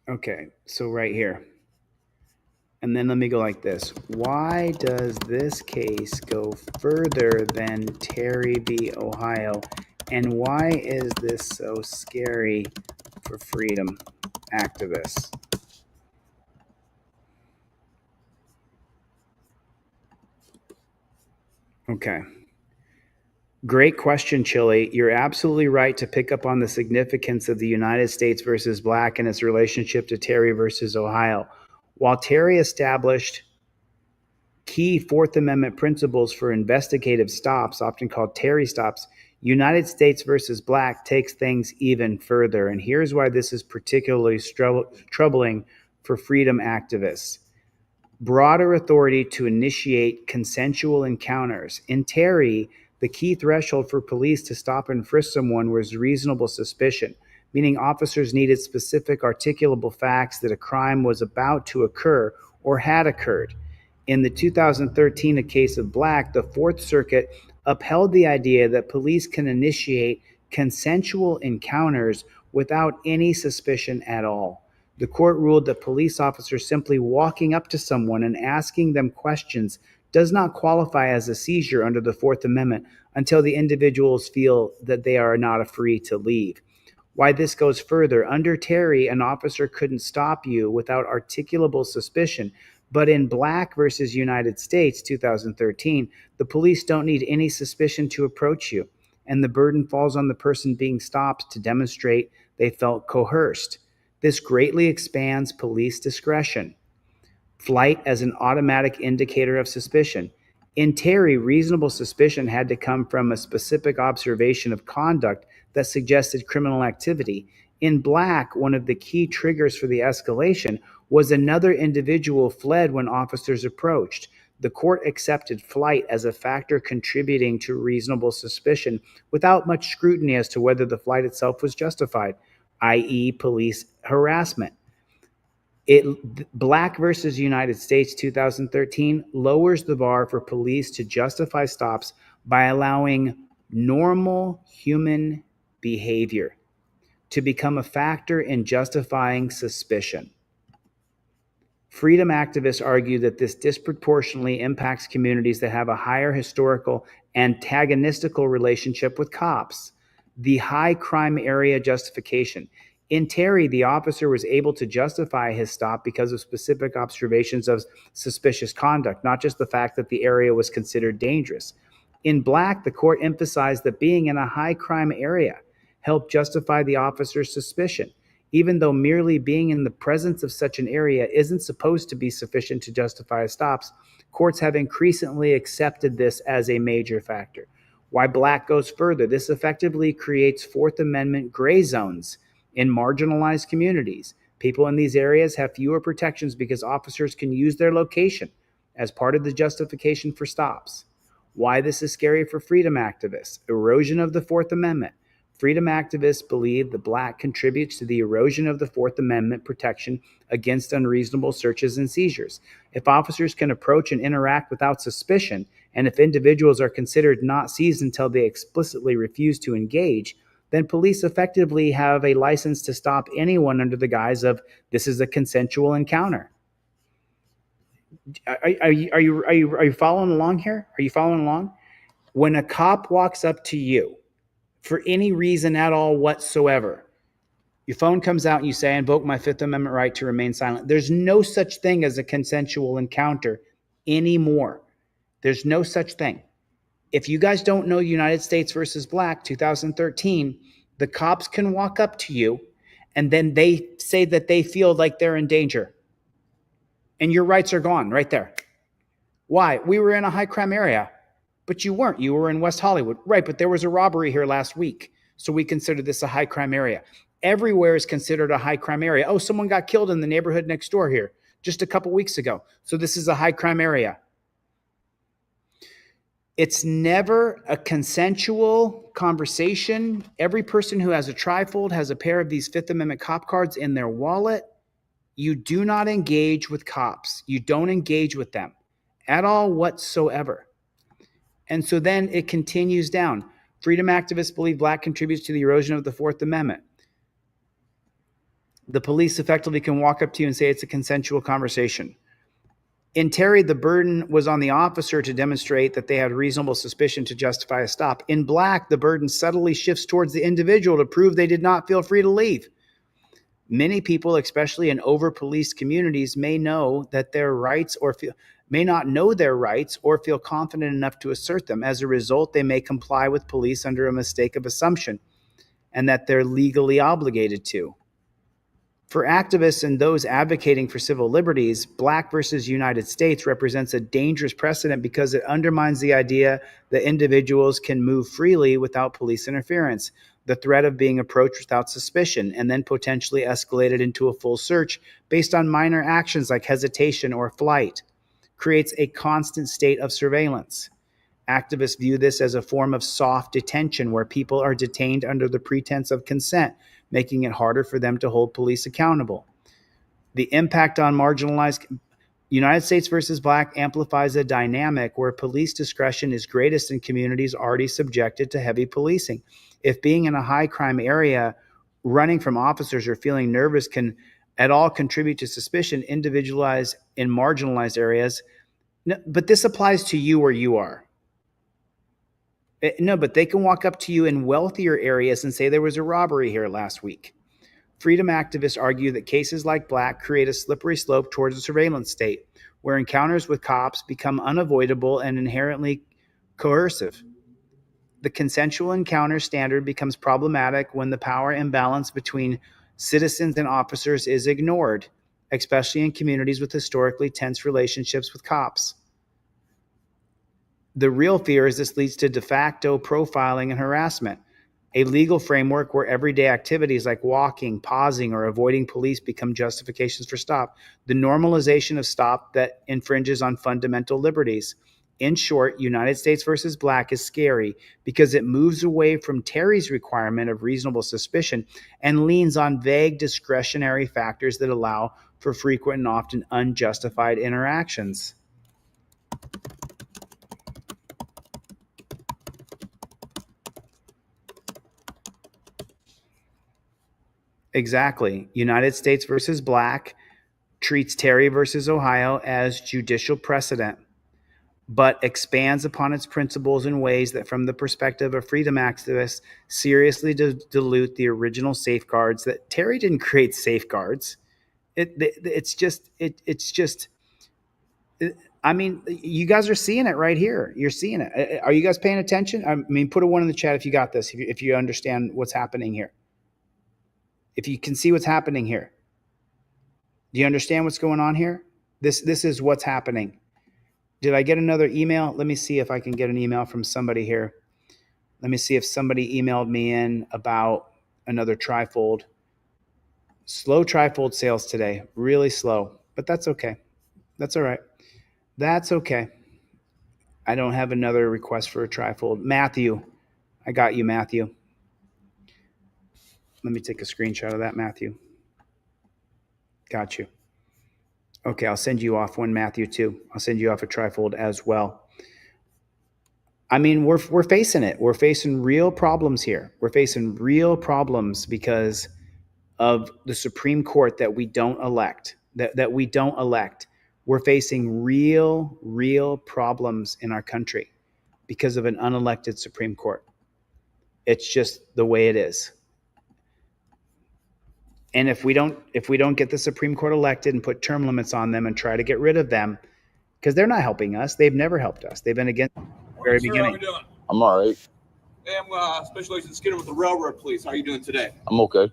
Okay, so right here. And then let me go like this. Why does this case go further than Terry v. Ohio? And why is this so scary for freedom activists? Okay. Great question, Chili. You're absolutely right to pick up on the significance of the United States versus Black and its relationship to Terry versus Ohio. While Terry established key Fourth Amendment principles for investigative stops, often called Terry stops, United States versus Black takes things even further. And here's why this is particularly troubling for freedom activists. Broader authority to initiate consensual encounters. In Terry, the key threshold for police to stop and frisk someone was reasonable suspicion, meaning officers needed specific articulable facts that a crime was about to occur or had occurred. In the 2013 case of Black, the Fourth Circuit upheld the idea that police can initiate consensual encounters without any suspicion at all. The court ruled that police officers simply walking up to someone and asking them questions does not qualify as a seizure under the Fourth Amendment until the individuals feel that they are not free to leave. Why this goes further, under Terry, an officer couldn't stop you without articulable suspicion, but in Black versus United States, 2013, the police don't need any suspicion to approach you, and the burden falls on the person being stopped to demonstrate they felt coerced. This greatly expands police discretion. Flight as an automatic indicator of suspicion. In Terry, reasonable suspicion had to come from a specific observation of conduct that suggested criminal activity. In Black, one of the key triggers for the escalation was another individual fled when officers approached. The court accepted flight as a factor contributing to reasonable suspicion without much scrutiny as to whether the flight itself was justified, i.e. police harassment. Black versus United States 2013 lowers the bar for police to justify stops by allowing normal human behavior to become a factor in justifying suspicion. Freedom activists argue that this disproportionately impacts communities that have a higher historical antagonistical relationship with cops. The high crime area justification. In Terry, the officer was able to justify his stop because of specific observations of suspicious conduct, not just the fact that the area was considered dangerous. In Black, the court emphasized that being in a high crime area helped justify the officer's suspicion, even though merely being in the presence of such an area isn't supposed to be sufficient to justify stops. Courts have increasingly accepted this as a major factor. Why Black goes further, this effectively creates Fourth Amendment gray zones in marginalized communities. People in these areas have fewer protections because officers can use their location as part of the justification for stops. Why this is scary for freedom activists. Erosion of the Fourth Amendment. Freedom activists believe that Black contributes to the erosion of the Fourth Amendment protection against unreasonable searches and seizures. If officers can approach and interact without suspicion, and if individuals are considered not seized until they explicitly refuse to engage, then police effectively have a license to stop anyone under the guise of this is a consensual encounter. Are you following along here? Are you following along? When a cop walks up to you for any reason at all whatsoever, your phone comes out and you say, I invoke my Fifth Amendment right to remain silent. There's no such thing as a consensual encounter anymore. There's no such thing. If you guys don't know United States versus Black, 2013, the cops can walk up to you and then they say that they feel like they're in danger. And your rights are gone right there. Why? We were in a high crime area, but you weren't. You were in West Hollywood. Right, but there was a robbery here last week, so we consider this a high crime area. Everywhere is considered a high crime area. Oh, someone got killed in the neighborhood next door here just a couple weeks ago, so this is a high crime area. It's never a consensual conversation. Every person who has a trifold has a pair of these Fifth Amendment cop cards in their wallet. You do not engage with cops. You don't engage with them at all whatsoever. And so then it continues down. Freedom activists believe Black contributes to the erosion of the Fourth Amendment. The police effectively can walk up to you and say it's a consensual conversation. In Terry, the burden was on the officer to demonstrate that they had reasonable suspicion to justify a stop. In Black, the burden subtly shifts towards the individual to prove they did not feel free to leave. Many people, especially in over-policed communities, may know that their rights may not know their rights or feel confident enough to assert them. As a result, they may comply with police under a mistake of assumption and that they're legally obligated to. For activists and those advocating for civil liberties, Black versus United States represents a dangerous precedent because it undermines the idea that individuals can move freely without police interference. the threat of being approached without suspicion and then potentially escalated into a full search based on minor actions like hesitation or flight, creates a constant state of surveillance. Activists view this as a form of soft detention where people are detained under the pretense of consent, making it harder for them to hold police accountable. The impact on marginalized United States versus Black amplifies a dynamic where police discretion is greatest in communities already subjected to heavy policing. If being in a high crime area, running from officers, or feeling nervous can at all contribute to suspicion, individualized in marginalized areas. No, but this applies to you where you are. No, but they can walk up to you in wealthier areas and say there was a robbery here last week. Freedom activists argue that cases like Black create a slippery slope towards a surveillance state, where encounters with cops become unavoidable and inherently coercive. The consensual encounter standard becomes problematic when the power imbalance between citizens and officers is ignored, especially in communities with historically tense relationships with cops. The real fear is this leads to de facto profiling and harassment, a legal framework where everyday activities like walking, pausing, or avoiding police become justifications for stop. The normalization of stop that infringes on fundamental liberties. In short, United States versus Black is scary because it moves away from Terry's requirement of reasonable suspicion and leans on vague discretionary factors that allow for frequent and often unjustified interactions. Exactly. United States versus Black treats Terry versus Ohio as judicial precedent, but expands upon its principles in ways that, from the perspective of freedom activists, seriously dilute the original safeguards. That Terry didn't create safeguards. I mean, you guys are seeing it right here. You're seeing it. Are you guys paying attention? I mean, put a 1 in the chat if you got this, if you understand what's happening here. If you can see what's happening here. Do you understand what's going on here? This is what's happening. Did I get another email? Let me see if I can get an email from somebody here. Let me see if somebody emailed me in about another trifold. Slow trifold sales today. Really slow. But that's okay. That's all right. That's okay. I don't have another request for a trifold. Matthew. I got you, Matthew. Let me take a screenshot of that, Matthew. Got you. Okay, I'll send you off one, Matthew, too. I'll send you off a trifold as well. I mean, we're facing it. We're facing real problems here. We're facing real problems because of the Supreme Court that we don't elect. That we don't elect. We're facing real problems in our country because of an unelected Supreme Court. It's just the way it is. And if we don't get the Supreme Court elected and put term limits on them and try to get rid of them, because they're not helping us. They've never helped us. They've been against the very beginning. How are we doing? I'm all right. Hey, I'm Special Agent Skinner with the Railroad Police. How are you doing today? I'm okay.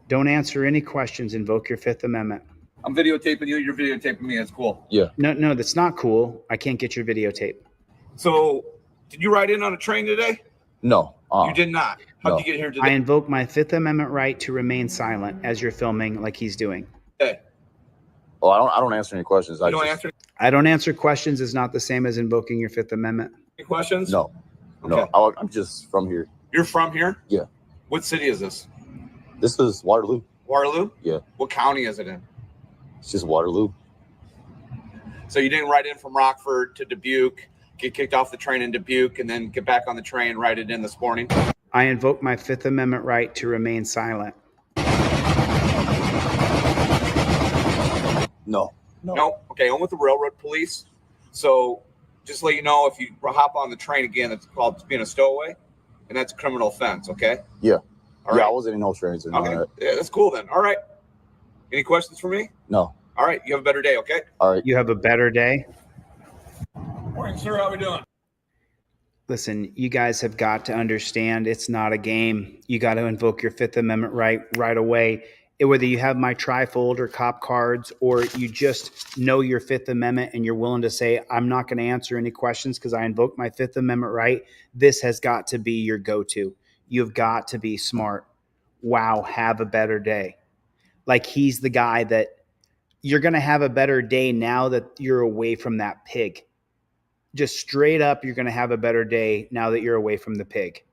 Don't answer any questions. Invoke your Fifth Amendment. I'm videotaping you. You're videotaping me. That's cool. Yeah. No, that's not cool. I can't get your videotape. So, did you ride in on a train today? No. You did not. How'd you get here today? I invoke my Fifth Amendment right to remain silent as you're filming like he's doing. Hey. Oh, I don't answer any questions. I don't answer questions is not the same as invoking your Fifth Amendment. Any questions? No. Okay. No. I'm just from here. You're from here? Yeah. What city is this? This is Waterloo. Waterloo? Yeah. What county is it in? It's just Waterloo. So you didn't ride in from Rockford to Dubuque, get kicked off the train in Dubuque, and then get back on the train, ride it in this morning? I invoke my Fifth Amendment right to remain silent. No. No. Okay, I'm with the Railroad Police. So just to let you know, if you hop on the train again, it's called being a stowaway, and that's a criminal offense, okay? Yeah. All Yeah, right. I wasn't in no trains or none Okay. of that. Yeah, that's cool then. All right. Any questions for me? No. All right. You have a better day, okay? All right. You have a better day. Morning, sir. How we doing? Listen, you guys have got to understand it's not a game. You got to invoke your Fifth Amendment right away. Whether you have my trifold or cop cards, or you just know your Fifth Amendment and you're willing to say, I'm not going to answer any questions because I invoke my Fifth Amendment right, this has got to be your go-to. You've got to be smart. Wow, have a better day. Like he's the guy that you're going to have a better day now that you're away from that pig. Just straight up, you're going to have a better day now that you're away from the pig.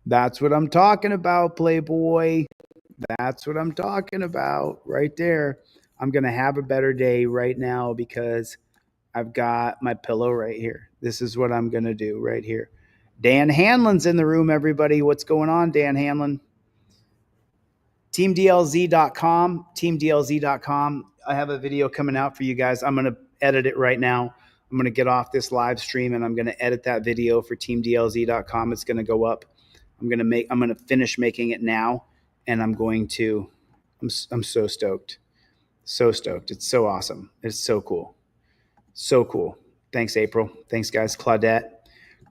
That's what I'm talking about, Playboy. That's what I'm talking about right there. I'm going to have a better day right now because I've got my pillow right here. This is what I'm going to do right here. Dan Hanlon's in the room, everybody. What's going on, Dan Hanlon? TeamDLZ.com. TeamDLZ.com. I have a video coming out for you guys. I'm going to edit it right now. I'm going to get off this live stream and I'm going to edit that video for TeamDLZ.com. It's going to go up. I'm going to finish making it now, and I'm so stoked. So stoked. It's so awesome. It's so cool. So cool. Thanks, April. Thanks, guys. Claudette.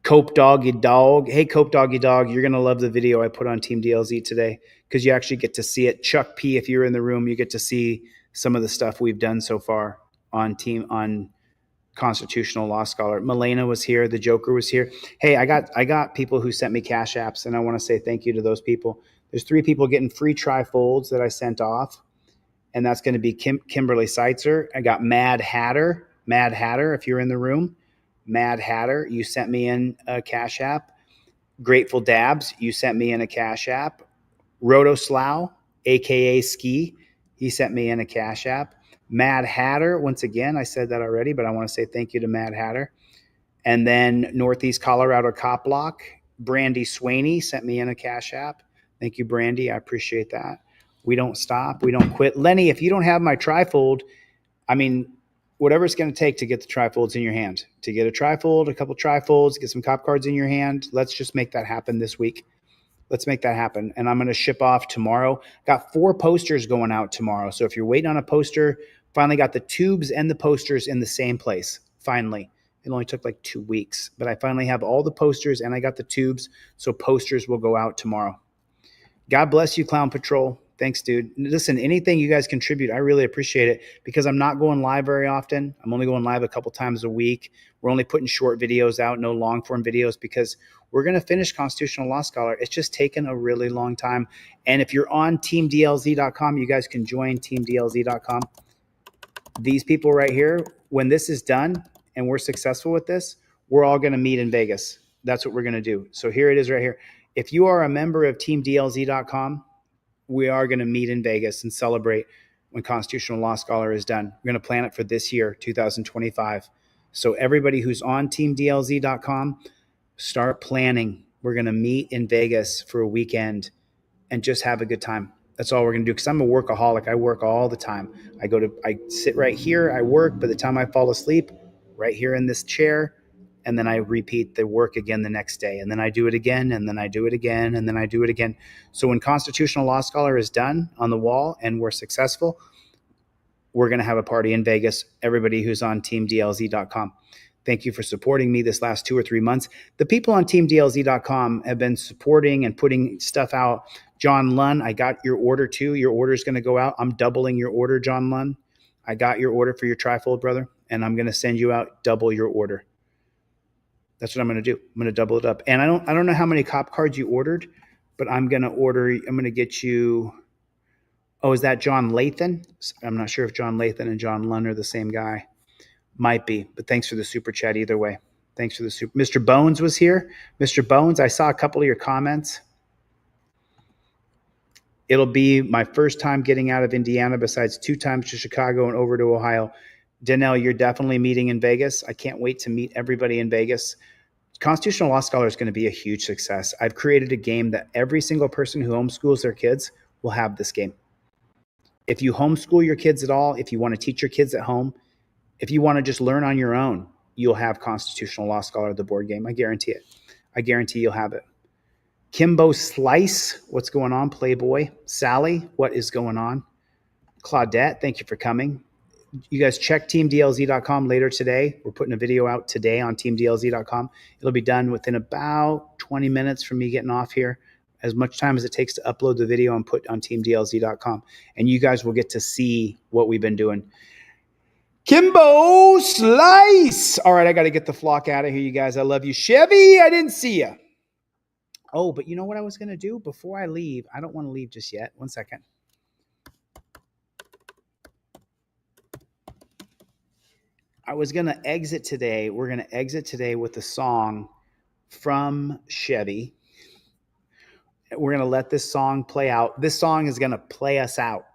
Cope Doggy Dog. Hey, Cope Doggy Dog. You're going to love the video I put on Team DLZ today because you actually get to see it. Chuck P, if you're in the room, you get to see some of the stuff we've done so far on Constitutional Law Scholar. Milena was here. The Joker was here. Hey, I got people who sent me cash apps, and I want to say thank you to those people. There's 3 people getting free trifolds that I sent off, and that's going to be Kimberly Seitzer. I got Mad Hatter. Mad Hatter, if you're in the room. Mad Hatter, you sent me in a cash app. Grateful Dabs, you sent me in a cash app. Roto Slough, a.k.a. Ski, he sent me in a cash app. Mad Hatter, once again, I said that already, but I want to say thank you to Mad Hatter. And then Northeast Colorado Cop Block, Brandy Swaney sent me in a cash app. Thank you, Brandy. I appreciate that. We don't stop. We don't quit. Lenny, if you don't have my trifold, I mean, whatever it's going to take to get the trifolds in your hand, to get a trifold, a couple trifolds, get some cop cards in your hand. Let's just make that happen this week. Let's make that happen. And I'm going to ship off tomorrow. Got 4 posters going out tomorrow. So if you're waiting on a poster, finally got the tubes and the posters in the same place. Finally. It only took like 2 weeks, but I finally have all the posters and I got the tubes. So posters will go out tomorrow. God bless you, Clown Patrol. Thanks, dude. Listen, anything you guys contribute, I really appreciate it because I'm not going live very often. I'm only going live a couple times a week. We're only putting short videos out, no long form videos, because we're going to finish Constitutional Law Scholar. It's just taken a really long time. And if you're on teamdlz.com, you guys can join teamdlz.com. These people right here, when this is done and we're successful with this, we're all going to meet in Vegas. That's what we're going to do. So here it is right here. If you are a member of teamdlz.com, we are going to meet in Vegas and celebrate when Constitutional Law Scholar is done. We're going to plan it for this year, 2025. So everybody who's on teamdlz.com, start planning. We're going to meet in Vegas for a weekend and just have a good time. That's all we're going to do because I'm a workaholic. I work all the time. I sit right here. I work. By the time I fall asleep, right here in this chair, and then I repeat the work again the next day. And then I do it again, and then I do it again, and then I do it again. So when Constitutional Law Scholar is done on the wall and we're successful, we're going to have a party in Vegas. Everybody who's on teamdlz.com. Thank you for supporting me this last 2 or 3 months. The people on teamdlz.com have been supporting and putting stuff out. John Lunn, I got your order too. Your order is going to go out. I'm doubling your order, John Lunn. I got your order for your trifold, brother, and I'm going to send you out double your order. That's what I'm going to do. I'm going to double it up. And I don't know how many cop cards you ordered, but I'm going to get you. Oh, is that John Lathan? I'm not sure if John Lathan and John Lunn are the same guy. Might be, but thanks for the super chat either way. Thanks for the super. Mr. Bones was here. Mr. Bones, I saw a couple of your comments. It'll be my first time getting out of Indiana besides 2 times to Chicago and over to Ohio. Danelle, you're definitely meeting in Vegas. I can't wait to meet everybody in Vegas. Constitutional Law Scholar is going to be a huge success. I've created a game that every single person who homeschools their kids will have this game. If you homeschool your kids at all, if you want to teach your kids at home, if you want to just learn on your own, you'll have Constitutional Law Scholar, the board game. I guarantee it. I guarantee you'll have it. Kimbo Slice, what's going on, Playboy? Sally, what is going on? Claudette, thank you for coming. You guys check teamdlz.com later today. We're putting a video out today on teamdlz.com. It'll be done within about 20 minutes from me getting off here. as much time as it takes to upload the video and put on teamdlz.com. And you guys will get to see what we've been doing. Kimbo Slice. All right, I got to get the flock out of here, you guys. I love you. Chevy, I didn't see you. Oh, but you know what I was going to do before I leave? I don't want to leave just yet. 1 second. I was going to exit today. We're going to exit today with a song from Chevy. We're going to let this song play out. This song is going to play us out.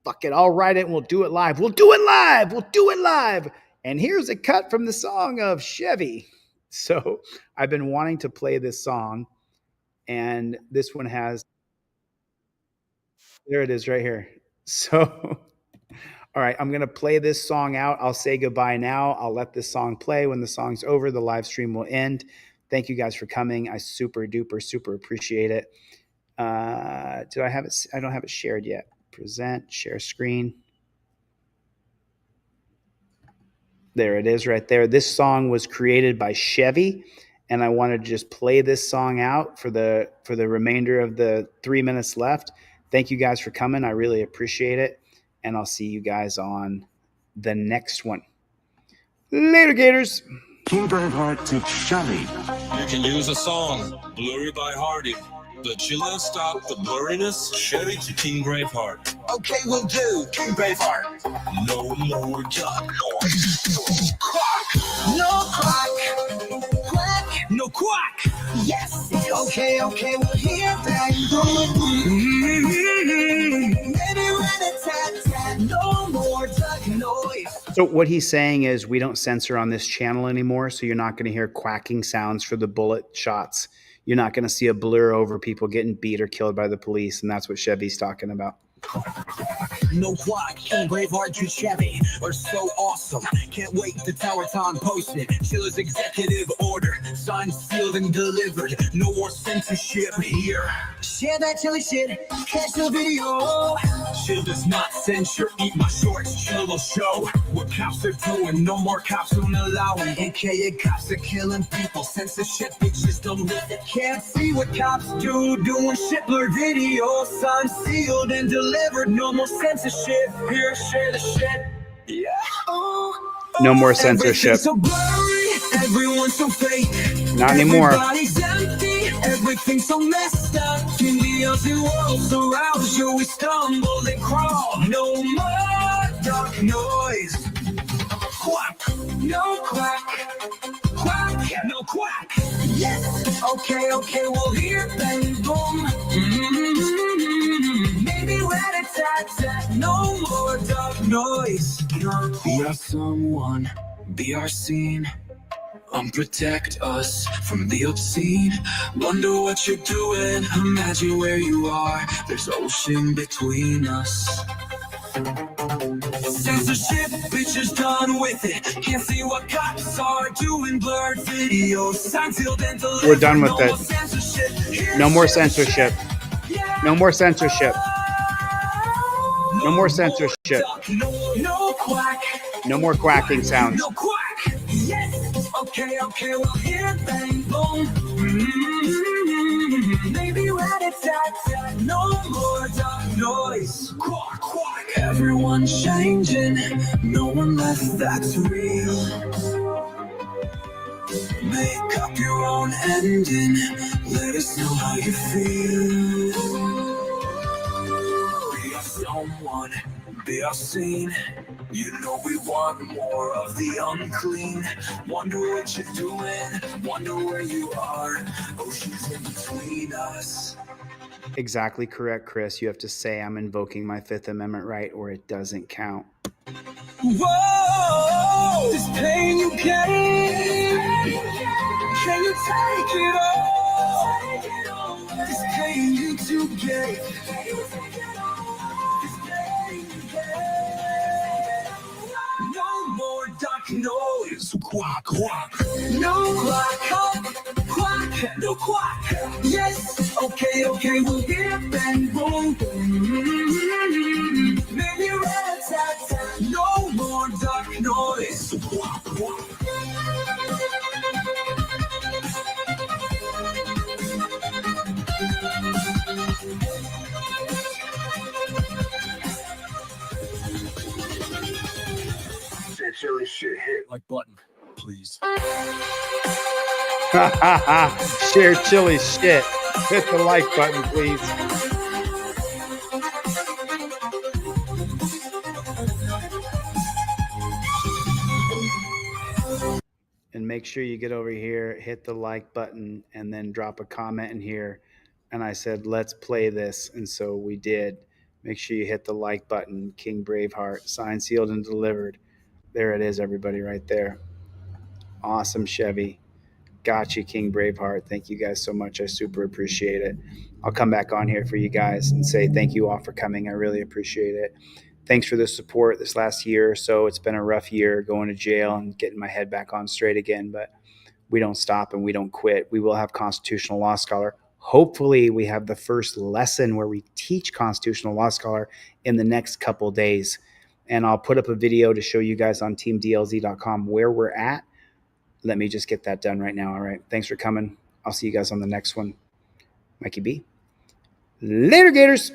Fuck it. I'll write it and we'll do it live. We'll do it live. We'll do it live. And here's a cut from the song of Chevy. So I've been wanting to play this song. And this one has, there it is right here. So, all right, I'm going to play this song out. I'll say goodbye now. I'll let this song play. When the song's over, the live stream will end. Thank you guys for coming. I super appreciate it. Did I have it? I don't have it shared yet. Present, share screen. There it is right there. This song was created by Chevy, and I wanted to just play this song out for the remainder of the 3 minutes left. Thank you guys for coming. I really appreciate it, and I'll see you guys on the next one. Later, Gators. King Braveheart to Chevy. You can use a song, Blurry by Hardy. The chillin' stop the blurriness, Chevy to King Braveheart. Okay, we'll do King Braveheart. No more duck noise. No quack. Quack. No quack. Yes. Okay, we'll hear that. Maybe when it's tat, no more duck noise. So what he's saying is we don't censor on this channel anymore, so you're not going to hear quacking sounds for the bullet shots. You're not going to see a blur over people getting beat or killed by the police, and that's what Chevy's talking about. No quack, King Braveheart to Chevy are so awesome. Can't wait to Tower Town posted. Chiller's executive order, signed, sealed, and delivered. No more censorship here. Share that chilly shit, catch the video. Chill does not censor, eat my shorts, Chill will show what cops are doing. No more cops don't allow it. AKA cops are killing people. Censorship bitches don't live it. Can't see what cops do, doing shit blur videos. Signed, sealed, and delivered. No more censorship here, share the shit. Yeah. No more censorship. So blurry, everyone's so fake. Not anymore. Everybody's empty, everything's so messed up. In the other worlds around you, we stumble and crawl. No more dark noise. Quack, no quack. Quack, no quack. Yes, okay, we'll hear bang boom. Maybe when it's at, no more dark noise. Be our someone, be our scene. Protect us from the obscene. Wonder what you're doing, imagine where you are. There's ocean between us. Censorship, bitches done with it. Can't see what cops are doing. Blurred videos, signed, sealed, and delivered. We're done with it. No more censorship. No more censorship. No more censorship. No quack. No more quacking sounds. No quack. Yes. Okay, we'll hear bang boom. Maybe when it's at, no more dark noise. Quack, quack. Everyone's changing. No one left that's real. Make up your own ending. Let us know how you feel. Be our someone, be our scene. You know we want more of the unclean. Wonder what you're doing, wonder where you are. Oceans in between us. Exactly correct, Chris. You have to say I'm invoking my Fifth Amendment right or it doesn't count. Whoa, this pain you get, can you take it all? This pain you do get. No more dark noise. Quack, quack. No quack, quack, no quack. Yes, okay, we'll hear bang boom. Maybe rat-a-tat-tat. No more dark noise. Quack, quack. Like button, please. Share chili shit. Hit the like button, please. And make sure you get over here, hit the like button, and then drop a comment in here. And I said, let's play this. And so we did. Make sure you hit the like button. King Braveheart, signed, sealed, and delivered. There it is, everybody, right there. Awesome, Chevy. Got you, King Braveheart. Thank you guys so much. I super appreciate it. I'll come back on here for you guys and say thank you all for coming. I really appreciate it. Thanks for the support this last year or so. It's been a rough year going to jail and getting my head back on straight again, but we don't stop and we don't quit. We will have Constitutional Law Scholar. Hopefully we have the first lesson where we teach Constitutional Law Scholar in the next couple days. And I'll put up a video to show you guys on teamdlz.com where we're at. Let me just get that done right now. All right. Thanks for coming. I'll see you guys on the next one. Mikey B. Later, Gators.